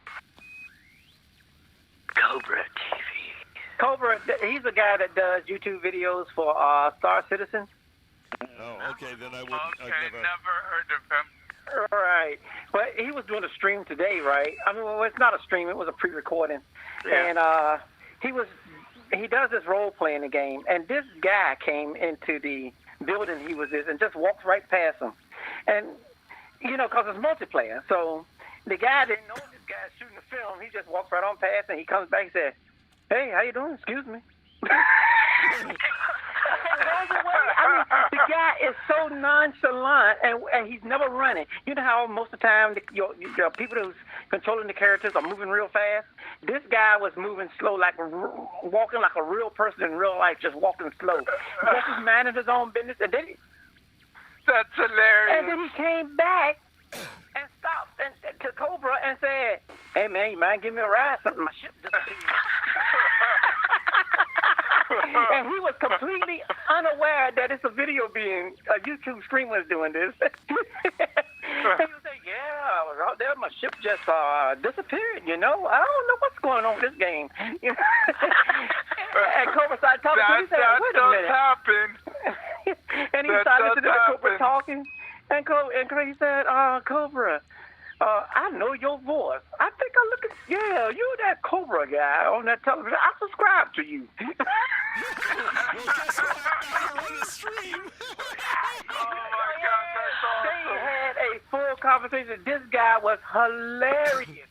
Cobra TV. Cobra, he's a guy that does YouTube videos for Star Citizen. Oh, okay, then I wouldn't. Okay, I've never heard of him. Right. But he was doing a stream today, right? I mean, well, it's not a stream. It was a pre-recording. Yeah. And he does this role-playing game. And this guy came into the building he was in and just walked right past him. And, because it's multiplayer. So the guy didn't know this guy's shooting the film. He just walks right on past, and he comes back and says, "Hey, how you doing? Excuse me." And goes away. I mean, the guy is so nonchalant, and he's never running. You know how most of the time your people who's controlling the characters are moving real fast? This guy was moving slow, like walking like a real person in real life, just walking slow. Just minding his own business, and then That's hilarious. and then he came back and stopped to Cobra and said, "Hey man, you mind giving me a ride? Something my ship disappeared." And he was completely unaware that it's a YouTube stream was doing this. And he was like, "Yeah, I was out there. My ship just disappeared, I don't know what's going on with this game." And Cobra started talking to him. He said, "Wait a minute." Happened. And he started listening to Cobra talking. And he said, "Cobra, I know your voice. I think I look at, you're that Cobra guy on that television. I subscribe to you." Well, guess what? Now you're on the stream. Oh my God, that's awesome. They had a full conversation. This guy was hilarious.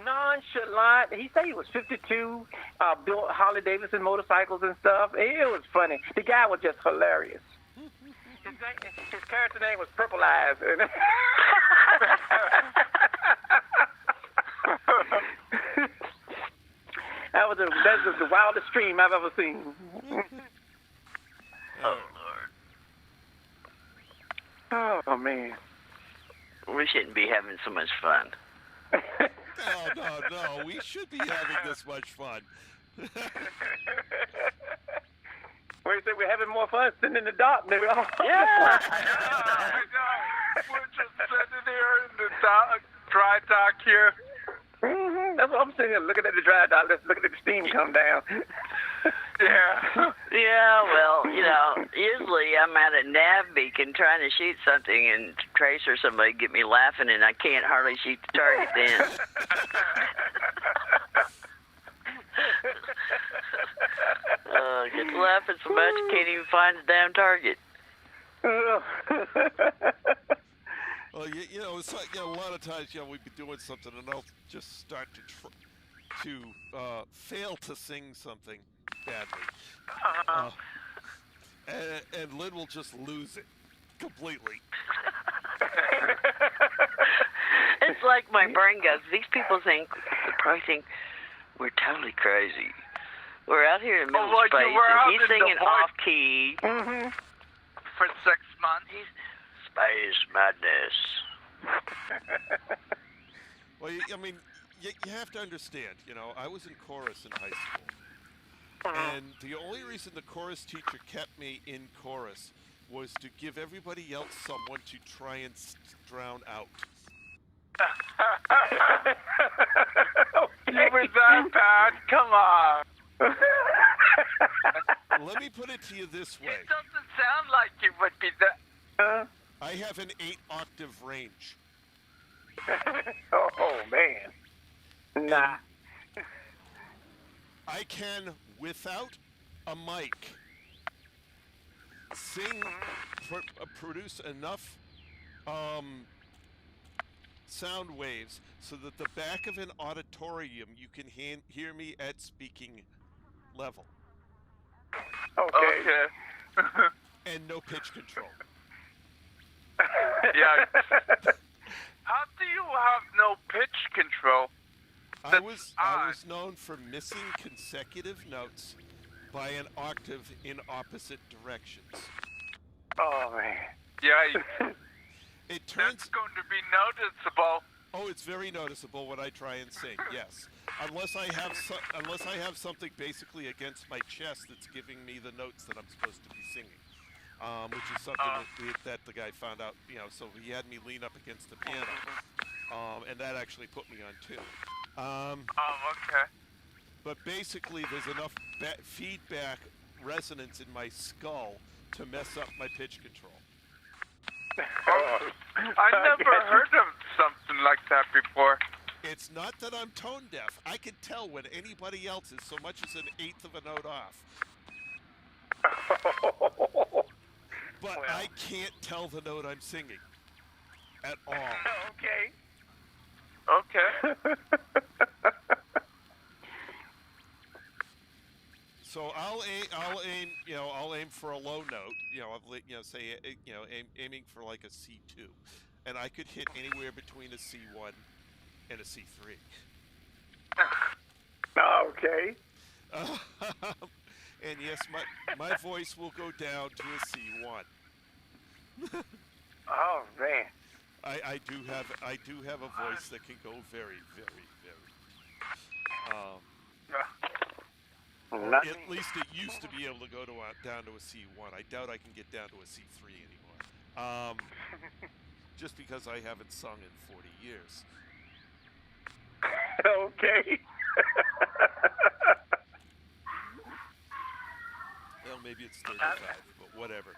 Nonchalant. He said he was 52, built Harley Davidson motorcycles and stuff. It was funny. The guy was just hilarious. His character name was Purple Eyes. That's the wildest stream I've ever seen. Oh, Lord. Oh, man. We shouldn't be having so much fun. No. We should be having this much fun. Where you say we're having more fun sitting in the dark? Yeah. I know. We're just sitting here in the dry dock here. Mm-hmm. That's what I'm sitting here looking at the dry dock. Let's look at the steam come down. Yeah. Yeah, well, usually I'm at a nav beacon trying to shoot something, and Trace or somebody get me laughing, and I can't hardly shoot the target then. Get to laughing so much, can't even find the damn target. Well, it's like, a lot of times, we'd be doing something, and I'll just start to fail to sing something badly. And Lynn will just lose it completely. It's like my brain goes, these people probably think we're totally crazy. We're out here in the middle of space, and he's singing off-key. Mm-hmm. For 6 months. Space madness. Well, you have to understand, I was in chorus in high school. And the only reason the chorus teacher kept me in chorus was to give everybody else someone to try and drown out. You were that bad? Come on. Let me put it to you this way. It doesn't sound like you would be that. I have an 8-octave range. Oh, man. Nah. I can, without a mic, produce enough sound waves so that the back of an auditorium you can hear me at speaking level. Okay. And no pitch control. Yeah. How do you have no pitch control? I was known for missing consecutive notes by an octave in opposite directions. Oh, man. Yeah. It That's going to be noticeable. Oh, it's very noticeable when I try and sing. Yes, unless I have something basically against my chest that's giving me the notes that I'm supposed to be singing, which is something that the guy found out. So he had me lean up against the piano, and that actually put me on tune. Okay. But basically, there's enough feedback resonance in my skull to mess up my pitch control. I never heard of something like that before. It's not that I'm tone deaf. I can tell when anybody else is so much as an eighth of a note off. But I can't tell the note I'm singing at all. Okay. So I'll aim for a low note. Aiming for like a C2, and I could hit anywhere between a C1 and a C3. Okay. And yes, my voice will go down to a C1. Oh, man. I do have a voice that can go very, very, very. At least it used to be able to go down to a C1. I doubt I can get down to a C3 anymore. Just because I haven't sung in 40 years. Okay. Well, maybe it's 35, but whatever.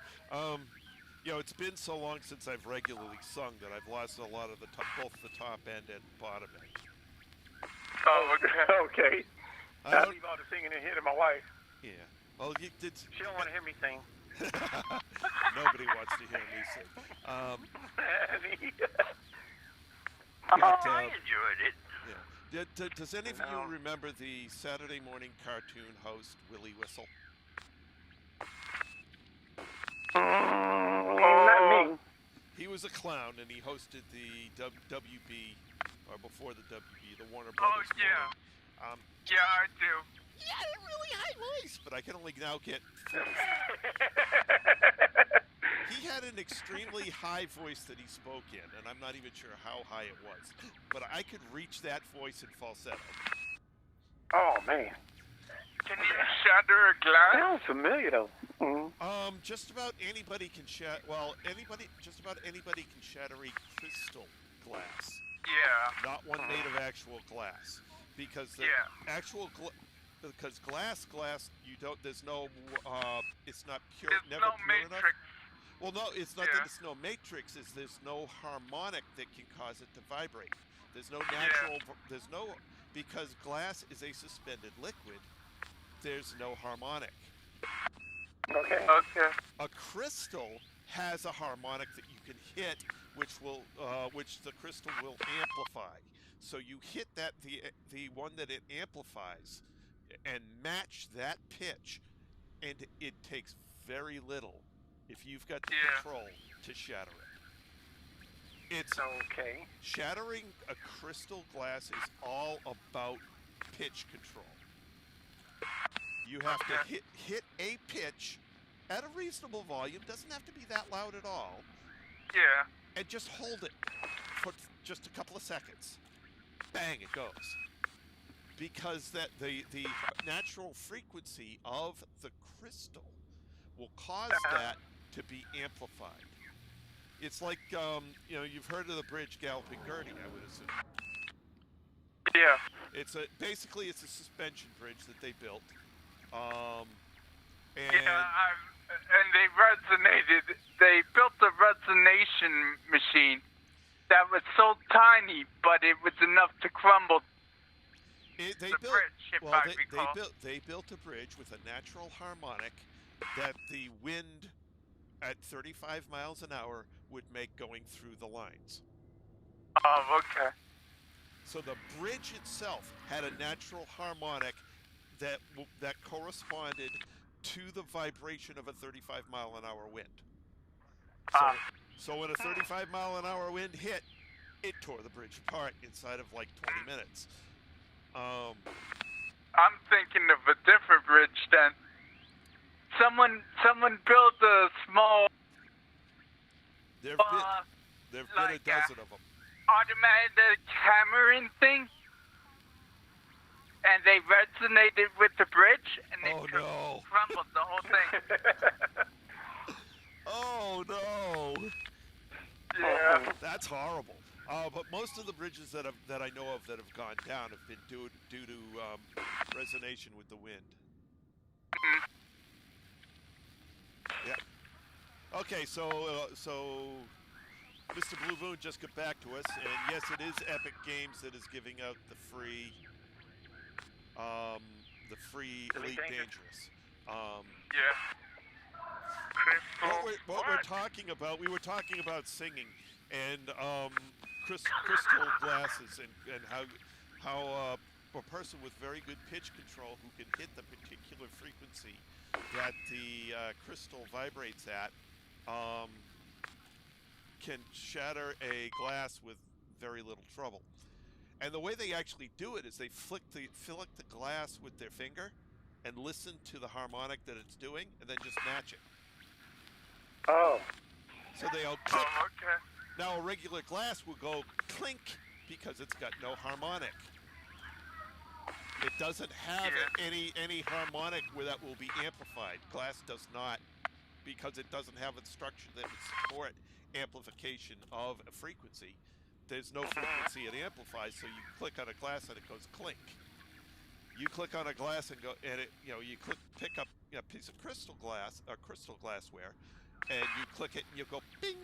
It's been so long since I've regularly sung that I've lost a lot of both the top end and bottom end. Oh, okay. I don't even bother singing in here to my wife. Yeah. Well, she don't want to hear me sing. Nobody wants to hear me sing. I enjoyed it. Yeah. Does any of you remember the Saturday morning cartoon host, Willie Whistle? Not me. He was a clown, and he hosted the WB, or before the WB, the Warner Brothers. Oh, yeah. Morning. Yeah, I do. He had a really high voice, but I can only now get... He had an extremely high voice that he spoke in, and I'm not even sure how high it was. But I could reach that voice in falsetto. Oh, man. Can you shatter a glass? Sounds familiar, though. Mm-hmm. Just about anybody can shatter... Well, just about anybody can shatter a crystal glass. Yeah. Not one made of actual glass. Because the actual because glass, you don't. There's no. It's not pure. There's Never no pure enough. matrix. Well, no, it's not Yeah. that it's no matrix. Is there's no harmonic that can cause it to vibrate. There's no natural. There's no because glass is a suspended liquid. There's no harmonic. Okay. Okay. A crystal has a harmonic that you can hit, which the crystal will amplify. So you hit that the one that it amplifies, and match that pitch, and it takes very little, if you've got the control, to shatter it. It's Okay. shattering a crystal glass is all about pitch control. You have to hit a pitch at a reasonable volume, doesn't have to be that loud at all, Yeah. and just hold it for just a couple of seconds. Bang, it goes. Because the natural frequency of the crystal will cause that to be amplified. It's like, you've heard of the bridge Galloping Gertie, I would assume. Yeah. Basically it's a suspension bridge that they built. And And they resonated. They built a resonation machine that was so tiny, but it was enough to crumble the bridge, if I recall. They built a bridge with a natural harmonic that the wind at 35 miles an hour would make going through the lines. Oh, okay. So the bridge itself had a natural harmonic that corresponded to the vibration of a 35 mile an hour wind. So when a 35 mile an hour wind hit, it tore the bridge apart inside of like 20 minutes. I'm thinking of a different bridge then. Someone built a small There've been a dozen of them. automated hammering thing, and they resonated with the bridge, and they crumbled the whole thing. Oh no! Yeah. That's horrible. But most of the bridges that I know of that have gone down have been due to resonation with the wind. Yeah. Okay, so Mr. Blue Moon just got back to us, and yes, it is Epic Games that is giving out the free Elite Dangerous. What we're talking about, we were talking about singing and crystal glasses and how a person with very good pitch control who can hit the particular frequency that the crystal vibrates at can shatter a glass with very little trouble. And the way they actually do it is they flick the glass with their finger and listen to the harmonic that it's doing, and then just match it. Oh. So they'll click. Oh, okay. Now a regular glass will go clink because it's got no harmonic. It doesn't have any harmonic where that will be amplified. Glass does not, because it doesn't have a structure that would support amplification of a frequency. There's no frequency it amplifies, so you click on a glass and it goes clink. You click on a glass and pick up a piece of crystal glass or crystal glassware, and you click it and you go bing.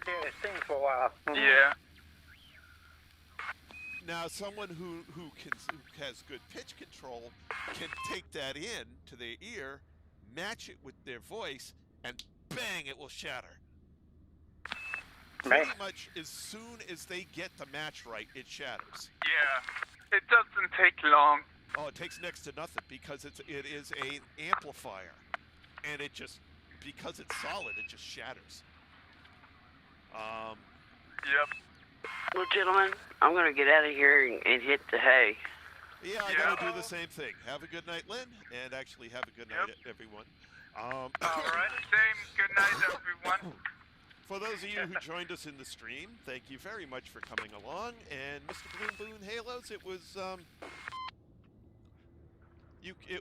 Yeah, it sings for a while. Yeah. Now, someone who has good pitch control can take that in to their ear, match it with their voice, and bang, it will shatter. Pretty much as soon as they get the match right, it shatters. Yeah. It doesn't take long. Oh, it takes next to nothing because it is an amplifier, and it just, because it's solid, it just shatters. Yep. Well, gentlemen, I'm going to get out of here and hit the hay. Yeah, I gotta do the same thing. Have a good night, Lynn, and actually have a good night, everyone. All right, same. Good night, everyone. For those of you who joined us in the stream, thank you very much for coming along. And Mr. Bloom Boon Halos, it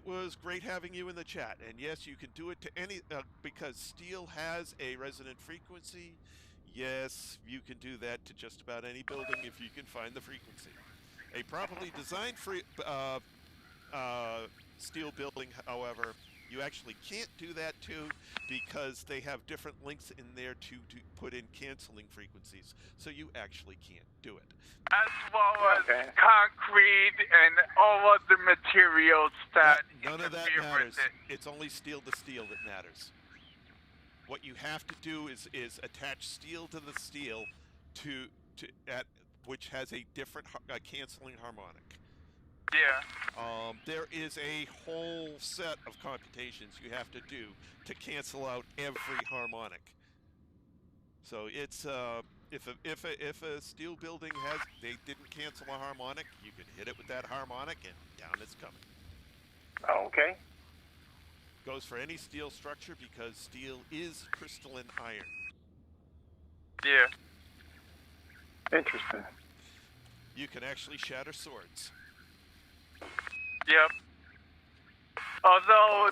was great having you in the chat. And yes, you can do it to any because steel has a resonant frequency. Yes, you can do that to just about any building if you can find the frequency. A properly designed steel building, however, you actually can't do that too because they have different links in there to put in canceling frequencies. So you actually can't do it. As well as concrete and all other materials that none of that interfere matters. with it. It's only steel to steel that matters. What you have to do is attach steel to the steel which has a different canceling harmonic. Yeah. There is a whole set of computations you have to do to cancel out every harmonic. So it's if a steel building they didn't cancel a harmonic, you can hit it with that harmonic and down it's coming. Okay. Goes for any steel structure because steel is crystalline iron. Yeah. Interesting. You can actually shatter swords. Yep. Although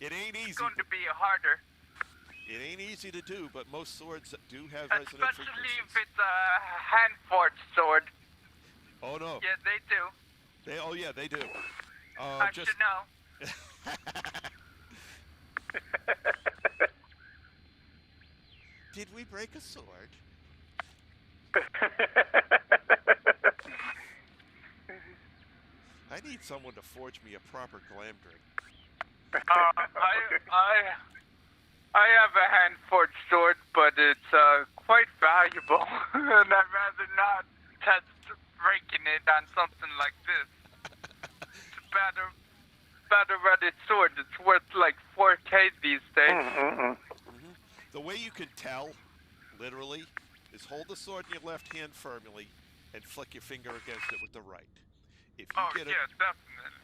it ain't easy. It's going to be harder. It ain't easy to do, but most swords do have resonant frequencies. Especially if it's a hand-forged sword. Oh no. Yeah, they do. They do. I should know. Did we break a sword? I need someone to forge me a proper glam drink. I have a hand-forged sword, but it's quite valuable, and I'd rather not test breaking it on something like this. It's a battle-ready sword. It's worth like 4K these days. The way you can tell, literally, is hold the sword in your left hand firmly and flick your finger against it with the right. Definitely.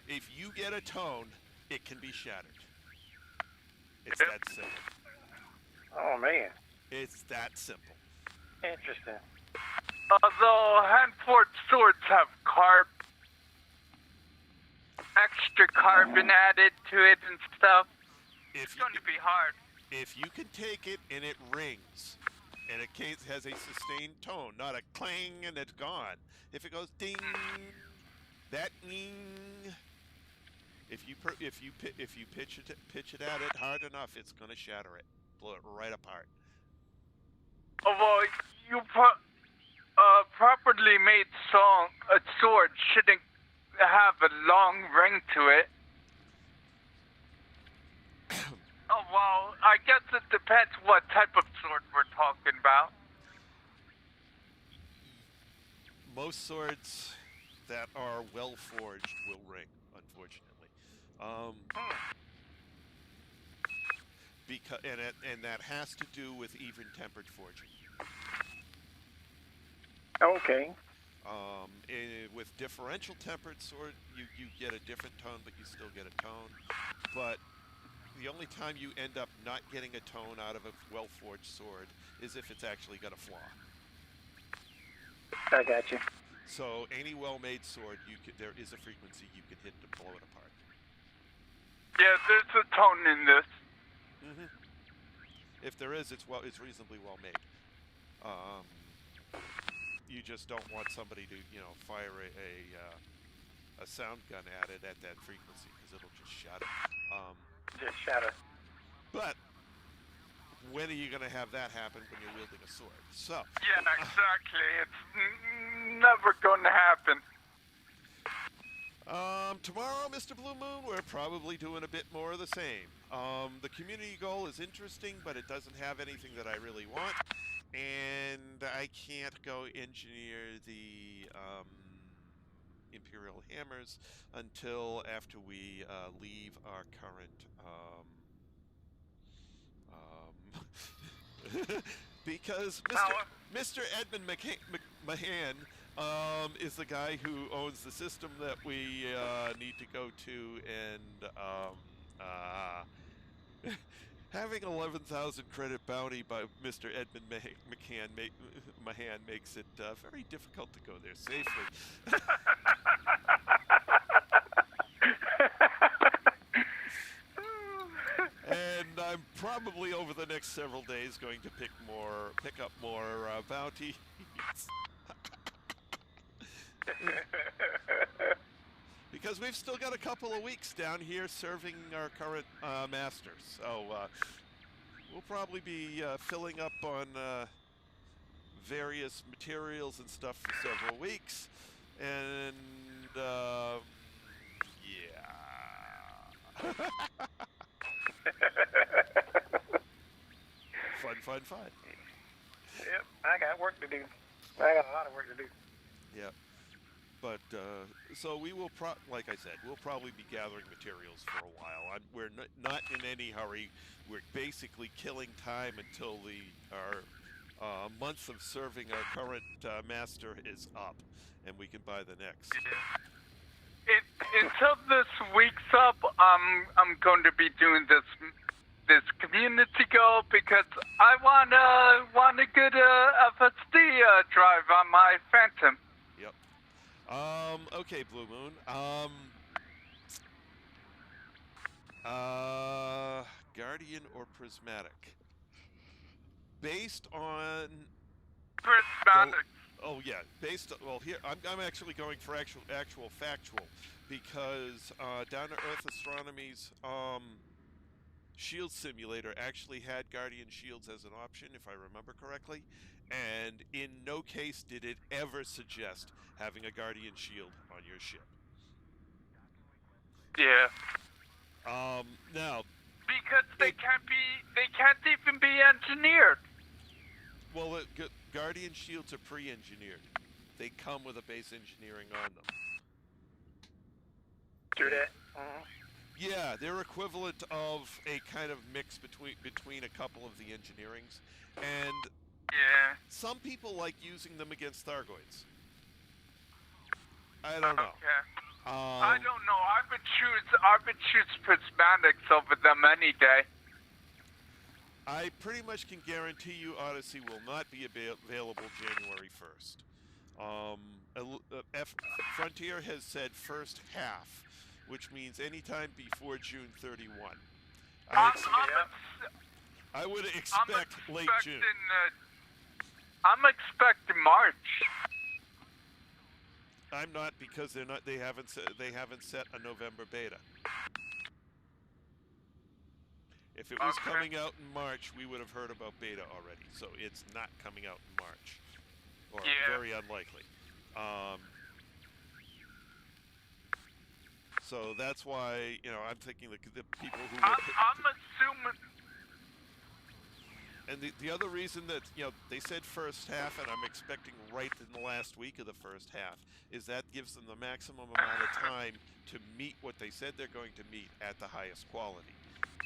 If you get a tone, it can be shattered. It's that simple. Oh, man. It's that simple. Interesting. Although hand-forged swords have extra carbon added to it and stuff, it's going to be hard. If you can take it and it rings, and it has a sustained tone, not a clang and it's gone. If it goes ding, that ding. If you pitch it at it hard enough, it's gonna shatter it, blow it right apart. Although properly made a sword shouldn't have a long ring to it. Oh well, I guess it depends what type of sword we're talking about. Most swords that are well forged will ring, unfortunately. And that has to do with even tempered forging. Okay. With differential tempered sword, you get a different tone, but you still get a tone. But the only time you end up not getting a tone out of a well-forged sword is if it's actually got a flaw. I got you. So any well-made sword, there is a frequency you can hit to blow it apart. Yeah, there's a tone in this. If there is, it's reasonably well made. You just don't want somebody to, fire a sound gun at it at that frequency because it'll just shatter. Just shatter. But when are you going to have that happen when you're wielding a sword? So. Yeah, exactly. It's never going to happen. Tomorrow, Mr. Blue Moon, we're probably doing a bit more of the same. The community goal is interesting, but it doesn't have anything that I really want. And I can't go engineer the Imperial Hammers until after we leave our current because Mr. Edmund Mahan is the guy who owns the system that we need to go to, and having 11,000 credit bounty by Mr. Edmund Mahan makes it very difficult to go there safely. And I'm probably over the next several days going to pick up more bounties. Because we've still got a couple of weeks down here serving our current masters. So we'll probably be filling up on various materials and stuff for several weeks. And yeah. Fun. Yep, I got work to do. I got a lot of work to do. Yeah. But so we will, like I said, we'll probably be gathering materials for a while. We're not in any hurry. We're basically killing time until our month of serving our current master is up, and we can buy the next. Until this week's up, I'm going to be doing this community goal because I want a good FSD drive on my Phantom. Yep. Okay, Blue Moon. Guardian or Prismatic? Based on Prismatic. Oh yeah, well here I'm actually going for actual factual because Down to Earth Astronomy's shield simulator actually had Guardian shields as an option, if I remember correctly, and in no case did it ever suggest having a Guardian shield on your ship. Yeah. Now because they can't even be engineered. Well, Guardian shields are pre-engineered. They come with a base engineering on them. True that. Yeah, they're equivalent of a kind of mix between a couple of the engineerings, and yeah, some people like using them against Thargoids. I don't know. Okay. I don't know. I would choose Prismatics over them any day. I pretty much can guarantee you Odyssey will not be available January 1st. Frontier has said first half, which means anytime before June 31. I would expect late June. I'm expecting March. I'm not, because they're not. They haven't set a November beta. If it was coming out in March, we would have heard about beta already. So it's not coming out in March, or very unlikely. So that's why, I'm thinking the people who. I'm assuming. And the other reason that, they said first half, and I'm expecting right in the last week of the first half, is that gives them the maximum amount of time to meet what they said they're going to meet at the highest quality.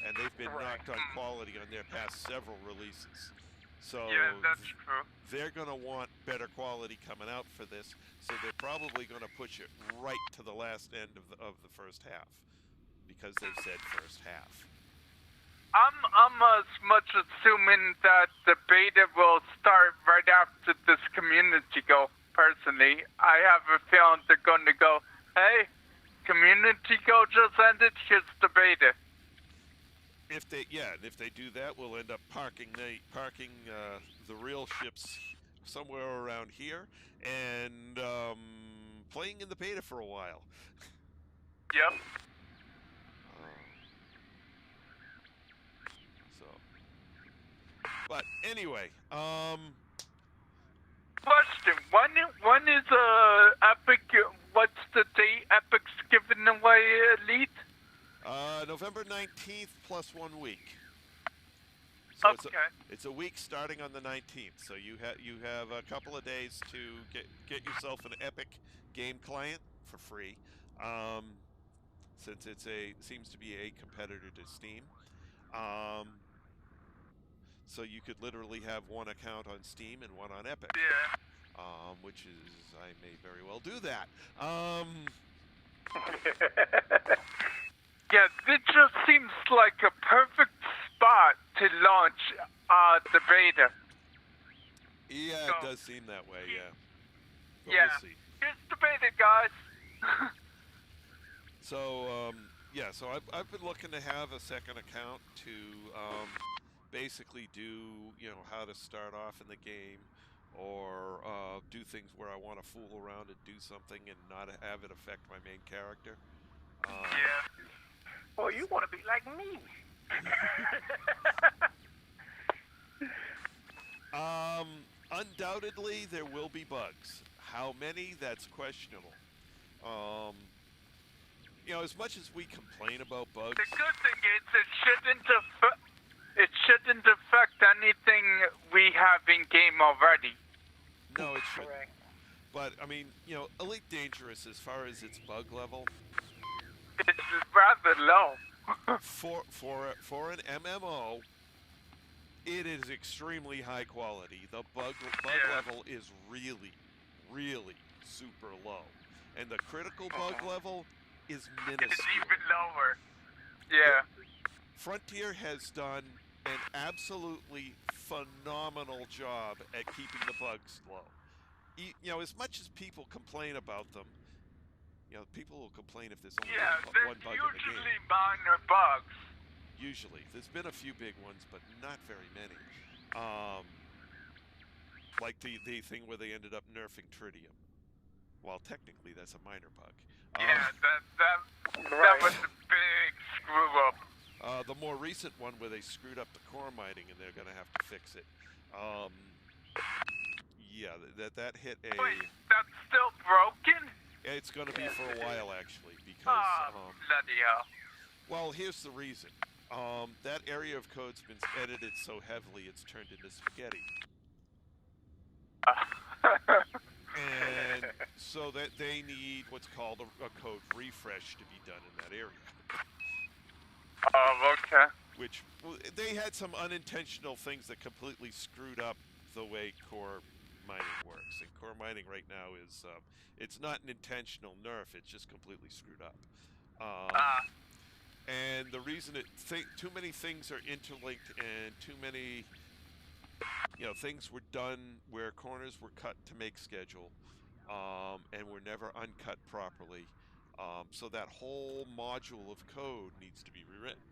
And they've been knocked on quality on their past several releases. So yeah, that's true. They're going to want better quality coming out for this, so they're probably going to push it right to the last end of the first half, because they've said first half. I'm as much assuming that the beta will start right after this community go, personally. I have a feeling they're going to go, hey, community go just ended, here's the beta. If they do that, we'll end up parking the real ships somewhere around here and playing in the beta for a while. Yep. But anyway, question: When is Epic? What's the date Epic's giving away Elite? November 19th plus 1 week. So it's a week starting on the 19th. So you have a couple of days to get yourself an Epic game client for free, since seems to be a competitor to Steam. So you could literally have one account on Steam and one on Epic. Yeah. Which is, I may very well do that. Yeah, it just seems like a perfect spot to launch the beta. Yeah, it does seem that way, yeah. But we'll see. Here's the beta, guys. So, so I've been looking to have a second account to basically do, how to start off in the game, or do things where I want to fool around and do something and not have it affect my main character. Yeah. Well, you want to be like me. Undoubtedly, there will be bugs. How many? That's questionable. You know, as much as we complain about bugs, The good thing is it shouldn't affect anything we have in game already. no, it shouldn't. Correct. But I mean, you know, Elite Dangerous, as far as its bug level, It's rather low. for an MMO, it is extremely high quality. The bug Yeah. level is really, really super low, and the critical bug level is It's minuscule. even lower. Yeah. Frontier has done an absolutely phenomenal job at keeping the bugs low. You know, as much as people complain about them, you know, people will complain if there's only Yeah, one there's bug in the usually game. minor bugs. Usually. There's been a few big ones, but not very many. Like the thing where they ended up nerfing tritium. Well, technically, that's a minor bug. Yeah, that was a big screw up. The more recent one where they screwed up the core mining and they're going to have to fix it. Yeah, that hit a... Wait, that's still broken? It's going to be for a while, actually, because... Bloody hell. Well, here's the reason. That area of code's been edited so heavily it's turned into spaghetti. And so that they need what's called a code refresh to be done in that area. Oh, okay. Which, they had some unintentional things that completely screwed up the way core mining works. And core mining right now is, it's not an intentional nerf, it's just completely screwed up. And the reason too many things are interlinked and too many, you know, things were done where corners were cut to make schedule, and were never uncut properly. So that whole module of code needs to be rewritten.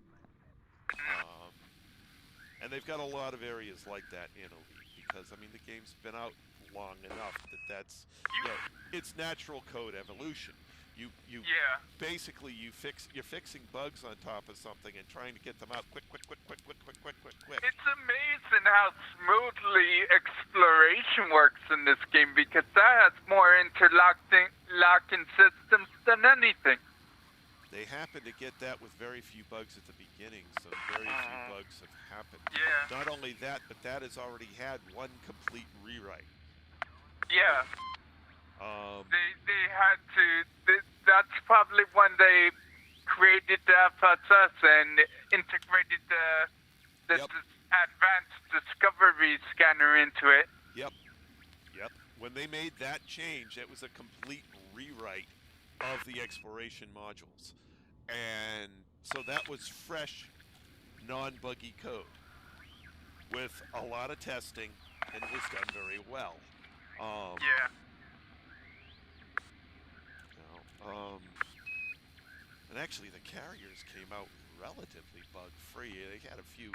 And they've got a lot of areas like that in Elite because, I mean, the game's been out long enough that's, you know, it's natural code evolution. You basically you're fixing bugs on top of something and trying to get them out quick. It's amazing how smoothly exploration works in this game because that has more locking systems than anything. They happen to get that with very few bugs at the beginning, so very few bugs have happened. Yeah. Not only that, but that has already had one complete rewrite. Yeah. They had to. That's probably when they created the FSS and integrated the advanced discovery scanner into it. Yep. When they made that change, it was a complete rewrite of the exploration modules, and so that was fresh, non-buggy code with a lot of testing, and it was done very well. And actually, the carriers came out relatively bug-free. They had a few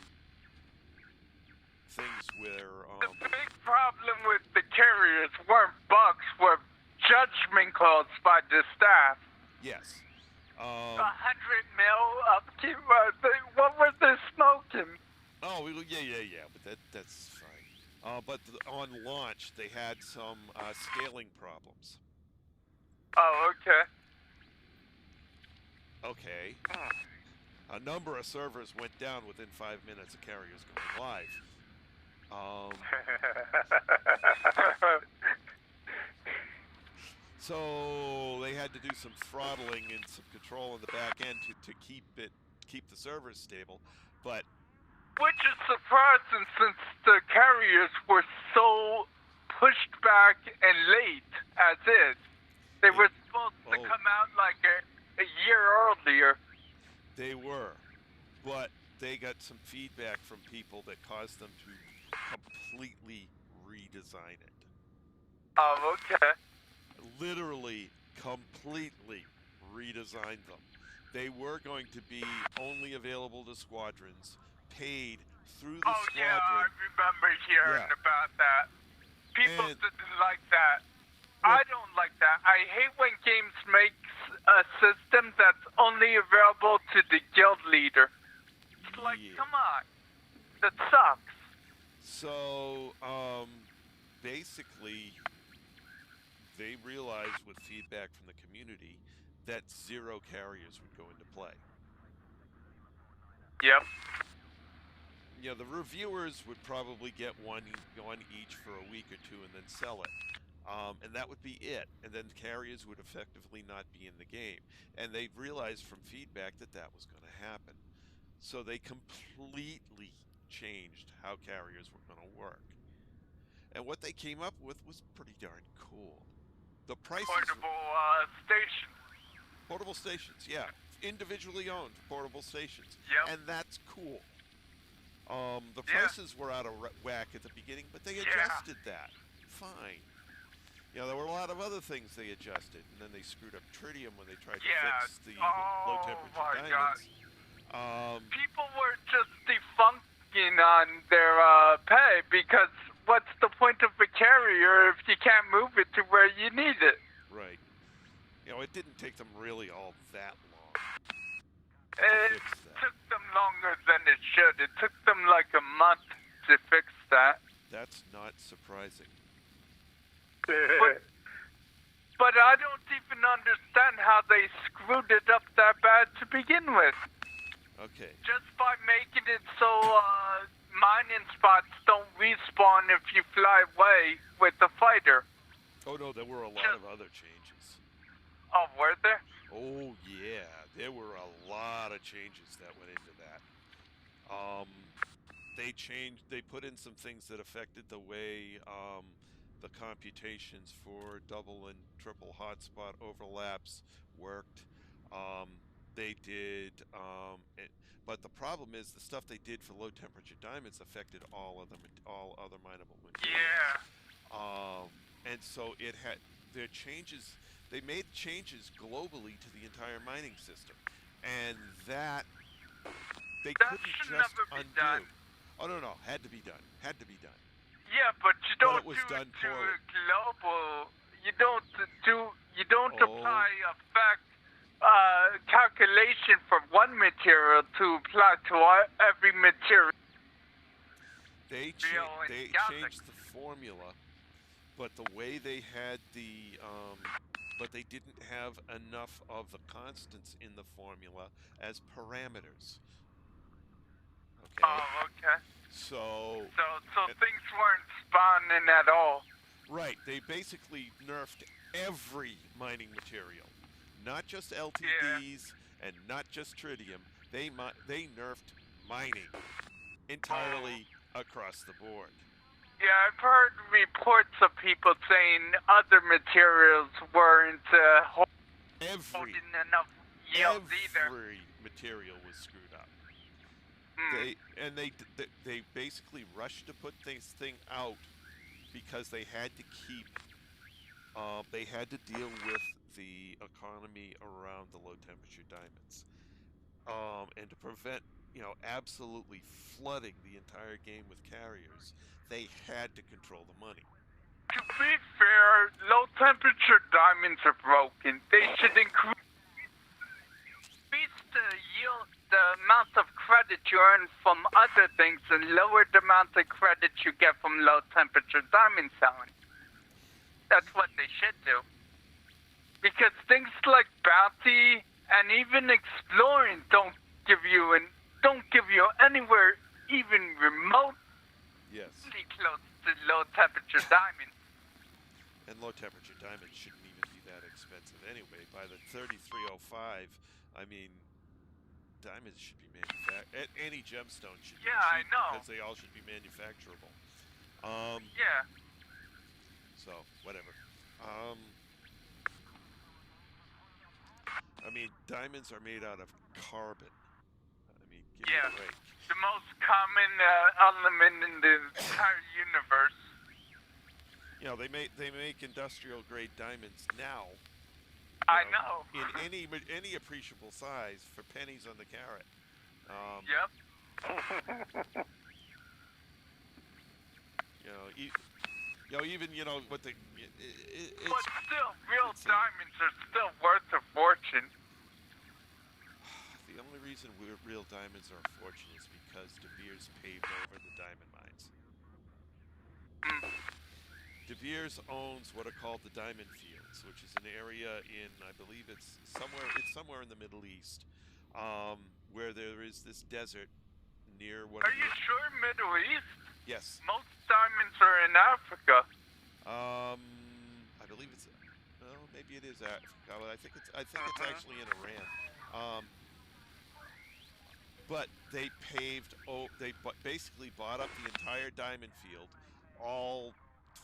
things where... The big problem with the carriers weren't bugs, were judgment calls by the staff. Yes. 100 mil upkeep, what were they smoking? Oh, yeah, but that's fine. But on launch, they had some scaling problems. Oh, okay. Okay. A number of servers went down within 5 minutes of carriers going live. So they had to do some throttling and some control on the back end to keep the servers stable, but which is surprising since the carriers were so pushed back and late as is. They were supposed to come out like a year earlier. They were, but they got some feedback from people that caused them to completely redesign it. Oh, okay. Literally, completely redesign them. They were going to be only available to squadrons, paid through the squadron. Yeah, I remember hearing about that. People And- didn't like that. I don't like that. I hate when games makes a system that's only available to the guild leader. It's like, Yeah. come on. That sucks. So, basically, they realized with feedback from the community that 0 carriers would go into play. Yep. You know, the reviewers would probably get one each for a week or two and then sell it. And that would be it. And then carriers would effectively not be in the game. And they realized from feedback that that was going to happen. So they completely changed how carriers were going to work. And what they came up with was pretty darn cool. The prices... Portable stations, yeah. Individually owned portable stations. Yep. And that's cool. The prices were out of whack at the beginning, but they adjusted that. Fine. You know, there were a lot of other things they adjusted, and then they screwed up tritium when they tried to fix the low temperature diamonds. People were just defunking on their pay because what's the point of a carrier if you can't move it to where you need it? Right. You know, it didn't take them really all that long. It took them longer than it should. It took them like a month to fix that. That's not surprising. But I don't even understand how they screwed it up that bad to begin with. Okay. Just by making it so mining spots don't respawn if you fly away with the fighter. Oh no, there were a lot of other changes. Oh, were there? Oh yeah, there were a lot of changes that went into that. They put in some things that affected the way the computations for double and triple hotspot overlaps worked. They did, but the problem is the stuff they did for low temperature diamonds affected all other mineable materials. Yeah. And so it had their changes. They made changes globally to the entire mining system, and that they couldn't just never be undo. done. Oh no, had to be done. Had to be done. Yeah, but you don't it was do done it to poorly. a global. You don't apply a fact calculation for one material to apply to every material. They changed the formula, but the way they had but they didn't have enough of the constants in the formula as parameters. Okay. Oh, okay. So things weren't spawning at all. Right. They basically nerfed every mining material, not just LTDs and not just tritium. They nerfed mining entirely across the board. Yeah, I've heard reports of people saying other materials weren't holding enough yield either. Every material was screwed up. They basically rushed to put this thing out because they had to keep they had to deal with the economy around the low temperature diamonds, and to prevent absolutely flooding the entire game with carriers, they had to control the money. To be fair, low temperature diamonds are broken. They should increase the yield, the amount of credit you earn from other things, and lower the amount of credit you get from low temperature diamond selling. That's what they should do. Because things like bounty and even exploring don't give you anywhere even remotely close to low temperature diamonds. And low temperature diamonds shouldn't even be that expensive anyway. By the 3305, I mean, diamonds should be manufactured. Any gemstone should be cheap. I know. Because they all should be manufacturable. Yeah. So, whatever. I mean, diamonds are made out of carbon. I mean, give me a break. The most common element in the entire universe. You know, they make industrial grade diamonds now. I know. In any appreciable size for pennies on the carat. Yep. even what But still, real insane. diamonds are still worth a fortune. The only reason real diamonds are a fortune is because De Beers paved over the diamond mines. De Beers owns what are called the diamond fields, which is an area in, I believe it's somewhere in the Middle East, where there is this desert near one Are of you the. sure Middle East? Yes. Most diamonds are in Africa. I believe it's. Well, maybe it is Africa. But I think it's actually in Iran. But they paved. They basically bought up the entire diamond field, all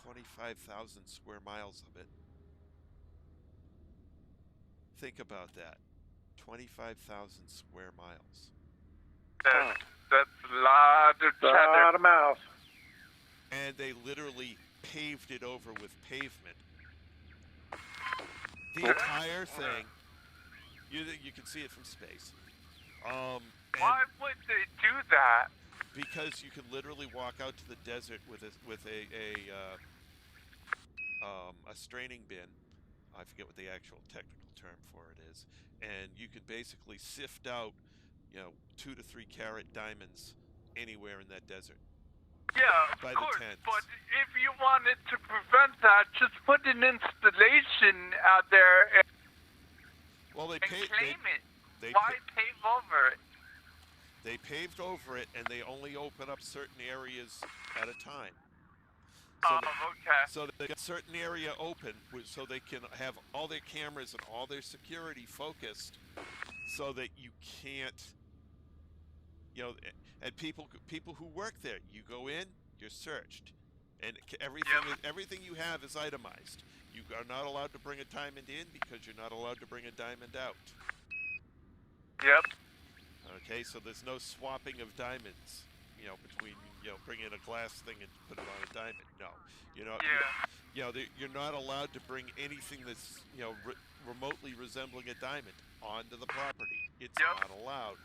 25,000 square miles of it. Think about that. 25,000 square miles. That's a lot of cheddar. A lot of miles. And they literally paved it over with pavement. The entire thing. You can see it from space. Why would they do that? Because you can literally walk out to the desert with a straining bin. I forget what the actual technical term for it is, and you can basically sift out, 2 to 3 carat diamonds anywhere in that desert. Yeah, of By course. the tens. But if you wanted to prevent that, just put an installation out there and claim it. Why pave over it? They paved over it, and they only open up certain areas at a time. Okay. So they got certain area open, so they can have all their cameras and all their security focused, so that you can't, and people who work there, you go in, you're searched, and everything you have is itemized. You are not allowed to bring a diamond in because you're not allowed to bring a diamond out. Yep. Okay, so there's no swapping of diamonds, between, bringing a glass thing and put it on a diamond. No, you're not allowed to bring anything that's, remotely resembling a diamond onto the property. It's not allowed.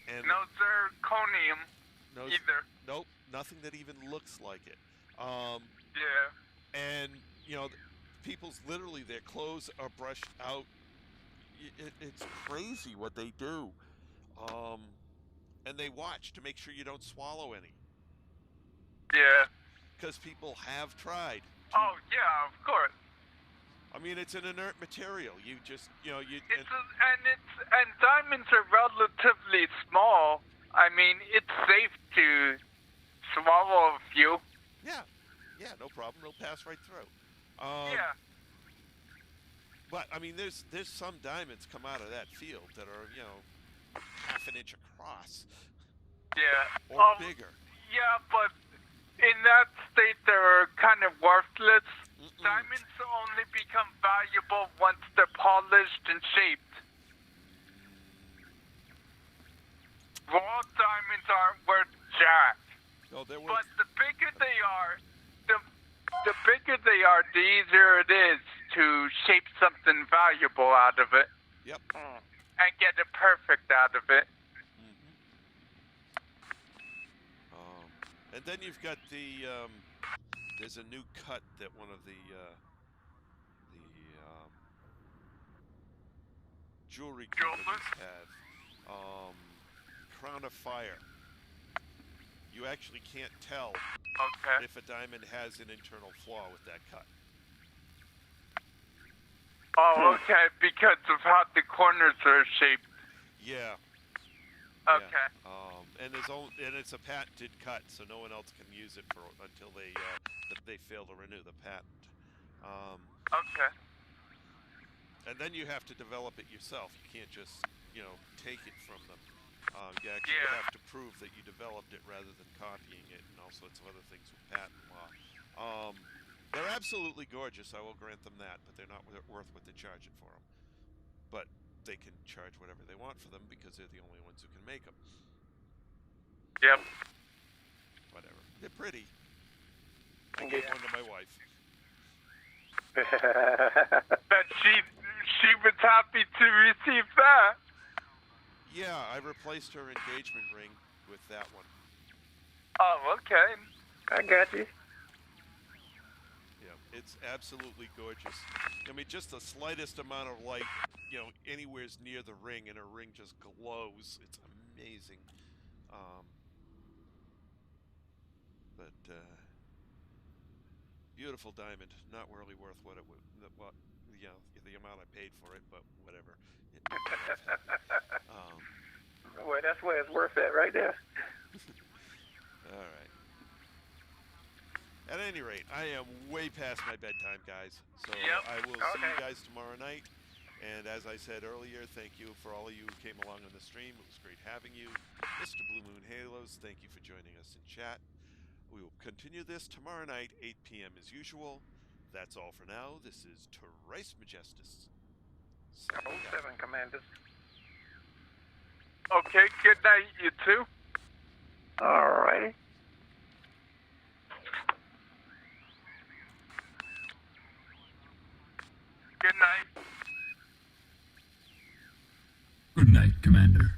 And no zirconium either. Nope, nothing that even looks like it. And, people's literally, their clothes are brushed out. It's crazy what they do. And they watch to make sure you don't swallow any. Yeah. Because people have tried. Oh, yeah, of course. I mean, it's an inert material. You just, and diamonds are relatively small. I mean, it's safe to swallow a few. Yeah, no problem. They'll pass right through. Yeah. But I mean, there's some diamonds come out of that field that are, half an inch across. Yeah. Or bigger. Yeah, but in that state, they're kind of worthless. Diamonds only become valuable once they're polished and shaped. Raw diamonds aren't worth jack. No, they're worth. But the bigger they are, the bigger they are, the easier it is to shape something valuable out of it. Yep. And get it perfect out of it. And then you've got there's a new cut that one of the jewelry companies have. Crown of Fire. You actually can't tell if a diamond has an internal flaw with that cut. Oh, okay, because of how the corners are shaped. Yeah. Okay. Yeah. And it's a patented cut, so no one else can use it until they fail to renew the patent. Okay. And then you have to develop it yourself. You can't just take it from them. You actually have to prove that you developed it rather than copying it, and all sorts of other things with patent law. They're absolutely gorgeous, I will grant them that, but they're not worth what they charge it for them. But they can charge whatever they want for them because they're the only ones who can make them. Yep. Whatever. They're pretty. I gave one to my wife. But she was happy to receive that. Yeah, I replaced her engagement ring with that one. Oh, okay. I got you. Yeah, it's absolutely gorgeous. I mean, just the slightest amount of light, anywhere's near the ring, and her ring just glows. It's amazing. But beautiful diamond. Not really worth what it would, what the amount I paid for it, but whatever. Well, that's where it's worth it, right there. All right. At any rate, I am way past my bedtime, guys. So Yep. I will see you guys tomorrow night. And as I said earlier, thank you for all of you who came along on the stream. It was great having you. Mr. Blue Moon Halos, thank you for joining us in chat. We will continue this tomorrow night, 8 p.m. as usual. That's all for now. This is Thrice Majestus. 07, Commanders. Okay, good night, you two. Alrighty. Good night. Good night, Commander.